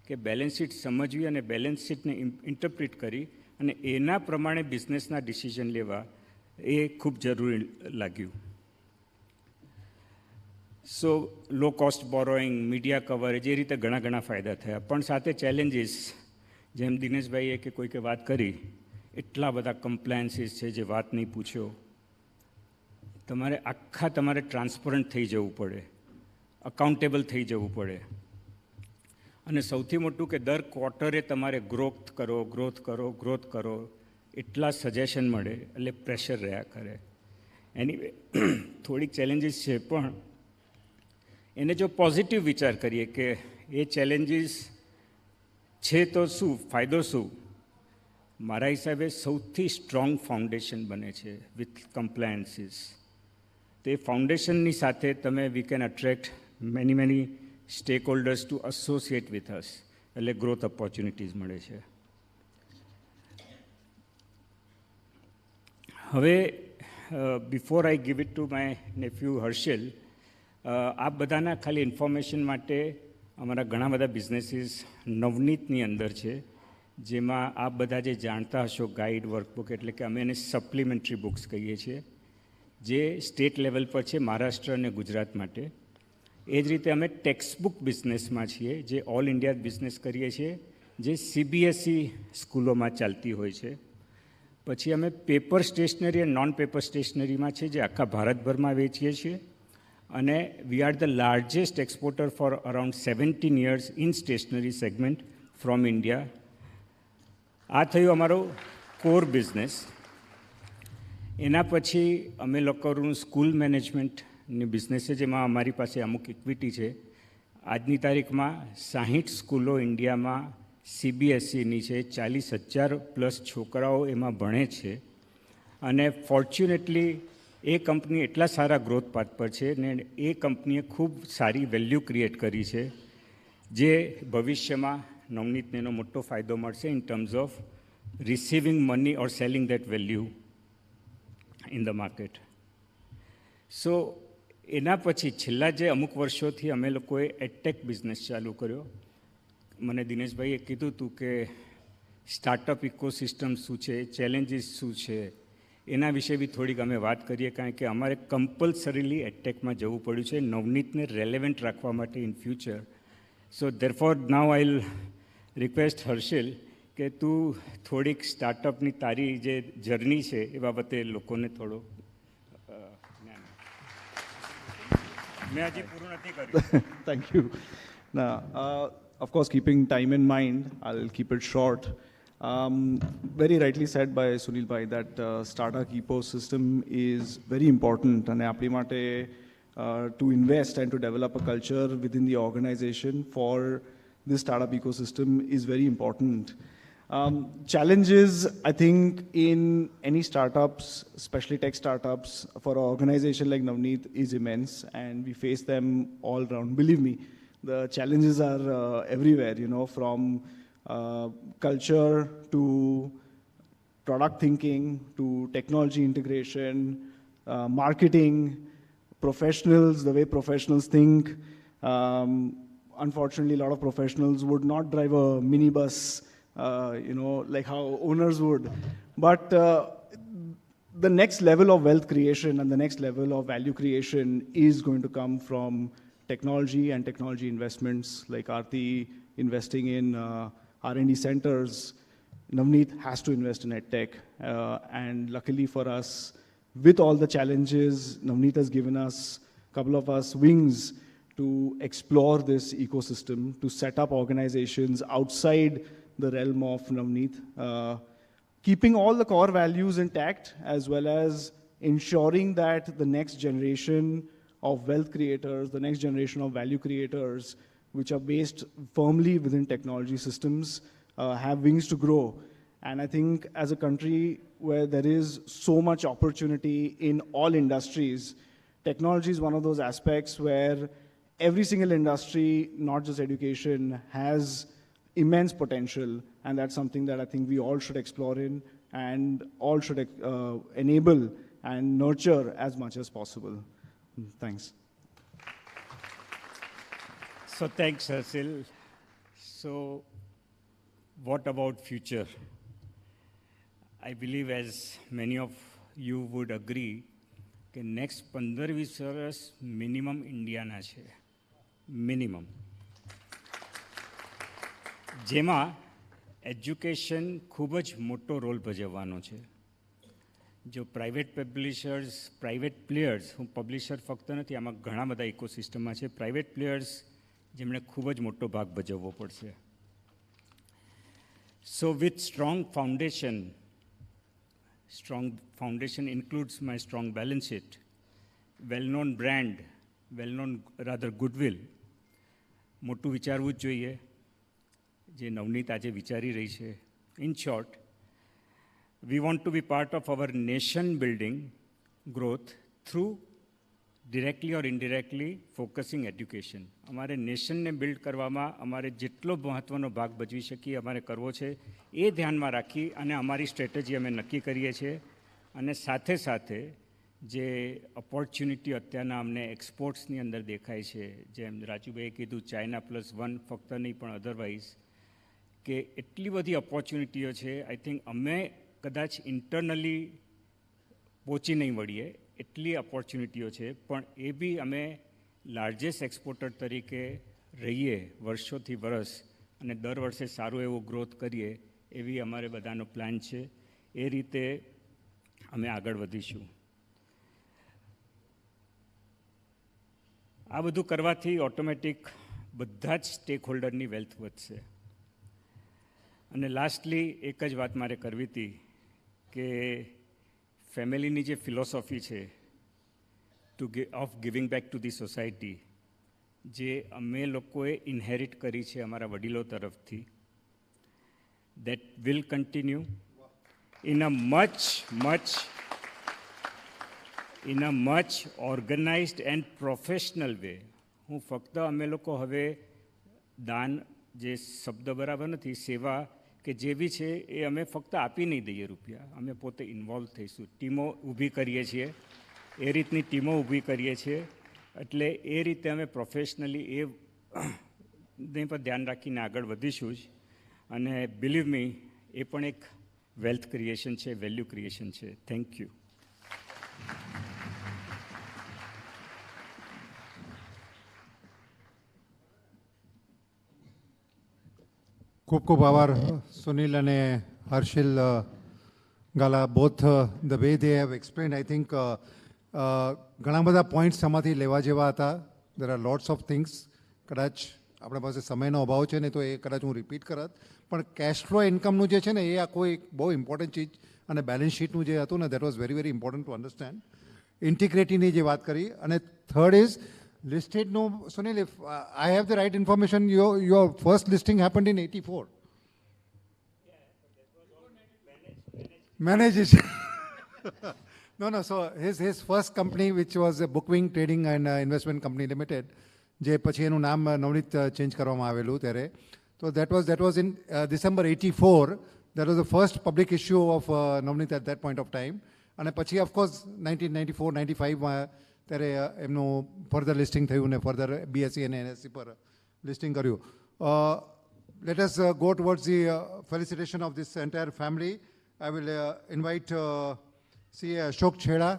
કે બેલેન્સ શીટ સમજવી અને બેલેન્સ શીટને ઇન્ટરપ્રિટ કરી અને એના પ્રમાણે બિઝનેસના ડિસિઝન લેવા એ ખૂબ જરૂરી લાગ્યું. So low cost borrowing, media coverage, એ રીતે ઘણા ફાયદા થયા. પણ સાથે ચેલેન્જીસ, જેમ દિનેશભાઈએ કે કોઈકે વાત કરી, એટલા બધા કમ્પ્લાયન્સીસ છે જે વાત નહીં પૂછ્યો. તમારે ટ્રાન્સપરન્ટ થઈ જવું પડે, અકાઉન્ટેબલ થઈ જવું પડે, અને સૌથી મોટું કે દર ક્વાર્ટરે તમારે ગ્રોથ કરો, એટલા સજેશન મળે, એટલે પ્રેશર રહ્યા કરે. એની થોડીક ચેલેન્જીસ છે, પણ એને જો પોઝિટિવ વિચાર કરીએ કે એ ચેલેન્જીસ છે તો શું ફાયદો શું, મારા હિસાબે સૌથી સ્ટ્રોંગ ફાઉન્ડેશન બને છે વિથ કમ્પ્લાયન્સીસ. તે ફાઉન્ડેશનની સાથે તમે we can attract many stakeholders to associate with us, એટલે ગ્રોથ ઓપોર્ચ્યુનિટીઝ મળે છે. હવે before I give it to my nephew Harshil, આપ બધાના ખાલી ઇન્ફોર્મેશન માટે અમારા ઘણા બધા બિઝનેસીસ નવનીતની અંદર છે, જેમાં આપ બધા જે જાણતા હશો ગાઈડ વર્કબુક એટલે કે અમે એને સપ્લિમેન્ટરી બુક્સ કહીએ છીએ, જે સ્ટેટ લેવલ પર છે મહારાષ્ટ્ર અને ગુજરાત માટે. એ જ રીતે અમે ટેક્સ્ટબુક બિઝનેસમાં છીએ, જે ઓલ ઇન્ડિયા બિઝનેસ કરીએ છીએ, જે CBSE સ્કૂલોમાં ચાલતી હોય છે. પછી અમે પેપર સ્ટેશનરી અને નોન પેપર સ્ટેશનરીમાં છે, જે આખા ભારતભરમાં વેચીએ છીએ. અને we are the largest exporter for around 17 years in stationery segment from India. આ થયું અમારો કોર બિઝનેસ. એના પછી અમે લોકોનું સ્કૂલ મેનેજમેન્ટની બિઝનેસ છે, જેમાં અમારી પાસે અમુક ઇક્વિટી છે. આજની તારીખમાં 60 સ્કૂલો ઇન્ડિયામાં CBSEની છે, 40,000+ છોકરાઓ એમાં ભણે છે. અને ફોર્ચ્યુનેટલી એ કંપની એટલા સારા ગ્રોથ પાથ પર છે ને એ કંપનીએ ખૂબ સારી વેલ્યુ ક્રિએટ કરી છે, જે ભવિષ્યમાં નવનીતને એનો મોટો ફાયદો મળશે in terms of receiving money or selling that value in the market. So એના પછી છેલ્લા જે અમુક વર્ષોથી અમે લોકોએ એડટેક બિઝનેસ ચાલુ કર્યો. મને દિનેશભાઈએ કીધું હતું કે સ્ટાર્ટઅપ ઇકોસિસ્ટમ શું છે, ચેલેન્જીસ શું છે, એના વિશે બી થોડીક અમે વાત કરીએ, કારણ કે અમારે કમ્પલસરીલી એડટેકમાં જવું પડ્યું છે નવનીતને રેલેવન્ટ રાખવા માટે in future. So therefore now I will request Harshil કે તું થોડીક સ્ટાર્ટઅપની તારી જે જર્ની છે એ બાબતે લોકોને થોડો જ્ઞાન. મેં હજી પૂરું નથી કર્યું. Thank you. Now, of course, keeping time in mind, I'll keep it short. Very rightly said by Sunil Bhai that startup ecosystem is very important, and apni mate to invest and to develop a culture within the organization for this startup ecosystem is very important. Challenges, I think, in any startups, especially tech startups, for an organization like Navneet is immense, and we face them all around. Believe me, the challenges are everywhere, you know, from culture to product thinking to technology integration, marketing, professionals, the way professionals think. Unfortunately, a lot of professionals would not drive a minibus, you know, like how owners would. But the next level of wealth creation and the next level of value creation is going to come from technology and technology investments, like Aarti investing in R&D centers. Navneet has to invest in EdTech. And luckily for us, with all the challenges, Navneet has given us, a couple of us, wings to explore this ecosystem, to set up organizations outside the realm of Navneet, keeping all the core values intact, as well as ensuring that the next generation of wealth creators, the next generation of value creators, which are based firmly within technology systems, have wings to grow. And I think as a country where there is so much opportunity in all industries, technology is one of those aspects where every single industry, not just education, has immense potential. And that's something that I think we all should explore in and all should enable and nurture as much as possible. Thanks. So thanks, Harshil. So what about future? I believe, as many of you would agree, કે next 15-20 વર્ષ minimum ઇન્ડિયાના છે, minimum, જેમાં education ખૂબ જ મોટો role ભજવવાનો છે. જો પ્રાઇવેટ પબ્લિશર્સ, પ્રાઇવેટ પ્લેયર્સ, હું પબ્લિશર ફક્ત નથી, આમાં ઘણા બધા ઇકોસિસ્ટમમાં છે, પ્રાઇવેટ પ્લેયર્સ જેમણે ખૂબ જ મોટો ભાગ ભજવવો પડશે. સો with strong foundation includes my strong balance sheet, well-known brand, well-known rather goodwill. મોટું વિચારવું જ જોઈએ, જે નવનીત આજે વિચારી રહી છે. In short, we want to be part of our nation building growth through directly or indirectly focusing education. અમારે નેશનને બિલ્ડ કરવામાં અમારે જેટલો મહત્ત્વનો ભાગ ભજવી શકીએ અમારે કરવો છે, એ ધ્યાનમાં રાખી અને અમારી સ્ટ્રેટેજી અમે નક્કી કરીએ છીએ. અને સાથે સાથે જે ઓપોર્ચ્યુનિટી અત્યારના અમને એક્સપોર્ટ્સની અંદર દેખાય છે, જેમ રાજુભાઈએ કીધું China+1 ફક્ત નહીં પણ અધરવાઇઝ, કે એટલી બધી ઓપોર્ચ્યુનિટીઓ છે. આઈ થિંક અમે કદાચ ઇન્ટરનલી પહોંચી નહીં વળીએ એટલી ઓપોર્ચ્યુનિટીઓ છે, પણ એ બી અમે લાર્જેસ્ટ એક્સપોર્ટર તરીકે રહીએ વર્ષોથી વર્ષ અને દર વર્ષે સારું એવો ગ્રોથ કરીએ એવી અમારે બધાનો પ્લાન છે. એ રીતે અમે આગળ વધીશું. આ બધું કરવાથી ઓટોમેટિક બધા જ સ્ટેક હોલ્ડરની વેલ્થ વધશે. અને લાસ્ટલી એક જ વાત મારે કરવી હતી કે ફેમિલીની જે ફિલોસોફી છે of giving back to the society, જે અમે લોકોએ ઇન્હેરિટ કરી છે અમારા વડીલો તરફથી, that will continue in a much organized and professional way. હું ફક્ત અમે લોકો હવે દાન, જે શબ્દ બરાબર નથી, સેવા કે જે બી છે એ અમે ફક્ત આપી નહીં દઈએ રૂપિયા, અમે પોતે ઇન્વોલ્વ થઈશું. ટીમો ઊભી કરીએ છીએ, એ રીતની ટીમો ઊભી કરીએ છીએ. એટલે એ રીતે અમે પ્રોફેશનલી ને પર ધ્યાન રાખીને આગળ વધીશું જ. અને બિલીવ મી, એ પણ એક વેલ્થ ક્રિએશન છે, વેલ્યુ ક્રિએશન છે. Thank you. ખૂબ ખૂબ આભાર સુનિલ અને Harshil Gala, both the way they have explain. I think ઘણા બધા પોઈન્ટ્સ આમાંથી લેવા જેવા હતા. There are lots of things. કદાચ આપણા પાસે સમયનો અભાવ છે ને તો એ કદાચ હું રિપીટ કરત, પણ કેશ ફ્લો ઇન્કમનું જે છે ને એ આખું એક બહુ ઇમ્પોર્ટન્ટ ચીજ, અને બેલેન્સ શીટનું જે હતું ને that was very very important to understand. ઇન્ટિગ્રિટીની જે વાત કરી. અને third is listed. Sunil, if I have the right information, your first listing happened in 84. Managed. No. So his first company, which was a Bookwing Trading and Investment Company Limited, જે પછી એનું નામ Navneet change કરવામાં આવેલું ત્યારે. So that was in December 84. That was the first public issue of Navneet at that point of time. અને પછી of course 1994-95 ત્યારે એમનું ફર્ધર લિસ્ટિંગ થયું ને ફર્ધર BSE અને NSE પર લિસ્ટિંગ કર્યું. Let us go towards the felicitation of this entire family. I will invite CA Ashok Chheda,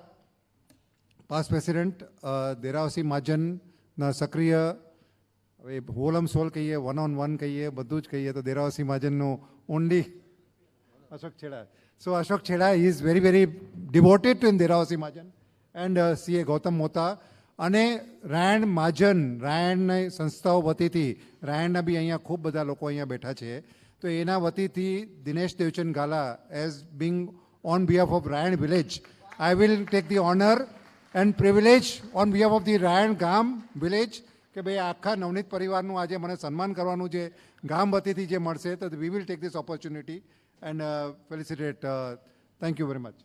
past president, દેરાવસી મહાજનના સક્રિય, હવે હોલમ સોલ કહીએ, 1-on-1 કહીએ, બધું જ કહીએ તો દેરાવસી મહાજનનું ઓનલી અશોક છેડા. So Ashok Chheda is very very devoted to in Derawasi Mahajan. And CA Gautam Mota અને રાયણ મહાજન, રાયણની સંસ્થાઓ વતીથી, રાયણના બી અહીંયા ખૂબ બધા લોકો અહીંયા બેઠા છે, તો એના વતીથી Dinesh Devchand Gala, as being on behalf of Rayan village, I will take the honour and privilege on behalf of the Rayan ગામ વિલેજ, કે ભાઈ આખા નવનીત પરિવારનું આજે મને સન્માન કરવાનું જે ગામ વતીથી જે મળશે, તો વી will take this opportunity and ફેલિસિટેટ. Thank you very much.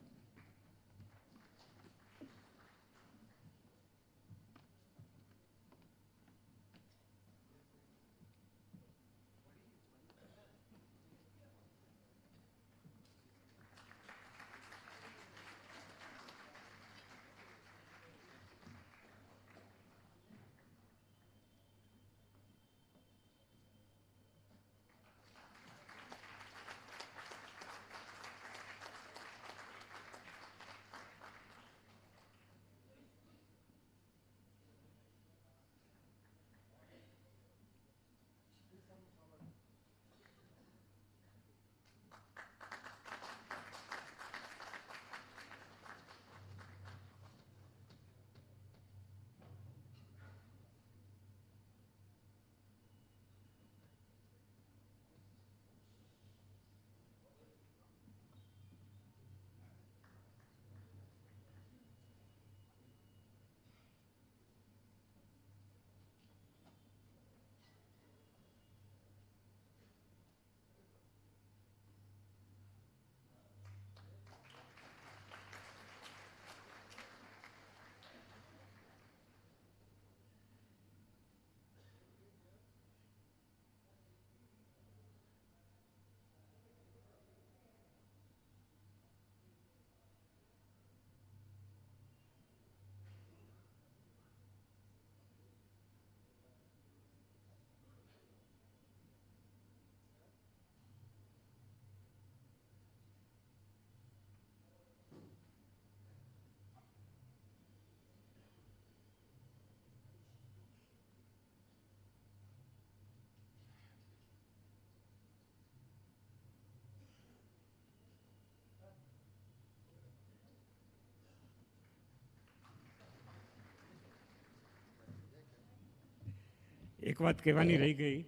એક વાત કહેવાની રહી ગઈ.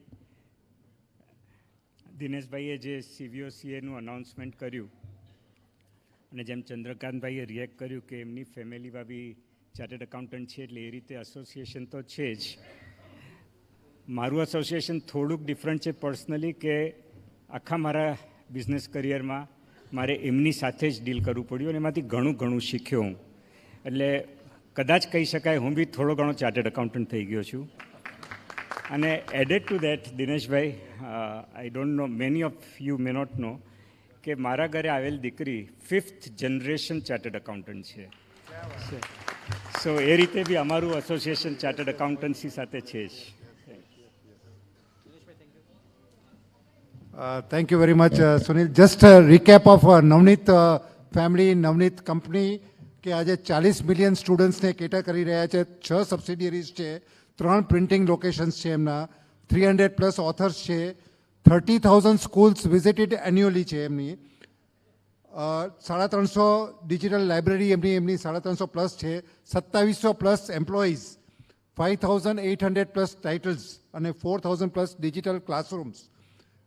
દિનેશભાઈએ જે CVOCAનું અનાઉન્સમેન્ટ કર્યું અને જેમ ચંદ્રકાંતભાઈએ રિએક્ટ કર્યું કે એમની ફેમિલીમાં બી ચાર્ટર્ડ એકાઉન્ટન્ટ છે, એટલે એ રીતે એસોસિએશન તો છે જ. મારું એસોસિએશન થોડુંક ડિફરન્ટ છે પર્સનલી, કે આખા મારા બિઝનેસ કરિયરમાં મારે એમની સાથે જ ડીલ કરવું પડ્યું અને એમાંથી ઘણું શીખ્યો હું. એટલે કદાચ કહી શકાય હું બી થોડો ઘણો ચાર્ટર્ડ એકાઉન્ટન્ટ થઈ ગયો છું. અને એડેડ ટુ દેટ, દિનેશભાઈ, I don't know, many of you may not know, કે મારા ઘરે આવેલ દીકરી 5th જનરેશન ચાર્ટર્ડ એકાઉન્ટન્ટ છે. સો એ રીતે બી અમારું એસોસિએશન ચાર્ટર્ડ એકાઉન્ટન્સી સાથે છે જ. Thank you very much, Sunil. Just a recap of Navneet family, Navneet company, કે આજે 40 મિલિયન સ્ટુડન્ટ્સને કેટર કરી રહ્યા છે. 6 સબસિડિયરીઝ છે, 3 પ્રિન્ટિંગ લોકેશન્સ છે એમના, 300+ ઓથર્સ છે, 30,000 સ્કૂલ્સ વિઝિટેડ એન્યુઅલી છે એમની, 350 ડિજિટલ લાઇબ્રેરી એમની 350+ છે, 2700+ એમ્પ્લોઈઝ, 5,800+ ટાઇટલ્સ અને 4,000+ ડિજિટલ ક્લાસરૂમ્સ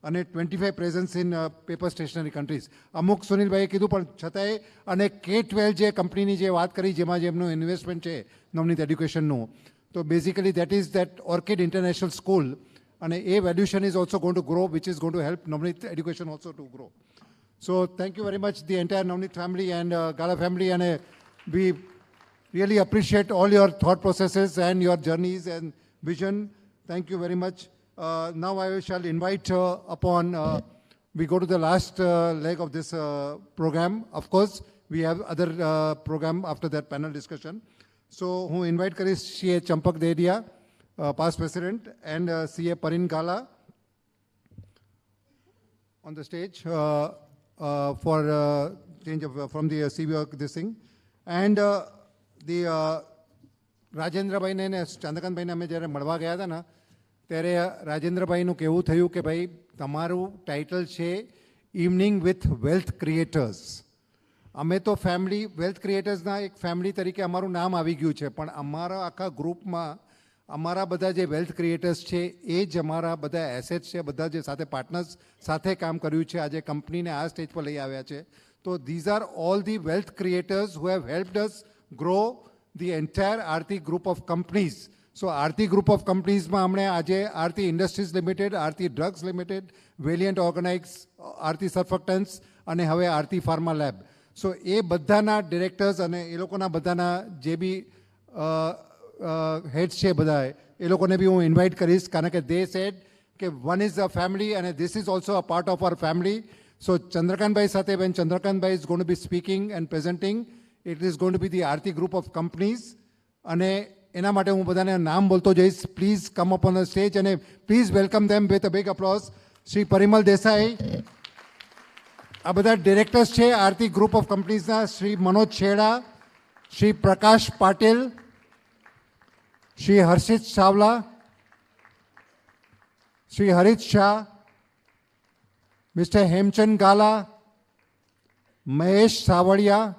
અને 25 presence in paper stationery countries. અમુક સુનિલભાઈએ કીધું પણ છતાંય, અને K-12 જે કંપનીની જે વાત કરી જેમાં જેમનું ઇન્વેસ્ટમેન્ટ છે નવનીત એડ્યુકેશનનું, તો basically that is that orchid international school, અને એ valuation is also going to grow, which is going to help Navneet education also to grow. So thank you very much, the entire Navneet family and Gala family, and we really appreciate all your thought processes and your journeys and vision. Thank you very much. Now I shall invite we go to the last leg of this program. Of course, we have other program after that panel discussion. So who invite Karis CA Champak Dedia, past president, and CA Parin Gala on the stage for change of from the CVO this thing. And the Rajendrabhai ને ચંદ્રકાંતભાઈને અમે જ્યારે મળવા ગયા હતા ને, ત્યારે રાજેન્દ્રભાઈનું કહેવું થયું કે ભાઈ તમારું ટાઇટલ છે ઇવનિંગ વિથ વેલ્થ ક્રિએટર્સ. અમે તો ફેમિલી વેલ્થ ક્રિએટર્સના એક ફેમિલી તરીકે અમારું નામ આવી ગયું છે, પણ અમારા આખા ગ્રુપમાં અમારા બધા જે વેલ્થ ક્રિએટર્સ છે એ જ અમારા બધા એસેટ્સ છે, બધા જે સાથે પાર્ટનર્સ સાથે કામ કર્યું છે, આજે કંપનીને આ સ્ટેજ પર લઈ આવ્યા છે. તો these are all the wealth creators who have helped us grow the entire Aarti group of companies. So Aarti group of કંપનીઝમાં અમને આજે Aarti industries limited, Aarti drugs limited, Valiant Organics, Aarti surfactants અને હવે આરતી ફાર્મા લેબ. સો એ બધાના ડિરેક્ટર્સ અને એ લોકોના બધાના જે બી હેડ્સ છે બધા, એ લોકોને બી હું ઇન્વાઇટ કરીશ, કારણ કે દે સેડ કે વન ઇઝ અ ફેમિલી અને this is also a part of our family. So Chandrakantbhai સાથે when Chandrakantbhai is going to be speaking and presenting, it is going to be the Aarti group of companies. અને એના માટે હું બધાને નામ બોલતો જઈશ. Please come up on the stage અને please welcome them with a big applause. Shri Parimal Desai, આ બધા ડિરેક્ટર્સ છે આરતી ગ્રુપ ઓફ કંપનીઝના, Shri Manoj Chheda, Shri Prakash Patil, Shri Harshit Chawla, Shri Harit Shah, mister Hemchand Gala, Mahesh Savadia,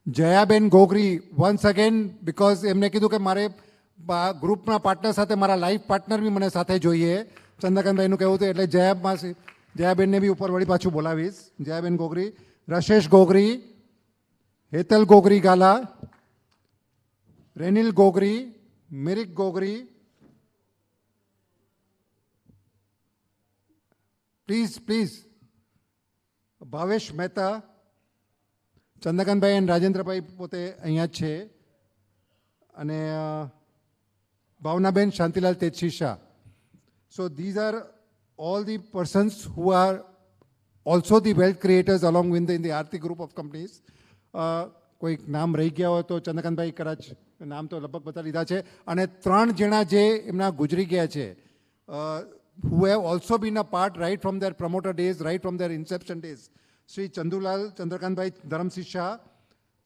Jayaben Gogri. Once again, because એમને કીધું કે મારે ગ્રુપના પાર્ટનર સાથે મારા લાઈફ પાર્ટનર બી મને સાથે જોઈએ, ચંદ્રકાંતભાઈનું કહેવું હતું, એટલે જયાબેનને બી ઉપર વળી પાછું બોલાવીશ. જયાબેન ગોગરી, રશેશ ગોગરી, હેતલ ગોગરી ગાલા, રેનિલ ગોગરી, મિરિક ગોગરી, પ્લીઝ ભાવેશ મહેતા, ચંદ્રકાંતભાઈ અને રાજેન્દ્રભાઈ પોતે અહીંયા જ છે, અને Bhavnaben Shantilal Tejsi Shah. So these are all the persons who are also the wealth creators along with in the Aarti group of companies. કોઈ નામ રહી ગયા હોય તો ચંદ્રકાંતભાઈ કદાચ નામ તો લગભગ બધા લીધા છે. અને 3 જણા જે એમના ગુજરી ગયા છે, who have also been a part right from their promoter days, right from their inception days. Shri Chandulal Chandrakantbhai Dharamsinh Shah,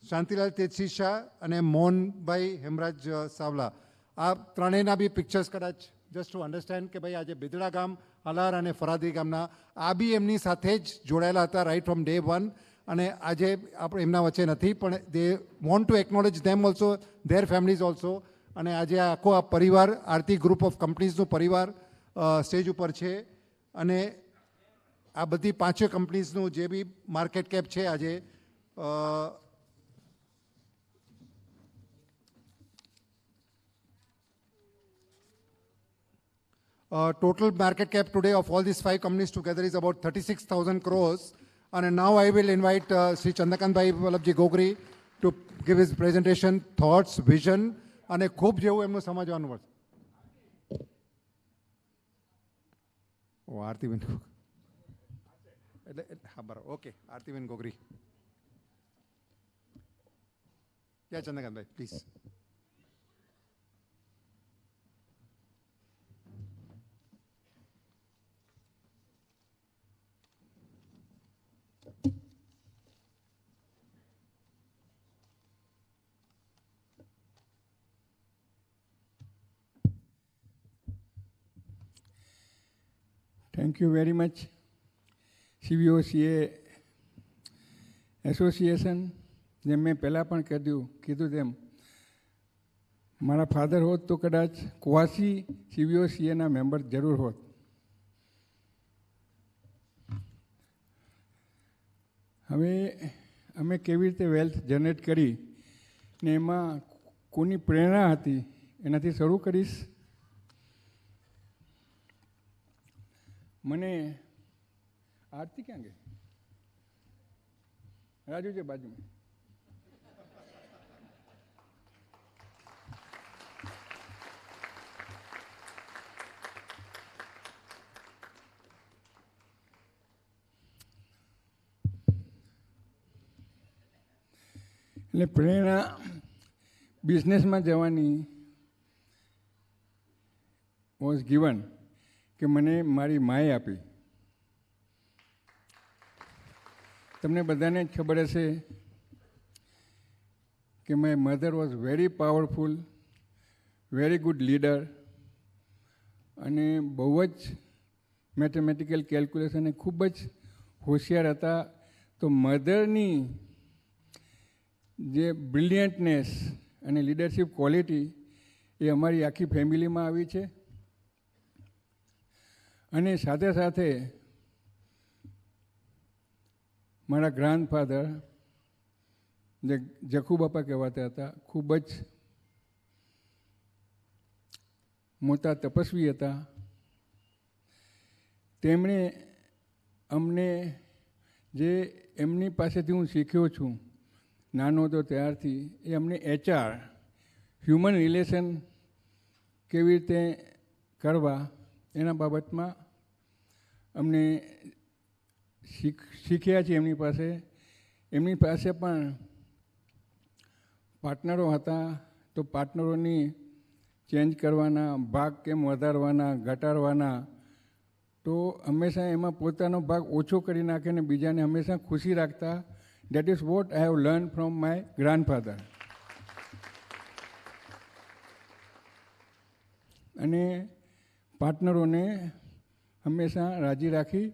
Shantilal Tejsi Shah અને મોહનભાઈ હેમરાજ સાવલા. આ ત્રણેયના બી પિક્ચર્સ કદાચ જસ્ટ ટુ અન્ડરસ્ટેન્ડ કે ભાઈ આજે બિદડા ગામ, હાલાર અને ફરાદી ગામના આ બી એમની સાથે જ જોડાયેલા હતા રાઇટ ફ્રોમ ડે 1, અને આજે આપણે એમના વચ્ચે નથી, પણ they want to acknowledge them also, there families also. અને આજે આખો આ પરિવાર આરતી ગ્રુપ ઓફ કંપનીઝનો પરિવાર સ્ટેજ ઉપર છે અને આ બધી પાંચે કંપનીઝનું જે બી માર્કેટ કેપ છે આજે total market cap today of all these 5 companies together is about 36,000 crores. And now I will invite Sri Chandrakant Bhai Vallabhji Gogri to give his presentation, thoughts, vision, and ખૂબ જેવું એમનું સમજવાનું પડશે. ઓ આરતીબેન એટલે હા બરાબર ઓકે આરતીબેન ગોગરી. યા ચંદ્રકાંત ભાઈ please. Thank you very much. KVO association જેમ મેં પહેલાં પણ કીધું તેમ મારા ફાધર હોત તો કદાચ કવાસી KVO મેમ્બર જરૂર હોત. હવે અમે કેવી રીતે વેલ્થ જનરેટ કરી ને એમાં કોની પ્રેરણા હતી એનાથી શરૂ કરીશ. મને આરતી ક્યાં ગઈ? રાજુ છે બાજુમાં. એટલે પ્રેરણા બિઝનેસમાં જવાની વોઝ ગિવન કે મને મારી માએ આપી. તમને બધાને જ ખબર હશે કે my mother was very powerful, very good leader અને બહુ જ મેથેમેટિકલ કેલ્ક્યુલેશન ખૂબ જ હોશિયાર હતા. તો મધરની જે બ્રિલિયન્ટનેસ અને લીડરશિપ ક્વોલિટી એ અમારી આખી ફેમિલીમાં આવી છે. અને સાથે સાથે મારા ગ્રાન્ડફાધર જે જખુ બાપા કહેવાતા હતા, ખૂબ જ મોટા તપસ્વી હતા. તેમણે અમને જે એમની પાસેથી હું શીખ્યો છું નાનો હતો ત્યારથી, એ અમને HR હ્યુમન રિલેશન કેવી રીતે કરવા એના બાબતમાં અમને શીખ્યા છે એમની પાસે. એમની પાસે પણ પાર્ટનરો હતા, તો પાર્ટનરોની ચેન્જ કરવાના, ભાગ કેમ વધારવાના, ઘટાડવાના, તો હંમેશા એમાં પોતાનો ભાગ ઓછો કરી નાખે ને બીજાને હંમેશા ખુશી રાખતા. That is vote I have learn from my grandfather. અને પાર્ટનરોને હંમેશા રાજી રાખી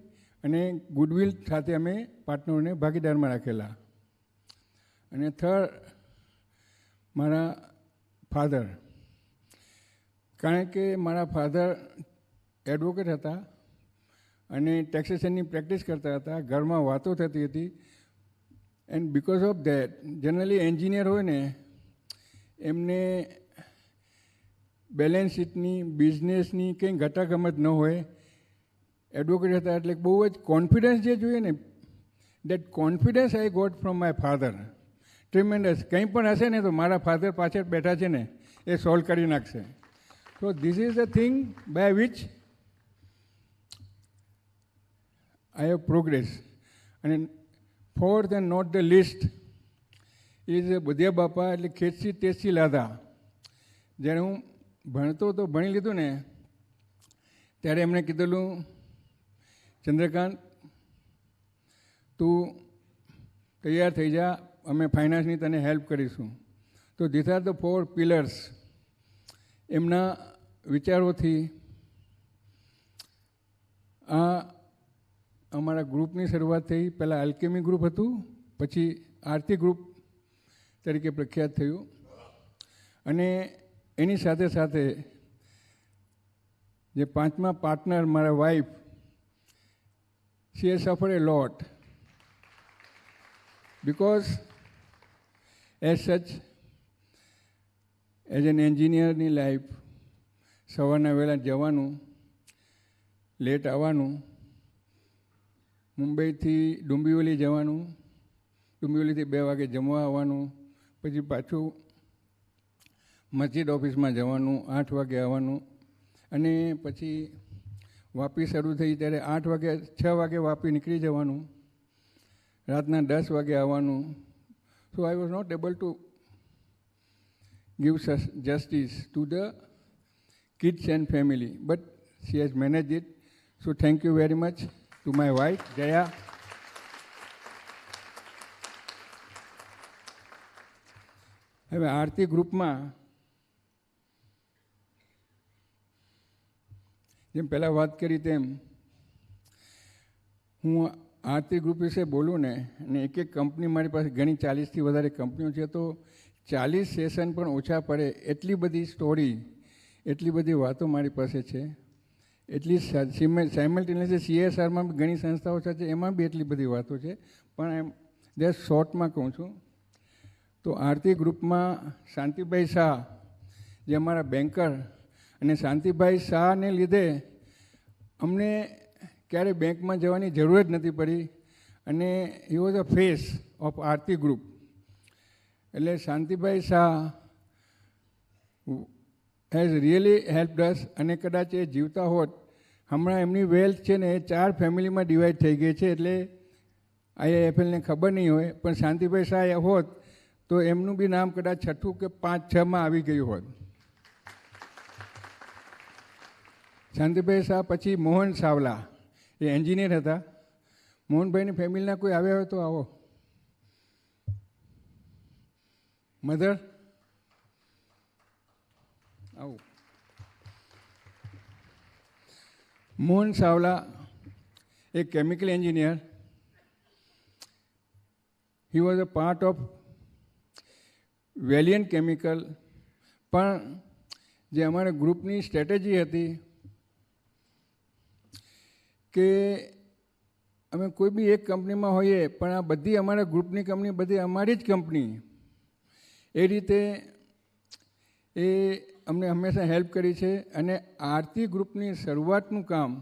અને ગુડવિલ સાથે અમે પાર્ટનરોને ભાગીદારમાં રાખેલા. અને થર્ડ મારા ફાધર, કારણ કે મારા ફાધર એડવોકેટ હતા અને ટેક્સેશનની પ્રેક્ટિસ કરતા હતા, ઘરમાં વાતો થતી હતી. And because of that generally engineer હોય ને એમને બેલેન્સ શીટની, બિઝનેસની કંઈ ઘટાગમત ન હોય. એડવોકેટ હતા એટલે બહુ જ કોન્ફિડન્સ જે જોઈએ ને, that confidence I got from my father. Tremendous. કંઈ પણ હશે ને તો મારા ફાધર પાછળ બેઠા છે ને એ સોલ્વ કરી નાખશે. So this is the thing by which I have progress. અને fourth and not the least is Budhiya Bapa, એટલે ખેતસી ટેસી લાદા. જ્યારે હું ભણતો તો ભણી લીધું ને ત્યારે એમણે કીધેલું, ચંદ્રકાંત તું તૈયાર થઈ જા, અમે ફાઇનાન્સની તને હેલ્પ કરીશું. તો ધીસ આર ધ 4 પિલર્સ. એમના વિચારોથી આ અમારા ગ્રુપની શરૂઆત થઈ. પહેલાં આલ્કેમી ગ્રુપ હતું, પછી આરતી ગ્રુપ તરીકે પ્રખ્યાત થયું. અને એની સાથે સાથે જે પાંચમા પાર્ટનર મારા wife, she has suffered a lot because as such, as an engineer ની લાઈફ, સવારના વહેલા જવાનું, લેટ આવવાનું, મુંબઈથી ડુંબિવલી જવાનું, ડુંબિવલીથી 2 વાગે જમવા આવવાનું, પછી પાછું મસ્જિદ ઓફિસમાં જવાનું, 8 વાગે આવવાનું, અને પછી વાપી શરૂ થઈ ત્યારે 8 વાગે 6 વાગે વાપી નીકળી જવાનું, રાતના 10 વાગે આવવાનું. So I was not able to give justice to the kids and family, but she has managed it. So thank you very much to my wife, Jaya. હવે આરતી ગ્રુપમાં જેમ પહેલાં વાત કરી તેમ હું આરતી ગ્રુપ વિશે બોલું ને, અને એક એક કંપની મારી પાસે ઘણી 40થી વધારે કંપનીઓ છે, તો 40 સેશન પણ ઓછા પડે એટલી બધી સ્ટોરી, એટલી બધી વાતો મારી પાસે છે. એટલી સાયમલ્ટેનિયસલી CSRમાં બી ઘણી સંસ્થાઓ છે, એમાં બી એટલી બધી વાતો છે, પણ એમ જસ્ટ શોર્ટમાં કહું છું. તો આરતી ગ્રુપમાં શાંતિભાઈ શાહ જે અમારા બેન્કર, અને શાંતિભાઈ શાહને લીધે અમને ક્યારે બેંકમાં જવાની જરૂર જ નથી પડી, અને he was a face of Aarti group. એટલે Shantibhai Shah has really helped us, અને કદાચ એ જીવતા હોત, હમણાં એમની વેલ્થ છે ને એ 4 ફેમિલીમાં ડિવાઈડ થઈ ગઈ છે, એટલે IIFLને ખબર નહીં હોય, પણ શાંતિભાઈ શાહ હોત તો એમનું બી નામ કદાચ 6 કે 5, 6માં આવી ગયું હોત. શાંતિભાઈ શાહ પછી મોહન સાવલા, એ એન્જિનિયર હતા. મોહનભાઈની ફેમિલીના કોઈ આવ્યા હોય તો આવો. મધર આવું. મોહન સાવલા એક chemical engineer. He was a part of valiant chemical. પણ જે અમારા ગ્રુપની સ્ટ્રેટેજી હતી કે અમે કોઈ બી એક કંપનીમાં હોઈએ, પણ આ બધી અમારા ગ્રુપની કંપની બધી અમારી જ કંપની, એ રીતે એ અમને હંમેશા હેલ્પ કરી છે. અને આરતી ગ્રુપની શરૂઆતનું કામ,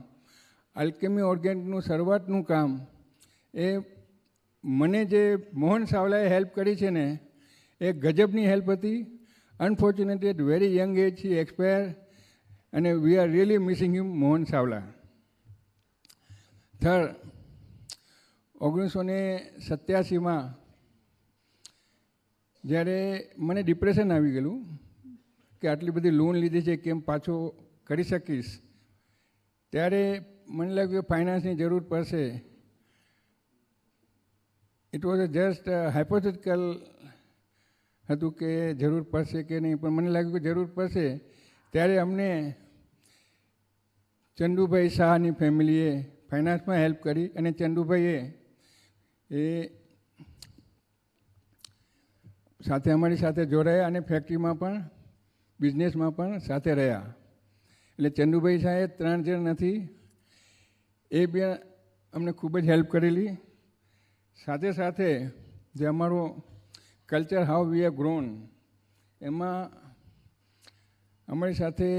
આલ્કેમી ઓર્ગેનિકનું શરૂઆતનું કામ, એ મને જે મોહન સાવલાએ હેલ્પ કરી છે ને, એ ગજબની હેલ્પ હતી. Unfortunately at very young age he expire, and we are really missing him, Mohan Savla. Third, 1987માં જ્યારે મને ડિપ્રેશન આવી ગયેલું કે આટલી બધી લોન લીધી છે, કેમ પાછો કરી શકીશ, ત્યારે મને લાગ્યું કે ફાઇનાન્સની જરૂર પડશે. ઇટ વોઝ જસ્ટ હાઇપોથેટિકલ હતું કે જરૂર પડશે કે નહીં, પણ મને લાગ્યું કે જરૂર પડશે. ત્યારે અમને ચંદુભાઈ શાહની ફેમિલીએ ફાઇનાન્સમાં હેલ્પ કરી, અને ચંદુભાઈએ એ સાથે અમારી સાથે જોડાયા, અને ફેક્ટરીમાં પણ બિઝનેસમાં પણ સાથે રહ્યા. એટલે ચંદુભાઈ શાહે 3 જણ નથી, એ બી અમને ખૂબ જ હેલ્પ કરેલી. સાથે સાથે જે અમારો culture how we have grown, એમાં અમારી સાથે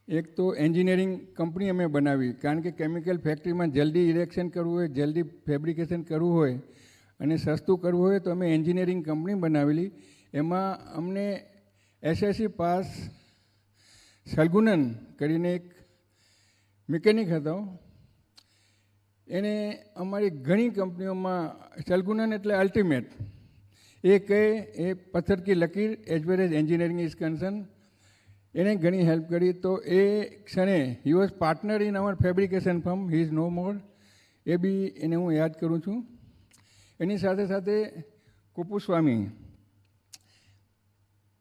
એક તો એન્જિનિયરિંગ કંપની અમે બનાવી, કારણ કે કેમિકલ ફેક્ટરીમાં જલ્દી ઇરેક્શન કરવું હોય, જલ્દી ફેબ્રિકેશન કરવું હોય અને સસ્તું કરવું હોય, તો અમે એન્જિનિયરિંગ કંપની બનાવેલી. એમાં અમને SSC પાસ સલગુનન કરીને એક મિકેનિક હતો, એને અમારી ઘણી કંપનીઓમાં, સલગુનન એટલે અલ્ટિમેટ, એ કહે એ પથ્થર કી લકીર as well as engineering is concern, એને ઘણી હેલ્પ કરી. તો એ ક્ષણે he was partner in our fabrication firm, he is no more. એ બી એને હું યાદ કરું છું. એની સાથે સાથે કુપુસ્વામી,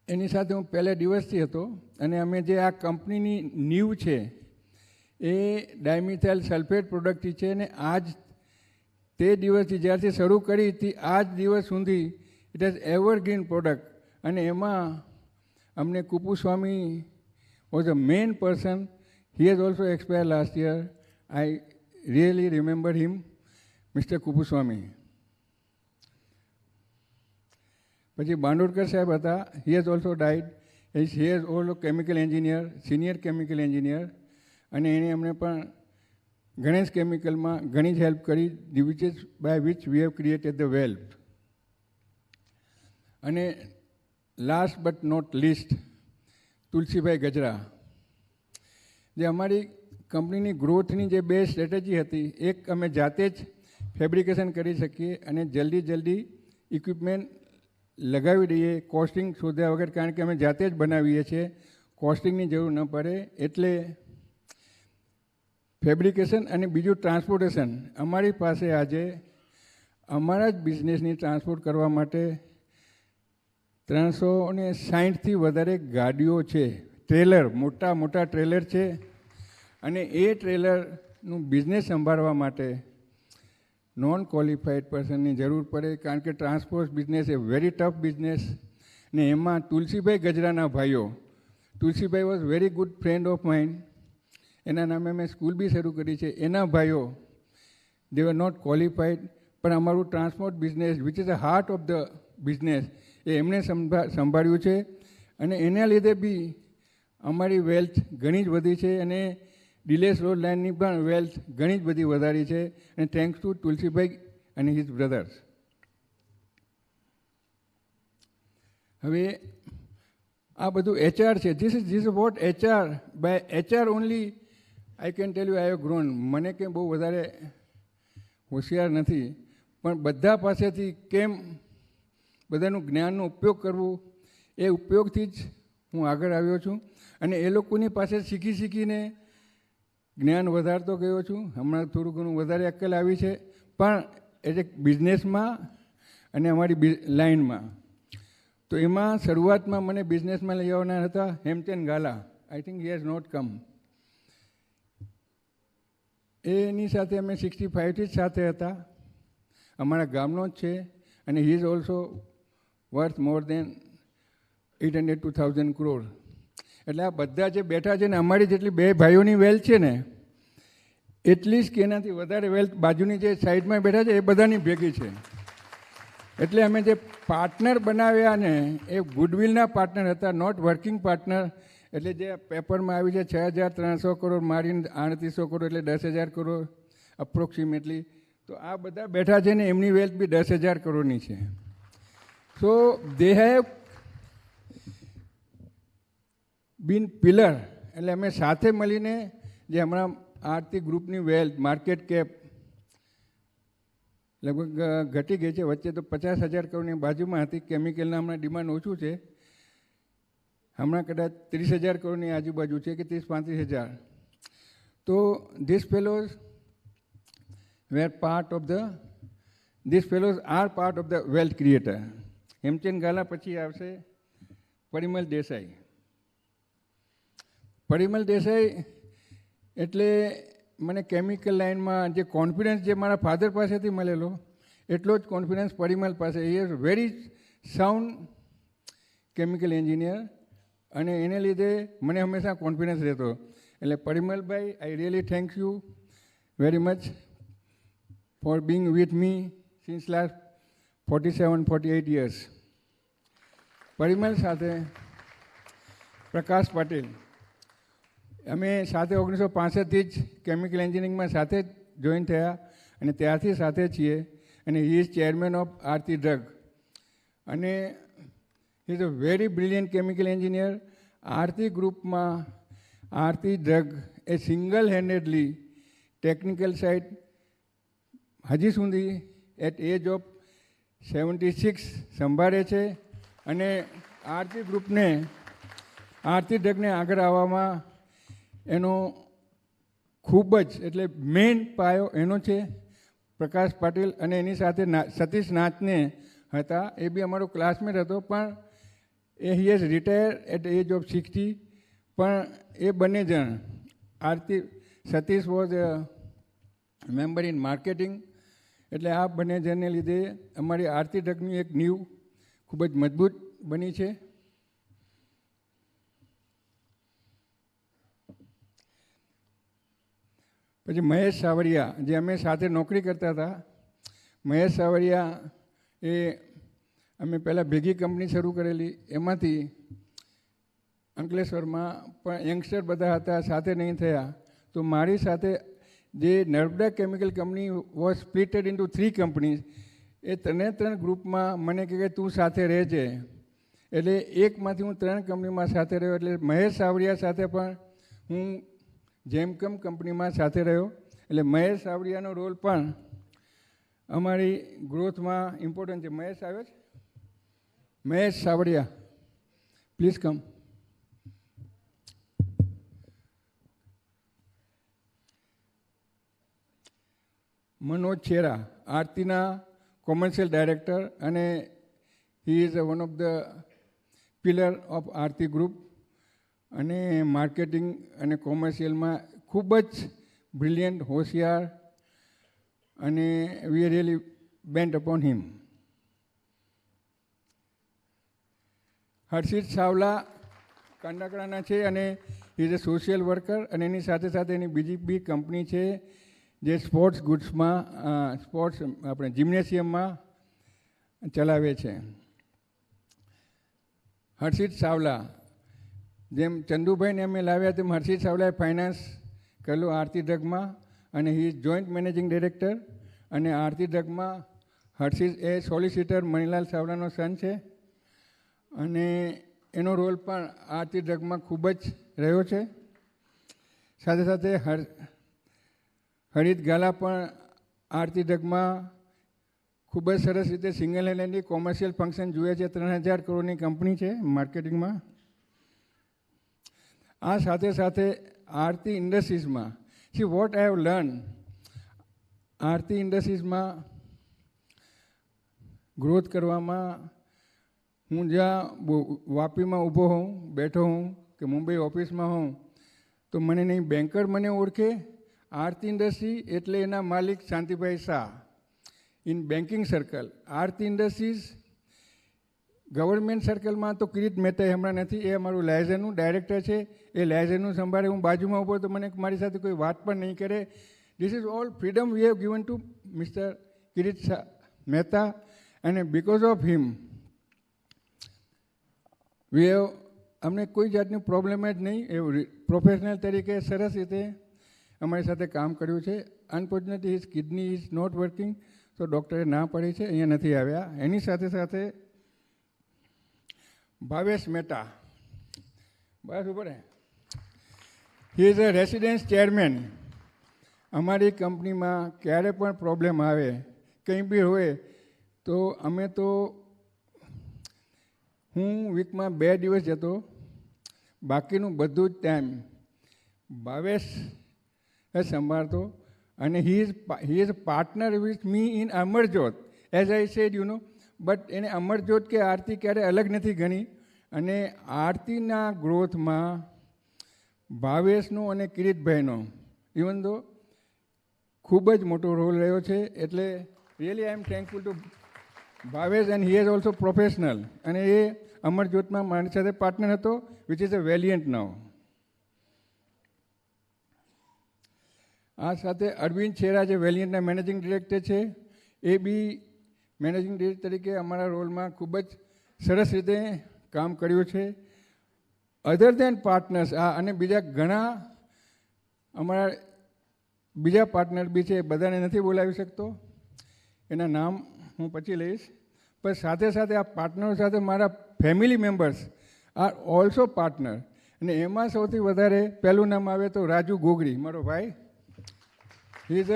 એની સાથે હું પહેલા દિવસથી હતો, અને અમે જે આ કંપનીની નીવ છે એ ડાયમિથાઇલ સલ્ફેટ પ્રોડક્ટથી છે, અને આજ તે દિવસથી જ્યારથી શરૂ કરી હતી આજ દિવસ સુધી ઇટ હેઝ એવરગ્રીન પ્રોડક્ટ. અને એમાં અમને કુપુસ્વામી was a main person. He has also expired last year. I really remember him, Mr. Kupuswamy. પછી બાંડોડકર સાહેબ હતા, he has also died. He is also chemical engineer, senior chemical engineer, અને એને અમને પણ ગણેશ કેમિકલમાં ઘણી જ હેલ્પ કરી, by which we have created the wealth. અને last but not list, Tulsibhai ગજરા, જે અમારી કંપનીની ગ્રોથની જે બે સ્ટ્રેટેજી હતી, એક અમે જાતે જ ફેબ્રિકેશન કરી શકીએ અને જલ્દી ઇક્વિપમેન્ટ લગાવી દઈએ કોસ્ટિંગ શોધ્યા વગર, કારણ કે અમે જાતે જ બનાવીએ છીએ, કોસ્ટિંગની જરૂર ન પડે. એટલે ફેબ્રિકેશન અને બીજું ટ્રાન્સપોર્ટેશન. અમારી પાસે આજે અમારા જ બિઝનેસની ટ્રાન્સપોર્ટ કરવા માટે 360થી વધારે ગાડીઓ છે, ટ્રેલર, મોટા ટ્રેલર છે. અને એ ટ્રેલરનું બિઝનેસ સંભાળવા માટે નોન ક્વોલિફાઈડ પર્સનની જરૂર પડે, કારણ કે ટ્રાન્સપોર્ટ બિઝનેસ એ વેરી ટફ બિઝનેસ. ને એમાં તુલસીભાઈ ગજરાના ભાઈઓ, Tulsibhai was very good friend of mind, એના નામે મેં સ્કૂલ બી શરૂ કરી છે. એના ભાઈઓ દે વર નોટ ક્વોલિફાઈડ, પણ અમારું transport business which is the heart of the business એ એમણે સંભાળ્યું છે. અને એના લીધે બી અમારી વેલ્થ ઘણી જ વધી છે, અને ડિલેસ રોડ લાઇનની પણ વેલ્થ ઘણી જ બધી વધારી છે. અને થેન્ક્સ ટુ તુલસીભાઈ અને હિઝ બ્રધર્સ. હવે આ બધું HR છે. This is what HR. By HR only I can tell you I have grown. મને કેમ બહુ વધારે હોશિયાર નથી, પણ બધા પાસેથી કેમ બધાનું જ્ઞાનનો ઉપયોગ કરવું, એ ઉપયોગથી જ હું આગળ આવ્યો છું. અને એ લોકોની પાસે શીખીને જ્ઞાન વધારતો ગયો છું. હમણાં થોડું ઘણું વધારે અક્કલ આવી છે, પણ એઝ એ બિઝનેસમાં અને અમારી લાઇનમાં. તો એમાં શરૂઆતમાં મને બિઝનેસમાં લઈ આવવાના હતા Hemchand Gala. I think he has not come. એની સાથે અમે 65થી જ સાથે હતા, અમારા ગામનો જ છે. અને he is also worth more than 800 to 1000 crore. એટલે આ બધા જે બેઠા છે ને, અમારી જેટલી બે ભાઈઓની વેલ્થ છે ને, એટલી જ કે એનાથી વધારે વેલ્થ બાજુની જે સાઈડમાં બેઠા છે એ બધાની ભેગી છે. એટલે અમે જે પાર્ટનર બનાવ્યા ને, એ ગુડવિલના પાર્ટનર હતા, નોટ વર્કિંગ પાર્ટનર. એટલે જે પેપરમાં આવી છે 6300 કરોડ મારીને 3800 કરોડ એટલે 10,000 કરોડ અપ્રોક્સિમેટલી. તો આ બધા બેઠા છે ને, એમની વેલ્થ બી 10,000 કરોડની છે. સો દે હેવ બીન પિલર. એટલે અમે સાથે મળીને જે હમણાં આરતી ગ્રુપની વેલ્થ માર્કેટ કેપ લગભગ ઘટી ગઈ છે, વચ્ચે તો 50,000 કરોડની બાજુમાં હતી. કેમિકલના હમણાં ડિમાન્ડ ઓછું છે, હમણાં કદાચ 30,000 કરોડની આજુબાજુ છે કે 30-35,000. તો this ફેલોઝ were part of the, these fellows are part of the wealth creator. Hemchand Gala પછી આવશે પરિમલ દેસાઈ. પરિમલ દેસાઈ એટલે મને કેમિકલ લાઇનમાં જે કોન્ફિડન્સ જે મારા ફાધર પાસેથી મળેલો, એટલો જ કોન્ફિડન્સ પરિમલ પાસે. He is very sound chemical engineer, અને એને લીધે મને હંમેશા કોન્ફિડન્સ રહેતો. એટલે Parimalbhai, I really thank you very much for being with me since last 47-48 years. Parimal સાથે પ્રકાશ પટેલ, અમે સાથે 1965થી જ કેમિકલ એન્જિનિયરિંગમાં સાથે જ જોઈન થયા, અને ત્યારથી સાથે છીએ. અને he is chairman of Aarti drug, અને he is a very brilliant chemical engineer. Aarti ગ્રુપમાં આરતી ડ્રગ એ સિંગલ હેન્ડેડલી ટેકનિકલ સાઇડ હજી સુધી એટ એજ ઓફ 76 સંભાળે છે. અને આરતી ગ્રુપને, આરતી ડ્રગને આગળ આવવામાં એનો ખૂબ જ એટલે મેઇન પાયો એનો છે પ્રકાશ પાટીલ. અને એની સાથે સતીશ નાથને હતા, એ બી અમારો ક્લાસમેટ હતો, પણ એ he has retire at age of 60. પણ એ બંને જણ, Aarti, Satish was member in marketing. એટલે આ બંને જણને લીધે અમારી આરતી ડ્રગની એક નીવ ખૂબ જ મજબૂત બની છે. પછી મહેશ સાવરિયા, જે અમે સાથે નોકરી કરતા હતા. મહેશ સાવરિયા એ અમે પહેલાં ભેગી કંપની શરૂ કરેલી, એમાંથી અંકલેશ્વરમાં પણ યંગસ્ટર બધા હતા, સાથે નહીં થયા. તો મારી સાથે જે Narmada chemical company was splitted into 3 companies, એ 3 ગ્રુપમાં મને કહે કે તું સાથે રહેજે. એટલે એકમાંથી હું 3 કંપનીમાં સાથે રહ્યો. એટલે મહેશ સાવરિયા સાથે પણ હું જેમકમ કંપનીમાં સાથે રહ્યો. એટલે મહેશ સાવરિયાનો રોલ પણ અમારી ગ્રોથમાં ઇમ્પોર્ટન્ટ છે. મહેશ આવે છે? Mahesh Savariya, please come. મનોજ છેરા, આરતીના કોમર્શિયલ ડાયરેક્ટર, અને he is one of the pillar of Aarti group, અને માર્કેટિંગ અને કોમર્શિયલમાં ખૂબ જ બ્રિલિયન્ટ, હોશિયાર, અને we really bent upon him. Harshit Savla કાંડાકડાના છે, અને he is a social worker, અને એની સાથે સાથે એની બીજી બી કંપની છે જે સ્પોર્ટ્સ ગુડ્સમાં, સ્પોર્ટ્સ આપણે જિમ્નેશિયમમાં ચલાવે છે. હર્ષિત સાવલા, જેમ ચંદુભાઈને અમે લાવ્યા તેમ હર્ષિત સાવલાએ ફાઇનાન્સ કરેલું આરતી ડ્રગમાં, અને he is joint managing director. અને આરતી ડ્રગમાં હર્ષિત એ સોલિસિટર મણીલાલ સાવલાનો સન છે, અને એનો રોલ પણ આરતી ડ્રગમાં ખૂબ જ રહ્યો છે. સાથે સાથે હરિત ગાલા પણ આરતી ડ્રગમાં ખૂબ જ સરસ રીતે સિંગલ હેન્ડલી કોમર્શિયલ ફંક્શન જુએ છે. 3000 કરોડની કંપની છે માર્કેટિંગમાં. આ સાથે સાથે આરતી ઇન્ડસ્ટ્રીઝમાં, see what I have learn, આરતી ઇન્ડસ્ટ્રીઝમાં ગ્રોથ કરવામાં, હું જ્યાં વાપીમાં ઊભો હોઉં, બેઠો હોઉં, કે મુંબઈ ઓફિસમાં હોઉં, તો મને નહીં બેન્કર મને ઓળખે. આરતી ઇન્ડસ્ટ્રી એટલે એના માલિક Shantibhai Shah in banking circle. Aarti industries government સર્કલમાં તો કિરીટ મહેતા હમણાં નથી, એ અમારું લાયઝનનું ડાયરેક્ટર છે. એ લાયઝનનું સંભાળે, હું બાજુમાં ઊભો તો મને મારી સાથે કોઈ વાત પણ નહીં કરે. This is all freedom we have given to mister Kirit Mehta, અને because of him we have, અમને કોઈ જાતની પ્રોબ્લેમ જ નહીં. એ પ્રોફેશનલ તરીકે સરસ રીતે અમારી સાથે કામ કર્યું છે. Unfortunately his kidney is not working, તો ડૉક્ટરે ના પાડી છે, અહીંયા નથી આવ્યા. એની સાથે સાથે ભાવેશ મહેતા, બસ ઉપર, હી ઇઝ અ રેસિડેન્સ ચેરમેન. અમારી કંપનીમાં ક્યારે પણ પ્રોબ્લેમ આવે, કંઈ બી હોય, તો અમે તો, હું વીકમાં 2 દિવસ જતો, બાકીનું બધું જ ટાઈમ ભાવેશ સંભાળતો. અને he is partner with me in Amarjot, as I said you know. But એને અમરજોત કે આરતી ક્યારે અલગ નથી ગણી. અને આરતીના ગ્રોથમાં ભાવેશનો અને કિરીટભાઈનો ઇવન દો ખૂબ જ મોટો રોલ રહ્યો છે. એટલે really I M thankful two Bhavesh, and he is also professional. અને એ અમરજોતમાં મારી સાથે પાર્ટનર હતો, વિચ ઇઝ અ વેલિયન્ટ નાઉ. આ સાથે અરવિંદ છેરા, જે વેલિયન્ટના મેનેજિંગ ડિરેક્ટર છે, એ બી મેનેજિંગ ડિરેક્ટર તરીકે અમારા રોલમાં ખૂબ જ સરસ રીતે કામ કર્યું છે. અધર દેન પાર્ટનર્સ, અને બીજા ઘણા અમારા બીજા પાર્ટનર બી છે, બધાને નથી બોલાવી શકતો, એના નામ હું પછી લઈશ. પણ સાથે સાથે આ પાર્ટનરો સાથે મારા family members are also partner. અને એમાં સૌથી વધારે પહેલું નામ આવે તો રાજુ ગોગરી, મારો ભાઈ. હી ઇઝ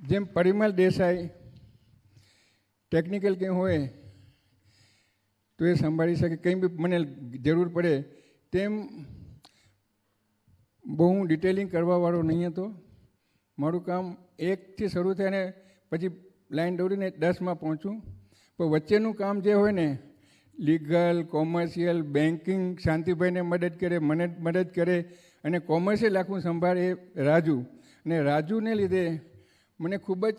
જેમ પરિમલ દેસાઈ ટેકનિકલ કંઈ હોય તો એ સંભાળી શકે, કંઈ બી મને જરૂર પડે, તેમ બહુ હું ડિટેલિંગ કરવાવાળો નહીં હતો. મારું કામ 1થી શરૂ થાય ને પછી લાઈન દોડીને 10માં પહોંચું. પણ વચ્ચેનું કામ જે હોય ને, લીગલ, કોમર્શિયલ, બેન્કિંગ, શાંતિભાઈને મદદ કરે, મને મદદ કરે, અને કોમર્શિયલ આખું સંભાળ એ રાજુ. અને રાજુને લીધે મને ખૂબ જ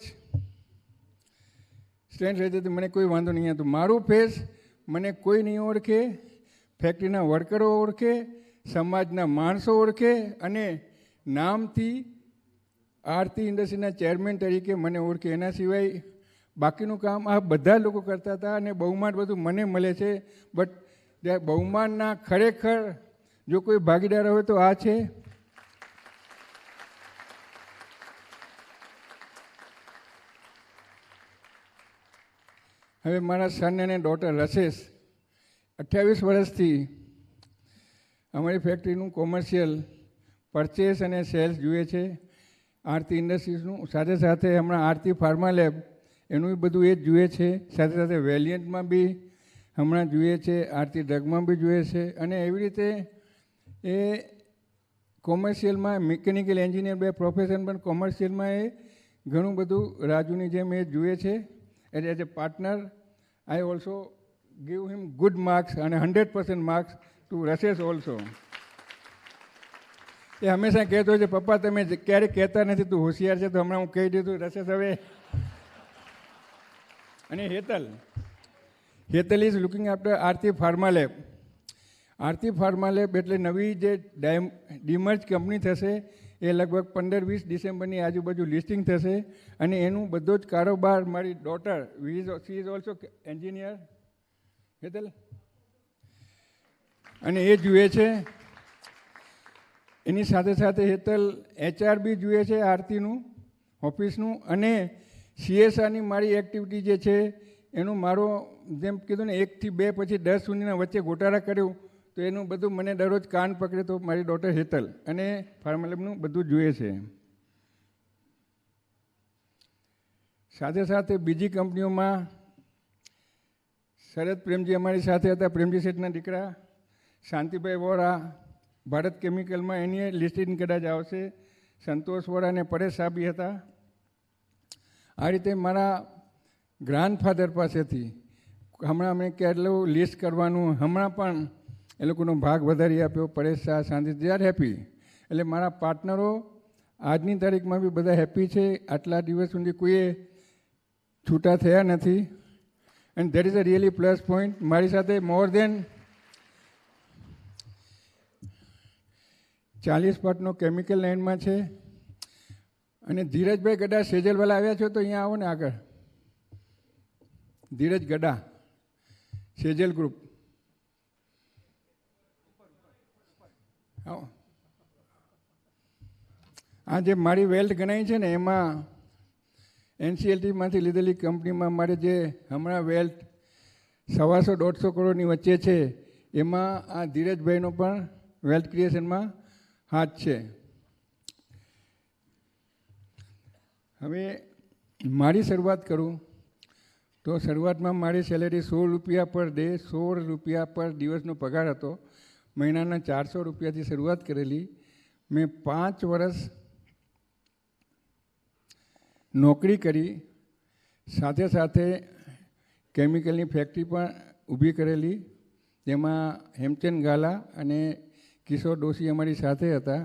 સ્ટ્રેન્થ રહેતી હતી. મને કોઈ વાંધો નહીં હતો. મારું ફેસ મને કોઈ નહીં ઓળખે, ફેક્ટરીના વર્કરો ઓળખે, સમાજના માણસો ઓળખે, અને નામથી આરતી ઇન્ડસ્ટ્રીના ચેરમેન તરીકે મને ઓળખે. એના સિવાય બાકીનું કામ આ બધા લોકો કરતા હતા અને બહુમાન બધું મને મળે છે. બટ બહુમાનના ખરેખર જો કોઈ ભાગીદાર હોય તો આ છે. હવે મારા સન અને ડોટર રસેશ 28 વર્ષથી અમારી ફેક્ટરીનું કોમર્શિયલ પરચેસ અને સેલ્સ જુએ છે આરતી ઇન્ડસ્ટ્રીઝનું. સાથે સાથે હમણાં આરતી ફાર્મા લેબ એનું બધું એ જ જુએ છે. સાથે સાથે વેલિયન્ટમાં બી હમણાં જુએ છે, આરતી ડ્રગમાં બી જુએ છે. અને એવી રીતે એ કોમર્શિયલમાં મિકેનિકલ એન્જિનિયર બે પ્રોફેશન પણ કોમર્શિયલમાં એ ઘણું બધું રાજુની જેમ એ જુએ છે. As a partner I also give him good marks અને 100% માર્ક્સ ટુ રસેસ ઓલ્સો. એ હંમેશા કહેતો હોય છે, પપ્પા તમે ક્યારેય કહેતા નથી, તું હોશિયાર છે, તો હમણાં હું કહી દીધું રસેસ હવે. અને Hetal is looking after Aarti pharma lab. Aarti pharma lab એટલે નવી જે ડીમર્જ કંપની થશે એ લગભગ 15-20 ડિસેમ્બરની આજુબાજુ લિસ્ટિંગ થશે. અને એનું બધો જ કારોબાર મારી daughter she is also engineer Hetal અને એ જુએ છે. એની સાથે સાથે હેતલ HR બી જુએ છે આરતીનું ઓફિસનું. અને CSRની મારી એક્ટિવિટી જે છે એનું મારો જેમ કીધું ને 1 થી 2 પછી 10 સુધીના વચ્ચે ગોટાળા કર્યું તો એનું બધું મને દરરોજ કાન પકડે તો મારી ડોટર હેતલ અને ફાર્માલેબનું બધું જુએ છે. સાથે સાથે બીજી કંપનીઓમાં શરદ પ્રેમજી અમારી સાથે હતા, પ્રેમજી શેઠના દીકરા, શાંતિભાઈ વોરા ભારત કેમિકલમાં એની લિસ્ટિંગ કદાચ આવશે, સંતોષ વોરા અને પરેશ સાહ બી હતા. આ રીતે મારા ગ્રાન્ડફાધર પાસેથી હમણાં અમે કેટલું લિસ્ટ કરવાનું હમણાં પણ એ લોકોનો ભાગ વધારી આપ્યો. પરેશ શાહ, શાંતિ, દે આર હેપી. એટલે મારા પાર્ટનરો આજની તારીખમાં બી બધા હેપી છે. આટલા દિવસ સુધી કોઈએ છૂટા થયા નથી. And that is a really plus point. મારી સાથે મોર દેન 40 પાર્ટનો કેમિકલ લાઇનમાં છે. અને ધીરજભાઈ ગડા સેજલવાલા આવ્યા છો તો અહીંયા આવો ને આગળ. ધીરજ ગડા સેજલ ગ્રુપ. આ જે મારી વેલ્થ ગણાઈ છે ને એમાં NCLTમાંથી લીધેલી કંપનીમાં મારે જે હમણાં વેલ્થ 125-150 કરોડની વચ્ચે છે એમાં આ ધીરજભાઈનો પણ વેલ્થ ક્રિએશનમાં હાથ છે. હવે મારી શરૂઆત કરું તો શરૂઆતમાં મારી સેલેરી 16 રૂપિયા પર ડે, 16 રૂપિયા પર દિવસનો પગાર હતો. મહિનાના 400 રૂપિયાથી શરૂઆત કરેલી. મેં 5 વર્ષ નોકરી કરી, સાથે સાથે કેમિકલની ફેક્ટરી પણ ઊભી કરેલી. જેમાં હેમચંદ ગાલા અને કિશોર ડોશી અમારી સાથે હતા.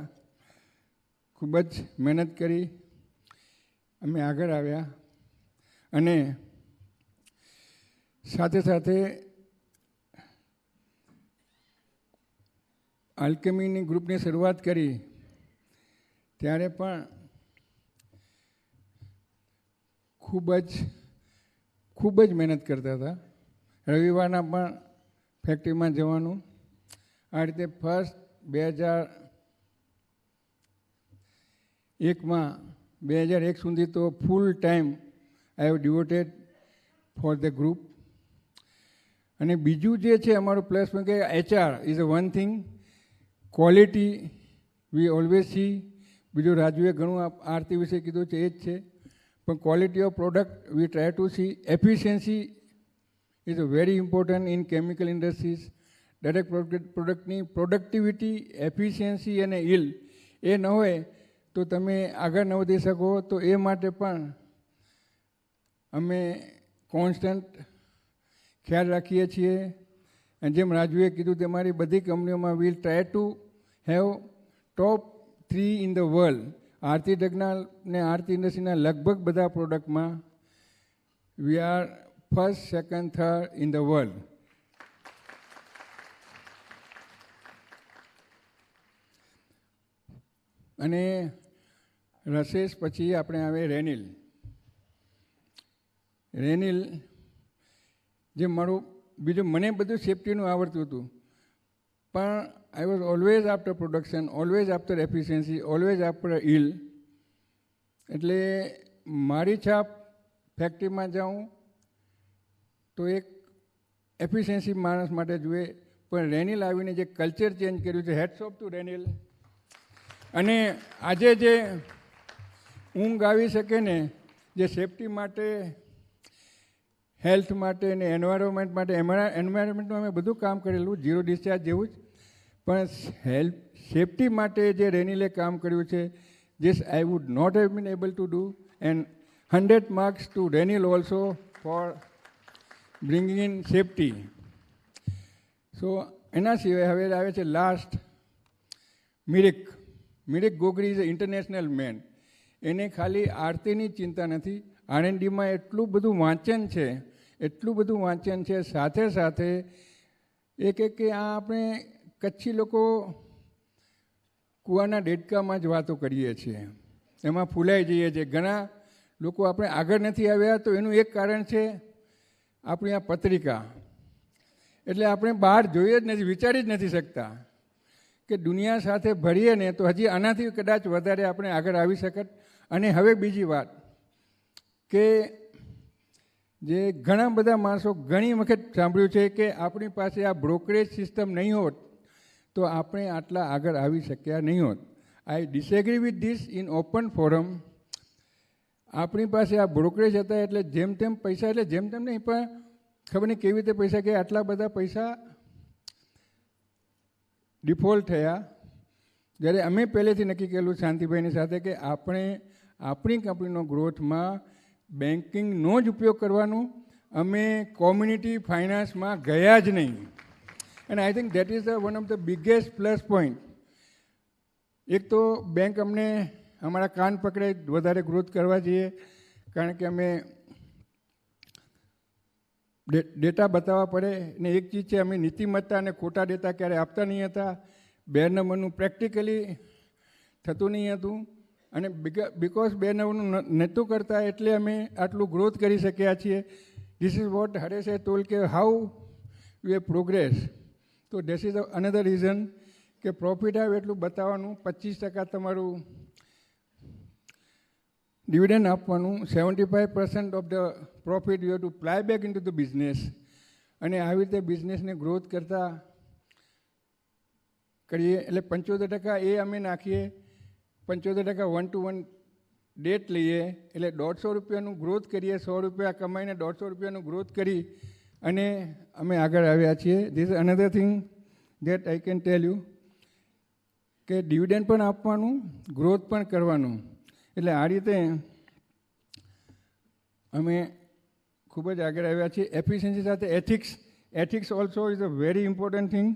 ખૂબ જ મહેનત કરી અમે આગળ આવ્યા. અને સાથે સાથે આલ્કેમીની ગ્રુપની શરૂઆત કરી ત્યારે પણ ખૂબ જ મહેનત કરતા હતા. રવિવારના પણ ફેક્ટરીમાં જવાનું. આ રીતે ફર્સ્ટ 2001 સુધી તો full time I have devoted for the group. અને બીજું જે છે અમારું પ્લસ પોઈન્ટ કે HR is a one thing, quality V always C. બીજું રાજુએ ઘણું આરતી વિશે કીધું છે એ જ છે. પણ quality of product V try to C. Efficiency is a very important in chemical industries. દરેક પ્રોડક્ટની પ્રોડક્ટિવિટી, એફિશિયન્સી અને યીલ્ડ એ ન હોય તો તમે આગળ ન વધી શકો. તો એ માટે પણ અમે કોન્સ્ટન્ટ ખ્યાલ રાખીએ છીએ. અને જેમ રાજુએ કીધું તે મારી બધી કંપનીઓમાં will try to have top 3 in the world. Aarti ડગના ને આરતી ઇન્ડસ્ટ્રીના લગભગ બધા પ્રોડક્ટમાં we are first, second, third in the world. અને રસેસ પછી આપણે આવે રેનિલ. રેનિલ જે મારું બીજું મને બધું સેફ્ટીનું આવડતું હતું, પણ I was always after production, always after efficiency, always after eel. એટલે મારી છાપ ફેક્ટરીમાં જાઉં તો એક એફિશિયન્સી માણસ માટે જોઈએ, પણ રેનિલ આવીને જે કલ્ચર ચેન્જ કર્યું છે, હેડ્સ ઓફ ટુ રેનિલ. અને આજે જે ઊંઘ આવી શકે ને, જે સેફટી માટે, હેલ્થ માટે ને એન્વાયરમેન્ટ માટે, એન્વાયરમેન્ટમાં અમે બધું કામ કરેલું, ઝીરો ડિસ્ચાર્જ જેવું જ, પણ સેફટી માટે જે રેનિલે કામ કર્યું છે, this I would not have been able to do, and 100 marks to Renil also for bringing in safety. So એના સિવાય હવે આવે છે last Mirik. Mirik Gogri is a international man. એને ખાલી આરતીની ચિંતા નથી, R&Dમાં એટલું બધું વાંચન છે, એટલું બધું વાંચન છે, સાથે સાથે એક કે આ આપણે કચ્છી લોકો કૂવાના દેડકામાં જ વાતો કરીએ છીએ, એમાં ફૂલાઈ જઈએ છીએ. ઘણા લોકો આપણે આગળ નથી આવ્યા, તો એનું એક કારણ છે આપણી આ પત્રિકા. એટલે આપણે બહાર જોઈએ જ નથી, વિચારી જ નથી શકતા કે દુનિયા સાથે ભળીએ ને તો હજી આનાથી કદાચ વધારે આપણે આગળ આવી શકત. અને હવે બીજી વાત કે જે ઘણા બધા માણસો ઘણી વખત સાંભળ્યું છે કે આપણી પાસે આ બ્રોકરેજ સિસ્ટમ નહીં હોત તો આપણે આટલા આગળ આવી શક્યા નહીં હોત. I disagree with this in open forum. આપણી પાસે આ બ્રોકરેજ હતા એટલે જેમ તેમ પૈસા, એટલે જેમ તેમ નહીં, પણ ખબર નહીં કેવી રીતે પૈસા, કે આટલા બધા પૈસા ડિફોલ્ટ થયા. જ્યારે અમે પહેલેથી નક્કી કરેલું શાંતિભાઈની સાથે કે આપણે આપણી કંપનીનો ગ્રોથમાં બેન્કિંગનો જ ઉપયોગ કરવાનો, અમે કોમ્યુનિટી ફાઇનાન્સમાં ગયા જ નહીં. And I think that is one of the biggest plus point. એક તો બેંક અમને અમારા કાન પકડે વધારે ગ્રોથ કરવા જોઈએ, કારણ કે અમે ડેટા બતાવવા પડે. ને એક ચીજ છે, અમે નીતિમત્તા અને ખોટા ડેટા ક્યારે આપતા નહીં હતા. 2 નંબરનું પ્રેક્ટિકલી થતું નહીં હતું, અને બિકોઝ 2 નંબરનું નહોતું કરતા એટલે અમે આટલું ગ્રોથ કરી શક્યા છીએ. ધીસ ઇઝ વોટ હરેશે ટોલ કે હાઉ યુ હેવ પ્રોગ્રેસ. તો ધીસ ઇઝ અનધર રીઝન કે પ્રોફિટ આવે એટલું બતાવવાનું, 25% તમારું ડિવિડન્ડ આપવાનું, 75% of the profit you have two ply back in to the business. અને આવી રીતે બિઝનેસને ગ્રોથ કરતા કરીએ એટલે 75% એ અમે નાખીએ, 75% 1-to-1 ડેટ લઈએ, એટલે 150 રૂપિયાનું ગ્રોથ કરીએ, 100 રૂપિયા કમાઈને 150 રૂપિયાનું ગ્રોથ કરી અને અમે આગળ આવ્યા છીએ. This is another thing that I can tell you કે ડિવિડન્ડ પણ આપવાનું, ગ્રોથ પણ કરવાનું. એટલે આ રીતે અમે ખૂબ જ આગળ આવ્યા છીએ. એફિશિયન્સી સાથે ethics also is a very important thing.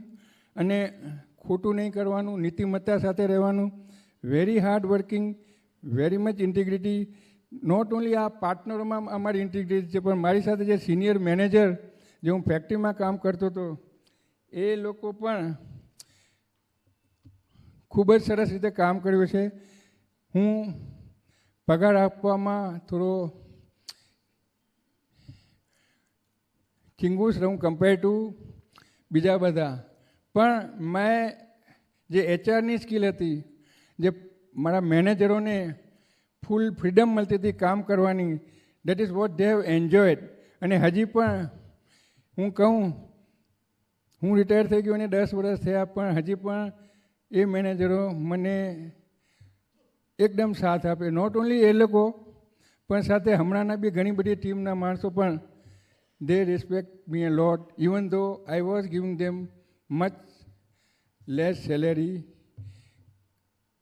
અને ખોટું નહીં કરવાનું, નીતિમત્તા સાથે રહેવાનું, very hard working, very much integrity. Not only આ પાર્ટનરોમાં અમારી ઇન્ટિગ્રિટી છે, પણ મારી સાથે જે સિનિયર મેનેજર, જે હું ફેક્ટરીમાં કામ કરતો હતો, એ લોકો પણ ખૂબ જ સરસ રીતે કામ કર્યું છે. હું પગાર આપવામાં થોડો ચિંગુસ રહું કમ્પેર ટુ બીજા બધા, પણ મેં જે એચઆરની સ્કિલ હતી, જે મારા મેનેજરોને ફૂલ ફ્રીડમ મળતી હતી કામ કરવાની, that is what they have enjoyed. અને હજી પણ હું કહું, હું રિટાયર થઈ ગયો અને 10 વર્ષ થયા, પણ હજી પણ એ મેનેજરો મને એકદમ સાથ આપે. નોટ ઓનલી એ લોકો, પણ સાથે હમણાંના બી ઘણી બધી ટીમના માણસો પણ they respect me a lot, even though I was giving them much less salary.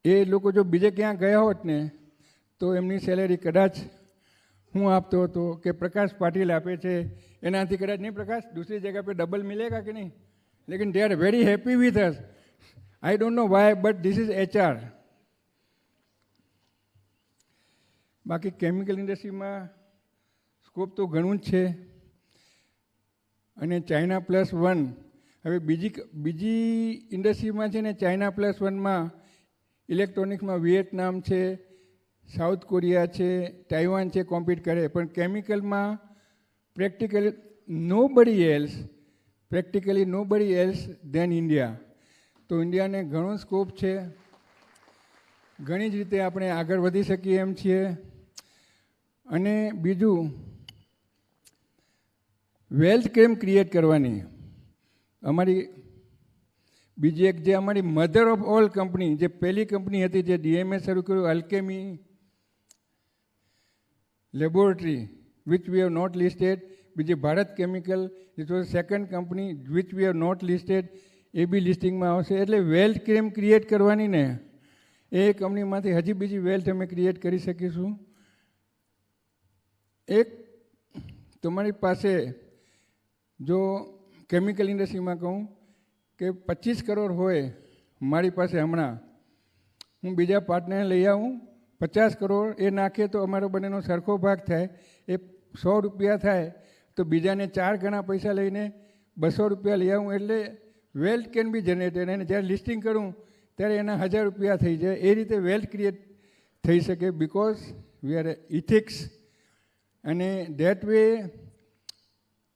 એ લોકો જો બીજે ક્યાં ગયા હોત ને તો એમની સેલેરી કદાચ હું આપતો હતો કે પ્રકાશ પાટીલ આપે છે એનાથી કદાચ નહીં. પ્રકાશ दूसरी जगह पे डबल मिलेगा कि नहीं, लेकिन they are very happy with us. I don't know why, but this is HR. બાકી કેમિકલ ઇન્ડસ્ટ્રીમાં સ્કોપ તો ઘણું જ છે. અને ચાઇના +1, હવે બીજી ઇન્ડસ્ટ્રીમાં છે ને ચાઇના +1માં ઇલેક્ટ્રોનિક્સમાં વિયેટનામ છે, સાઉથ કોરિયા છે, તાઇવાન છે, કોમ્પિટ કરે. પણ કેમિકલમાં practically nobody else than India. તો ઇન્ડિયાને ઘણો સ્કોપ છે, ઘણી જ રીતે આપણે આગળ વધી શકીએ એમ છીએ. અને બીજું, વેલ્થ કેમ ક્રિએટ કરવાની, અમારી બીજી એક જે અમારી મધર ઓફ ઓલ કંપની, જે પહેલી કંપની હતી જે ડીએમએ શરૂ કર્યું, alchemy laboratory, which we have not listed. બીજી Bharat chemical, it was second company which we have not listed. એ બી લિસ્ટિંગમાં આવશે. એટલે વેલ્થ કેમ ક્રિએટ કરવાની ને, એ કંપનીમાંથી હજી બીજી વેલ્થ અમે ક્રિએટ કરી શકીશું. એક તમારી પાસે જો કેમિકલ ઇન્ડસ્ટ્રીમાં કહું કે 25 કરોડ હોય મારી પાસે હમણાં, હું બીજા પાર્ટનરને લઈ આવું, 50 કરોડ એ નાખે તો અમારો બંનેનો સરખો ભાગ થાય. એ 100 રૂપિયા થાય તો બીજાને 4 ગણા પૈસા લઈને 200 રૂપિયા લઈ આવું. એટલે વેલ્થ કેન બી જનરેટેડ. અને જ્યારે લિસ્ટિંગ કરું ત્યારે એના 1000 રૂપિયા થઈ જાય. એ રીતે વેલ્થ ક્રિએટ થઈ શકે, બિકોઝ વી આર ઇથિક્સ. અને દેટ વે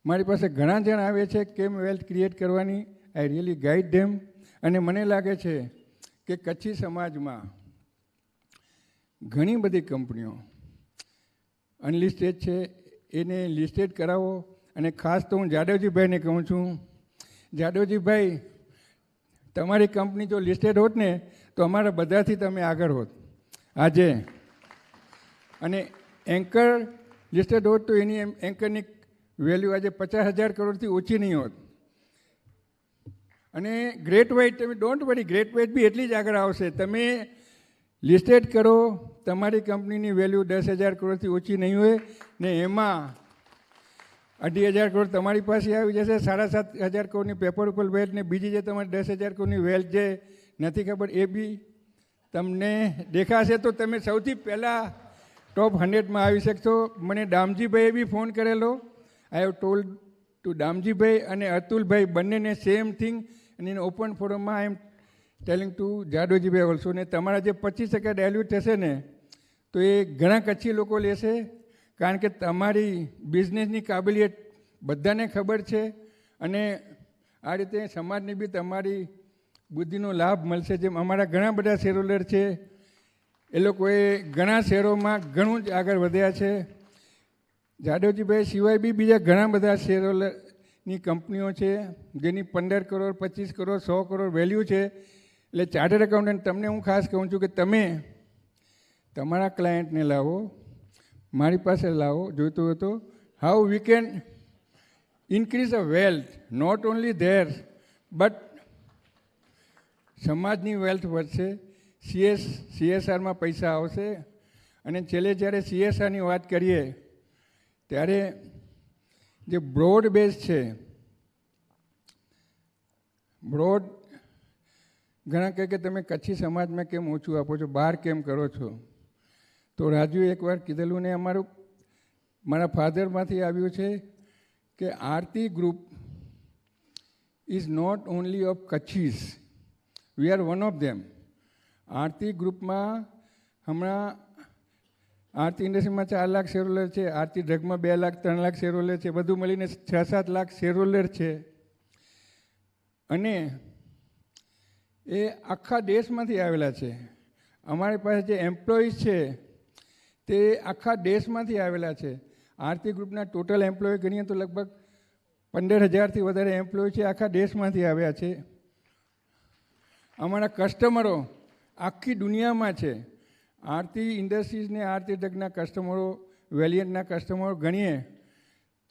મારી પાસે ઘણા જણ આવે છે કેમ વેલ્થ ક્રિએટ કરવાની. આઈ રિયલી ગાઈડ ધેમ. અને મને લાગે છે કે કચ્છી સમાજમાં ઘણી બધી કંપનીઓ અનલિસ્ટેડ છે, એને લિસ્ટેડ કરાવો. અને ખાસ તો હું જાદવજીભાઈને કહું છું, જાદવજીભાઈ, તમારી કંપની જો લિસ્ટેડ હોત ને તો અમારા બધાથી તમે આગળ હોત આજે. અને એન્કર લિસ્ટેડ હોત તો એની એન્કરની વેલ્યુ આજે 50,000 કરોડથી ઓછી નહીં હોત. અને ગ્રેટ વાઇટ, તમે ડોન્ટ વરી, ગ્રેટ વાઇટ બી એટલી જ આગળ આવશે. તમે લિસ્ટેડ કરો, તમારી કંપનીની વેલ્યુ 10,000 કરોડથી ઓછી નહીં હોય ને એમાં 2,500 કરોડ તમારી પાસે આવી જશે. 7,500 કરોડની પેપર ઉપર વેલ્થ, ને બીજી જે તમારી 10,000 કરોડની વેલ્થ જે નથી ખબર એ બી તમને દેખાશે. તો તમે સૌથી પહેલાં ટોપ 100માં આવી શકશો. મને દામજીભાઈએ બી ફોન કરેલો. આઈ હેવ ટોલ્ડ ટુ દામજીભાઈ અને અતુલભાઈ બંનેને સેમ થિંગ. અને એને ઓપન ફોરમમાં આઈ એમ ટેલિંગ ટુ જાદવજીભાઈ ઓલ્સો. ને તમારા જે 25% ડાયલ્યુટ થશે ને તો એ ઘણા કચ્છી લોકો લેશે, કારણ કે તમારી બિઝનેસની કાબિલિયત બધાને ખબર છે. અને આ રીતે સમાજને બી તમારી બુદ્ધિનો લાભ મળશે. જેમ અમારા ઘણા બધા શેરહોલ્ડર છે, એ લોકોએ ઘણા શેરોમાં ઘણું જ આગળ વધ્યા છે. જાદવજીભાઈ સિવાય બી બીજા ઘણા બધા શેરહોલ્ડરની કંપનીઓ છે જેની 15 કરોડ, 25 કરોડ, 100 કરોડ વેલ્યુ છે. એટલે ચાર્ટર્ડ એકાઉન્ટન્ટ તમને હું ખાસ કહું છું કે તમે તમારા ક્લાયન્ટને લાવો, મારી પાસે લાવો જોઈતું હોય તો. How we can increase a wealth, not only there but સમાજની વેલ્થ વધશે, CSRમાં પૈસા આવશે. અને છેલ્લે જ્યારે CSRની વાત કરીએ ત્યારે જે બ્રોડ બેઝ છે, બ્રોડ, ઘણા કહે કે તમે કચ્છી સમાજમાં કેમ ઓછું આપો છો, બહાર કેમ કરો છો. તો રાજુએ એકવાર કીધેલું ને અમારું મારા ફાધરમાંથી આવ્યું છે કે Aarti group is not only of Kutchis, we are one of them. Aarti ગ્રુપમાં હમણાં આરતી ઇન્ડસ્ટ્રીમાં 4 લાખ શેરહોલ્ડર છે, આરતી ડ્રગમાં 2 લાખ 3 લાખ શેરહોલ્ડર છે, બધું મળીને 6-7 લાખ શેરહોલ્ડર છે. અને એ આખા દેશમાંથી આવેલા છે. અમારી પાસે જે એમ્પ્લોઈઝ છે તે આખા દેશમાંથી આવેલા છે. આરતી ગ્રુપના ટોટલ એમ્પ્લોય ગણીએ તો લગભગ 15,000થી વધારે એમ્પ્લોય છે, આખા દેશમાંથી આવ્યા છે. અમારા કસ્ટમરો આખી દુનિયામાં છે. આરતી ઇન્ડસ્ટ્રીઝને આરતી ડ્રગના કસ્ટમરો, વેલિયન્ટના કસ્ટમરો ગણીએ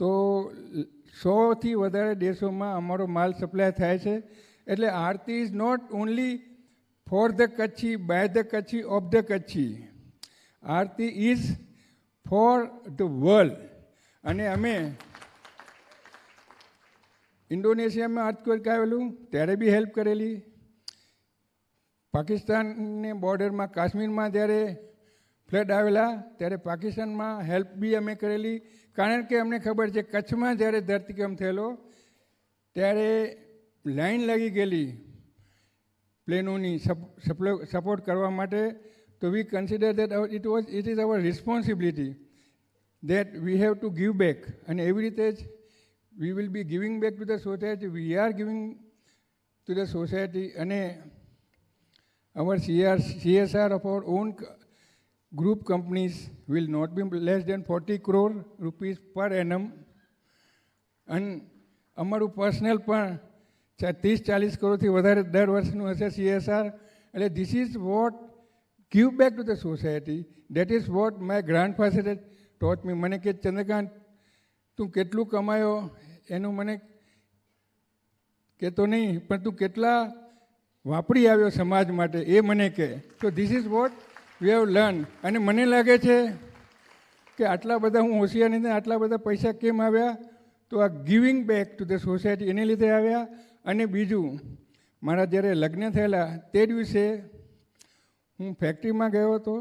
તો 100થી વધારે દેશોમાં અમારો માલ સપ્લાય થાય છે. એટલે Aarti is not only for the Kutchi, by the Kutchi, of the Kutchi. Aarti is for the world. અને અમે ઇન્ડોનેશિયામાં અર્થક્વેક આવેલું ત્યારે બી હેલ્પ કરેલી. પાકિસ્તાનની બોર્ડરમાં કાશ્મીરમાં જ્યારે ફ્લડ આવેલા ત્યારે પાકિસ્તાનમાં હેલ્પ બી અમે કરેલી. કારણ કે અમને ખબર છે કચ્છમાં જ્યારે ધરતીકંપ થયેલો ત્યારે લાઈન લાગી ગયેલી પ્લેનોની સપોર્ટ કરવા માટે. તો we consider that it is our responsibility that we have to give back. And every રીતે જ we will be giving back to the society. We are giving to the society. And our CSR of our own group companies will not be less than 40 crore rupees per annum. And અમારું personal પણ 30-40 કરોડથી વધારે દર વર્ષનું હશે CSR. એટલે this is what give back to the society. That is what my grandfather taught me. મને કે ચંદ્રકાંત તું કેટલું કમાયો એનું મને કહેતો નહીં, પણ તું કેટલા વાપરી આવ્યો સમાજ માટે એ મને કહે. તો this is what we have learn. અને મને લાગે છે કે આટલા બધા હું હોશિયાર નથી, આટલા બધા પૈસા કેમ આવ્યા? તો આ giving back to the society એને લીધે આવ્યા. અને બીજું, મારા જ્યારે લગ્ન થયેલા તે દિવસે હું ફેક્ટરીમાં ગયો હતો.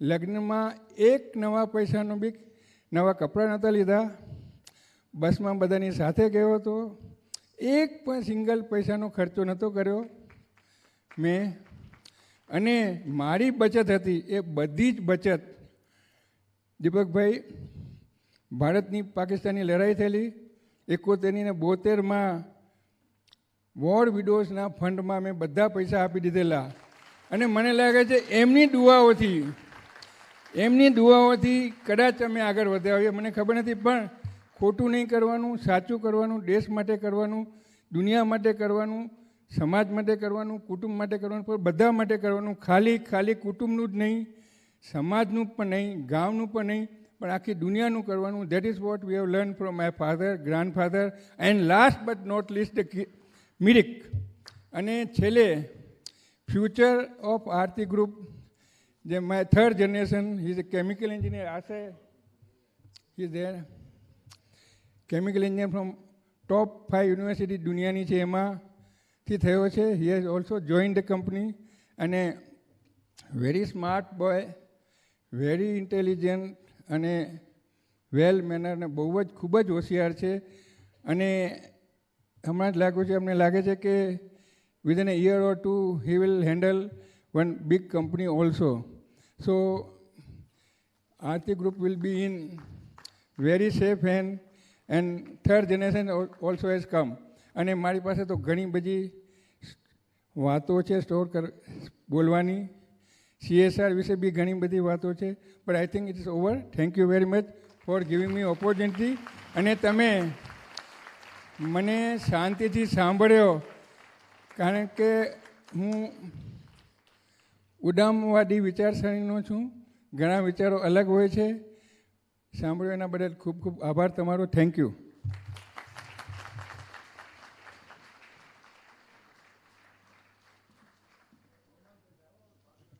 લગ્નમાં એક નવા પૈસાનો બી નવા કપડાં નહોતા લીધા. બસમાં બધાની સાથે ગયો હતો. એક પણ સિંગલ પૈસાનો ખર્ચો નહોતો કર્યો મેં. અને મારી બચત હતી એ બધી જ બચત દીપકભાઈ, ભારતની પાકિસ્તાનની લડાઈ થયેલી 71 ને 72માં વોર વિડોઝના ફંડમાં મેં બધા પૈસા આપી દીધેલા. અને મને લાગે છે એમની દુઆઓથી કદાચ અમે આગળ વધ્યા હોઈએ. મને ખબર નથી, પણ ખોટું નહીં કરવાનું, સાચું કરવાનું, દેશ માટે કરવાનું, દુનિયા માટે કરવાનું, સમાજ માટે કરવાનું, કુટુંબ માટે કરવાનું, પણ બધા માટે કરવાનું. ખાલી કુટુંબનું જ નહીં, સમાજનું પણ નહીં, ગામનું પણ નહીં, પણ આખી દુનિયાનું કરવાનું. That is what we have learn from my father, grandfather and last but not least the Mirik. અને છેલ્લે ફ્યુચર ઓફ આરતી ગ્રુપ, જે my third generation, he is a chemical engineer. આશે he is there, chemical engineer from top 5 university દુનિયાની છે એમાંથી થયો છે. He has also join the company. અને very smart boy, very intelligent અને વેલ મેનર, અને બહુ જ ખૂબ જ હોશિયાર છે. અને હમણાં જ અમને લાગે છે કે within a year or two he will handle one big company also. So Aarti Group will be in very safe hand, and third generation also has come. અને મારી પાસે તો ઘણી બધી વાતો છે બોલવાની. CSR વિશે બી ઘણી બધી વાતો છે, but I think it is over. Thank you very much for giving me opportunity. અને તમે મને શાંતિથી સાંભળ્યો, કારણ કે હું ઉદામવાદી વિચારસરણીનો છું. ઘણા વિચારો અલગ હોય છે. સાંભળ્યો એના બદલ ખૂબ ખૂબ આભાર તમારો. Thank you.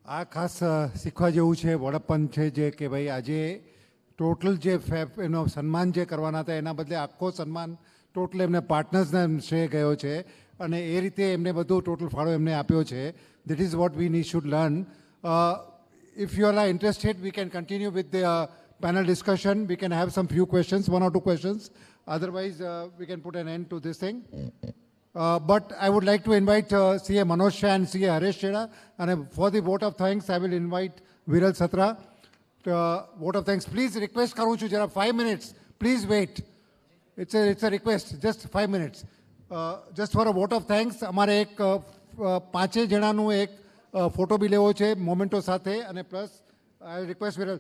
આ ખાસ શીખવા જેવું છે, વડપ્પન છે, જે કે ભાઈ આજે ટોટલ જે એનો સન્માન જે કરવાના હતા એના બદલે આખો સન્માન ટોટલ એમને પાર્ટનર્સને શ્રેય ગયો છે. અને એ રીતે એમને બધું ટોટલ ફાળો એમને આપ્યો છે. That is what we should learn. If you are interested, we can continue with the panel discussion. We can have some few questions, 1 or 2 questions. Otherwise, we can put an end to this thing. But I would like to invite CA Manoj Shah and CA Harish Cheda. And for the vote of thanks, I will invite Viral Satra. Vote of thanks. Please request karu chu jara 5 minutes. Please wait. It's a request. Just 5 minutes. Just for a vote of thanks, અમારે એક 5 જણાનું એક photo બી લેવો છે memento સાથે. અને plus I request Viral,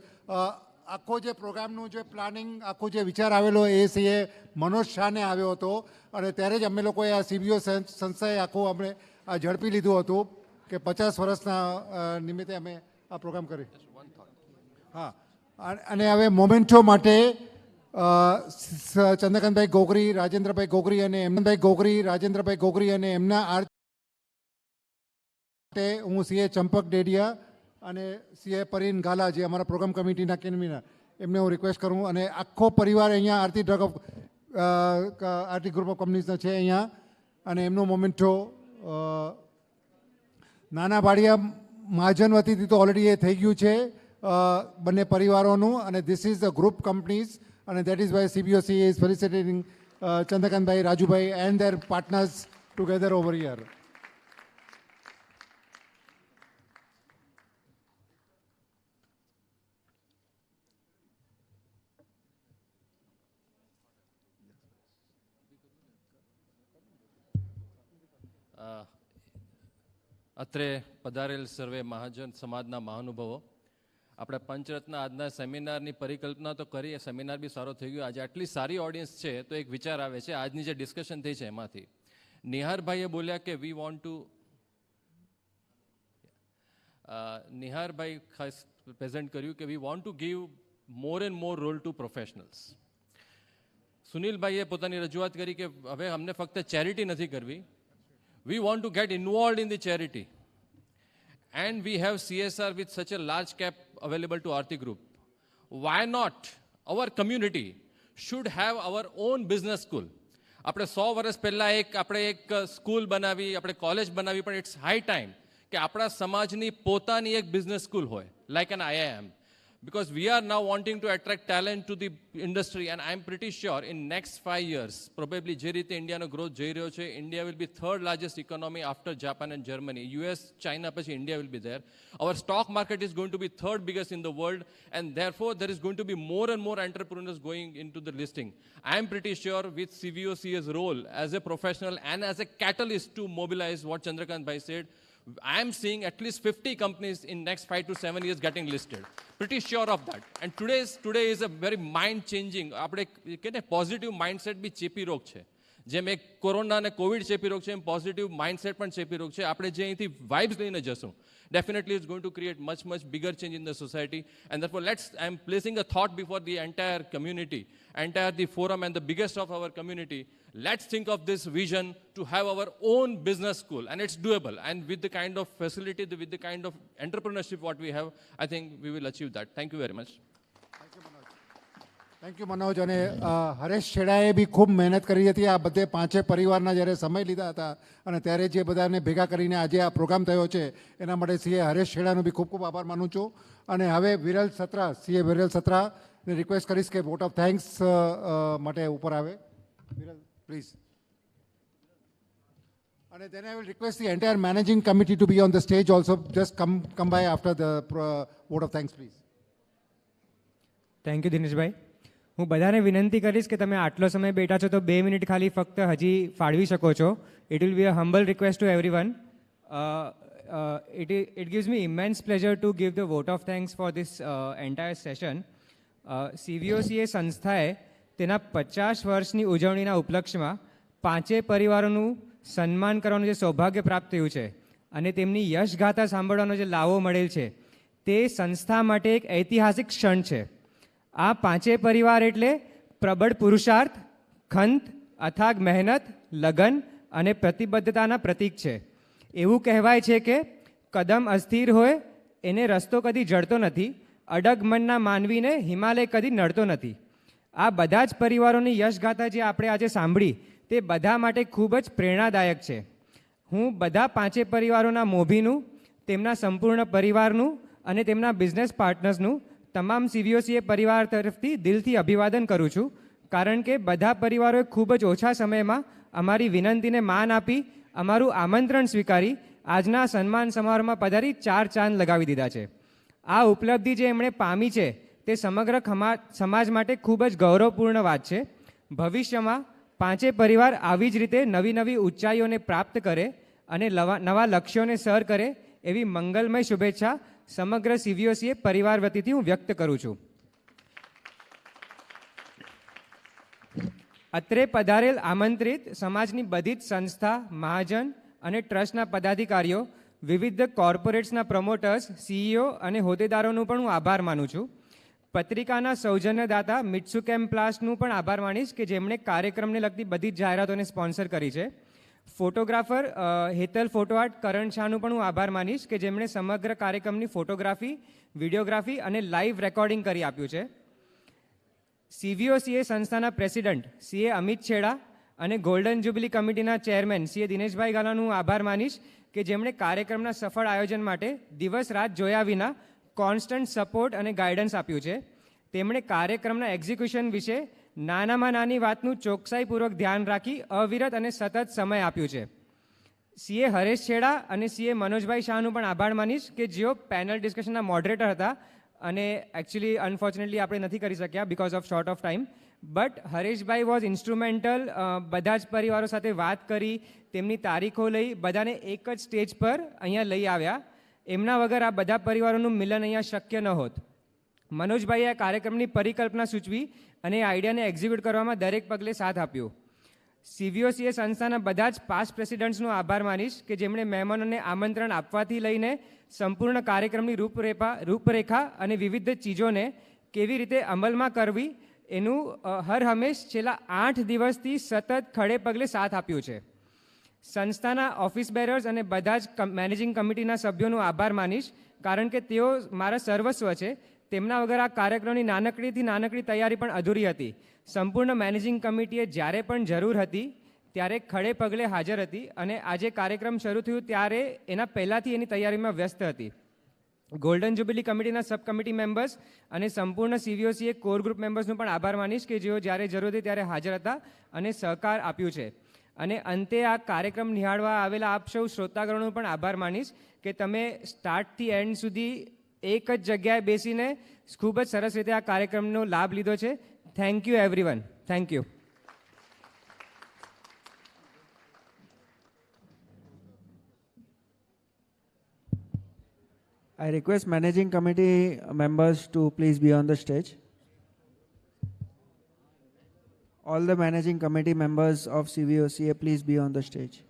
આખો જે પ્રોગ્રામનું જે પ્લાનિંગ, આખો જે વિચાર આવેલો એ સીએ મનોજ શાહને આવ્યો હતો. અને ત્યારે જ અમે લોકોએ આ CBO સંસ્થાએ આખું આપણે આ ઝડપી લીધું હતું કે 50 વર્ષના નિમિત્તે અમે આ પ્રોગ્રામ કરી. હા, અને હવે મોમેન્ટો માટે ચંદ્રકાંતભાઈ ગોગરી, રાજેન્દ્રભાઈ ગોગરી અને એમના હું સીએ ચંપક ડેડિયા અને સીએ પરીન ગાલા, જે અમારા પ્રોગ્રામ કમિટીના કન્વીનર, એમને હું રિક્વેસ્ટ કરું. અને આખો પરિવાર અહીંયા આરતી ગ્રુપ ઓફ કંપનીઝનો છે અહીંયા. અને એમનો મોમેન્ટો નાના બાળિયા મહાજન વતીથી તો ઓલરેડી એ થઈ ગયું છે બંને પરિવારોનું. અને this is the group companies, અને દેટ ઇઝ વાય CBOC ઇઝ felicitating Chandrakantbhai, Rajubhai and their partners together over here. અત્રે પધારેલ સર્વે મહાજન સમાજના મહાનુભાવો, આપણે પંચરત્ન આજના સેમિનારની પરિકલ્પના તો કરી, સેમિનાર બી સારો થઈ ગયો. આજે આટલી સારી ઓડિયન્સ છે તો એક વિચાર આવે છે આજની જે ડિસ્કશન થઈ છે એમાંથી. નિહારભાઈએ બોલ્યા કે વી વોન્ટ ટુ, નિહારભાઈ ખાસ પ્રેઝન્ટ કર્યું કે we want to give more and more role to professionals. સુનિલભાઈએ પોતાની રજૂઆત કરી કે હવે અમને ફક્ત ચેરિટી નથી કરવી, we want to get involved in the charity, and we have CSR with such a large cap available to Aarti Group. Why not our community should have our own business school? આપણે 100 વર્ષ પહેલાં આપણે એક school બનાવી, આપણે college બનાવી, પણ it's high time કે આપણા સમાજની પોતાની એક બિઝનેસ સ્કૂલ હોય, like an IIM. Because we are now wanting to attract talent to the industry, and I'm pretty sure in next 5 years, probably જે રીતે ઇન્ડિયાનો ગ્રોથ જઈ રહ્યો છે, India will be third largest economy after Japan and Germany. US, China પછી India will be there. Our stock market is going to be third biggest in the world, and therefore there is going to be more and more entrepreneurs going into the listing. I'm pretty sure with CVOC's role as a professional and as a catalyst to mobilize what Chandrakant Bhai said, I am seeing at least 50 companies in next 5 to 7 years getting listed. Pretty sure of that. And today is a very mind-changing, આપણે કે positive mindset બી ચેપી રોગ છે. જેમ એક corona અને Covid ચેપી રોગ છે, એમ પોઝિટિવ માઇન્ડસેટ પણ ચેપી રોગ છે. આપણે જે અહીંથી વાઇબ્સ લઈને જશું, definitely it's going to create much bigger change in the society. And therefore I am placing a thought before the entire community, the forum and the biggest of our community. Let's think of this vision to have our own business school, and it's doable. And with the kind of facility, with the kind of entrepreneurship what we have, I think we will achieve that. Thank you very much. Thank you Manoj. અને હરેશ છેડાએ બી ખૂબ મહેનત કરી હતી. આ બધે પાંચે પરિવારના જ્યારે સમય લીધા હતા અને ત્યારે જે બધાને ભેગા કરીને આજે આ પ્રોગ્રામ થયો છે, એના માટે સીએ હરેશ છેડાનો બી ખૂબ આભાર માનું છું. અને હવે વિરલ સત્રા, સીએ વિરલ સત્રાને રિક્વેસ્ટ કરીશ કે વોટ ઓફ થેન્ક્સ માટે ઉપર આવે. વિરલ પ્લીઝ. અને then I will request the entire managing committee to be on the stage also. Just come by after the vote of thanks, please. Thank you Dineshbhai. હું બધાને વિનંતી કરીશ કે તમે આટલો સમય બેઠા છો તો 2 મિનિટ ખાલી ફક્ત હજી ફાળવી શકો છો. It will B a humble request two everyone. It gives me immense pleasure to give the vote of thanks for this entire session. CVOCA સંસ્થાએ તેના 50 વર્ષની ઉજવણીના ઉપલક્ષ્યમાં 5 પરિવારોનું સન્માન કરવાનું જે સૌભાગ્ય પ્રાપ્ત થયું છે અને તેમની યશગાથા સાંભળવાનો જે લાવો મળેલ છે, તે સંસ્થા માટે એક ઐતિહાસિક ક્ષણ છે. આ 5 પરિવાર એટલે પ્રબળ પુરુષાર્થ, ખંત, અથાગ મહેનત, લગન અને પ્રતિબદ્ધતાના પ્રતીક છે. એવું કહેવાય છે કે કદમ અસ્થિર હોય એને રસ્તો કદી જડતો નથી, અડગ મનના માનવીને હિમાલય કદી નડતો નથી. આ બધા જ પરિવારોની યશગાથા જે આપણે આજે સાંભળી, તે બધા માટે ખૂબ જ પ્રેરણાદાયક છે. હું બધા 5 પરિવારોના મોભીનું, તેમના સંપૂર્ણ પરિવારનું અને તેમના બિઝનેસ પાર્ટનર્સનું તમામ CVOCA પરિવાર તરફથી દિલથી અભિવાદન કરું છું. કારણ કે બધા પરિવારોએ ખૂબ જ ઓછા સમયમાં અમારી વિનંતીને માન આપી, અમારું આમંત્રણ સ્વીકારી આજના સન્માન સમારોહમાં પધારી 4 ચાંદ લગાવી દીધા છે. આ ઉપલબ્ધિ જે એમણે પામી છે તે સમગ્ર સમાજ માટે ખૂબ જ ગૌરવપૂર્ણ વાત છે. ભવિષ્યમાં 5 પરિવાર આવી જ રીતે નવી ઊંચાઈઓને પ્રાપ્ત કરે અને નવા લક્ષ્યોને સર કરે એવી મંગલમય શુભેચ્છા સમગ્ર CVOCA પરિવાર વતીથી હું વ્યક્ત કરું છું. અત્રે પધારેલ આમંત્રિત સમાજની બધી જ સંસ્થા, મહાજન અને ટ્રસ્ટના પદાધિકારીઓ, વિવિધ કોર્પોરેટ્સના પ્રમોટર્સ, CEO અને હોદ્દેદારોનું પણ હું આભાર માનું છું. પત્રિકાના સૌજન્યદાતા મિત્સુકેમ પ્લાસ્ટનું પણ આભાર માનીશ કે જેમણે કાર્યક્રમને લગતી બધી જ જાહેરાતોને સ્પોન્સર કરી છે. ફોટોગ્રાફર હેતલ ફોટો આર્ટ કરણ શાહનું પણ હું આભાર માનીશ કે જેમણે સમગ્ર કાર્યક્રમની ફોટોગ્રાફી, વિડીયોગ્રાફી અને લાઈવ રેકોર્ડિંગ કરી આપ્યું છે. CVOCA સંસ્થાના પ્રેસિડન્ટ CA અમિત છેડા અને ગોલ્ડન જ્યુબિલી કમિટીના ચેરમેન CA દિનેશભાઈ ગાલાનું હું આભાર માનીશ કે જેમણે કાર્યક્રમના સફળ આયોજન માટે દિવસ રાત જોયા વિના કોન્સ્ટન્ટ સપોર્ટ અને ગાઈડન્સ આપ્યું છે. તેમણે કાર્યક્રમના એક્ઝિક્યુશન વિશે નાનામાં નાની વાતનું ચોકસાઈપૂર્વક ધ્યાન રાખી અવિરત અને સતત સમય આપ્યું છે. CA હરેશ છેડા અને CA મનોજભાઈ શાહનું પણ આભાર માનીશ કે જેઓ પેનલ ડિસ્કશનના મોડરેટર હતા અને એકચ્યુઅલી અનફોર્ચ્યુનેટલી આપણે નથી કરી શક્યા because of short of time, but Hareshbhai was instrumental. બધા જ પરિવારો સાથે વાત કરી, તેમની તારીખો લઈ, બધાને એક જ સ્ટેજ પર અહીંયા લઈ આવ્યા. એમના વગર આ બધા પરિવારોનું મિલન અહીંયા શક્ય ન હોત. મનોજભાઈએ આ કાર્યક્રમની પરિકલ્પના સૂચવી અને આઈડિયાને એક્ઝિક્યુટ કરવામાં દરેક પગલે સાથ આપ્યો. CVOCA સંસ્થાના બધા જ પાસ્ટ પ્રેસિડેન્ટ્સનો આભાર માનીશ કે જેમણે મહેમાનોને આમંત્રણ આપવાથી લઈને સંપૂર્ણ કાર્યક્રમની રૂપરેખા અને વિવિધ ચીજોને કેવી રીતે અમલમાં કરવી એનું હર હંમેશ છેલ્લા 8 દિવસથી સતત ખડે પગલે સાથ આપ્યો છે. સંસ્થાના ઓફિસ બેરર્સ અને બધા જ મેનેજિંગ કમિટીના સભ્યોનો આભાર માનીશ કારણ કે તેઓ મારા સર્વસ્વ છે. તેમના વગર આ કાર્યક્રમની નાનકડીથી નાનકડી તૈયારી પણ અધૂરી હતી. સંપૂર્ણ મેનેજિંગ કમિટીએ જ્યારે પણ જરૂર હતી ત્યારે ખડે પગલે હાજર હતી અને આજે કાર્યક્રમ શરૂ થયું ત્યારે એના પહેલાંથી એની તૈયારીમાં વ્યસ્ત હતી. ગોલ્ડન જ્યુબિલી કમિટીના સબ કમિટી મેમ્બર્સ અને સંપૂર્ણ CVOCA કોર ગ્રુપ મેમ્બર્સનો પણ આભાર માનીશ કે જેઓ જ્યારે જરૂર હતી ત્યારે હાજર હતા અને સહકાર આપ્યું છે. અને અંતે આ કાર્યક્રમ નિહાળવા આવેલા આપ સૌ શ્રોતાગણોનો પણ આભાર માનીશ કે તમે સ્ટાર્ટથી એન્ડ સુધી એક જ જગ્યાએ બેસીને ખૂબ જ સરસ રીતે આ કાર્યક્રમનો લાભ લીધો છે. Thank you everyone. Thank you. I request managing committee members to please be on the stage. All the managing committee members of CVOCA, please be on the stage.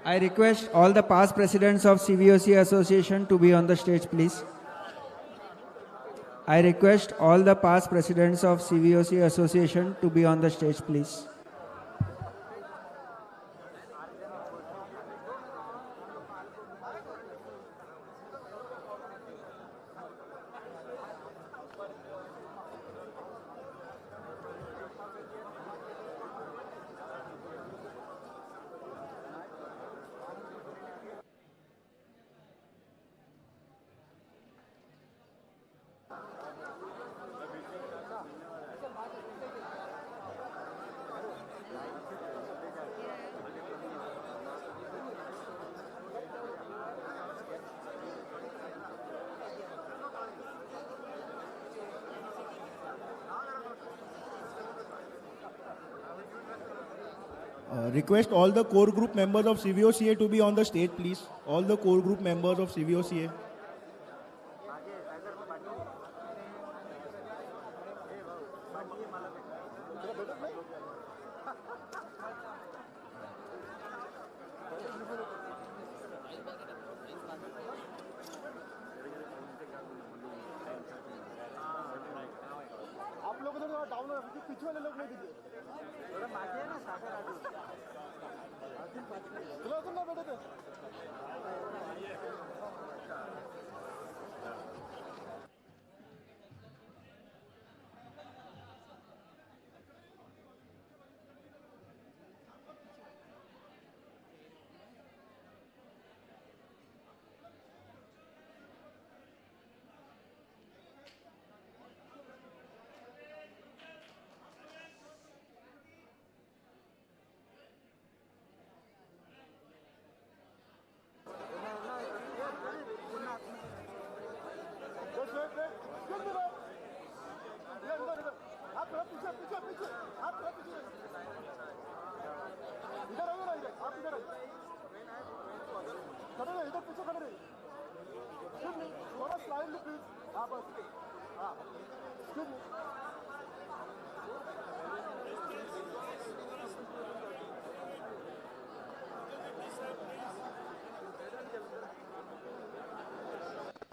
I request all the past presidents of CVOC Association to be on the stage, please. I request all the past presidents of CVOC Association to be on the stage, please. Request all the core group members of CVOCA to be on the stage, please. All the core group members of CVOCA. आप लोग इधर down हो पीछे वाले लोग नहीं दिखे चलो तुम ना बैठे थे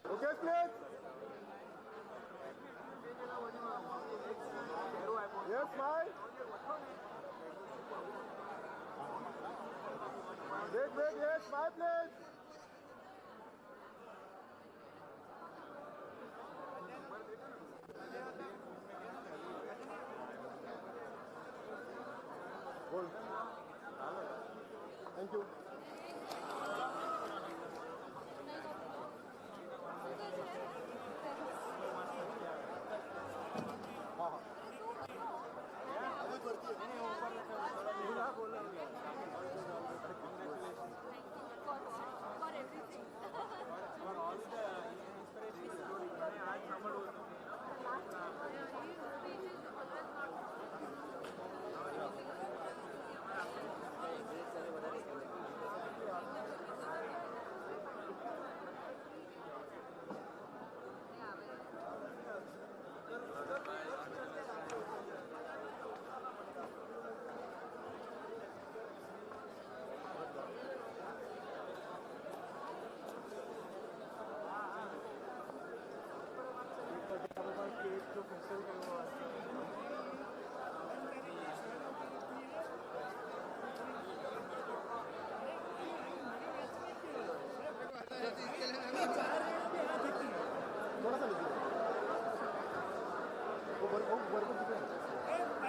Okay, please. Yes, bye. Wait, yes, bye, please. Hold. Thank you. थोड़ा सा लीजिए वो बर्गर दिख रहा है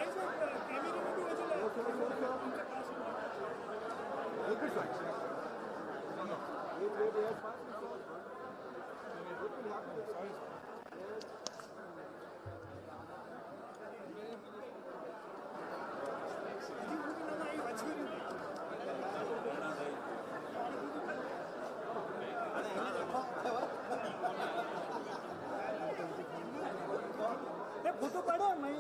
फोटो पाड़ो मैं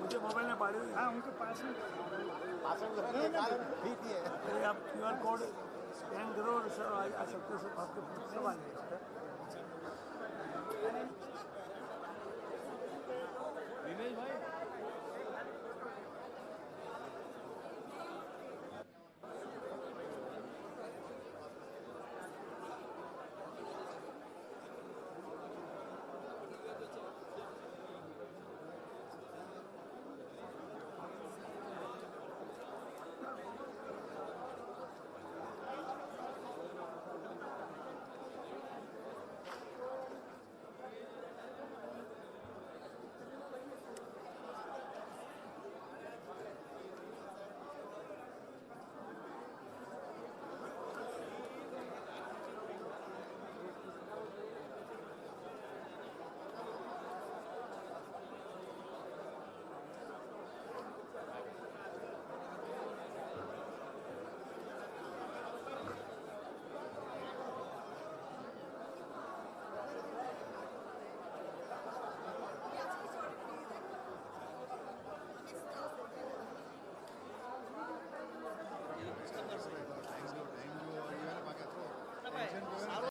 मुझे मोबाइल में पाड़ो हाँ उनके पास में आप QR कोड स्कैन करो और सर आ सकते हो सब आपके सब आ जाएगा दिनेश भाई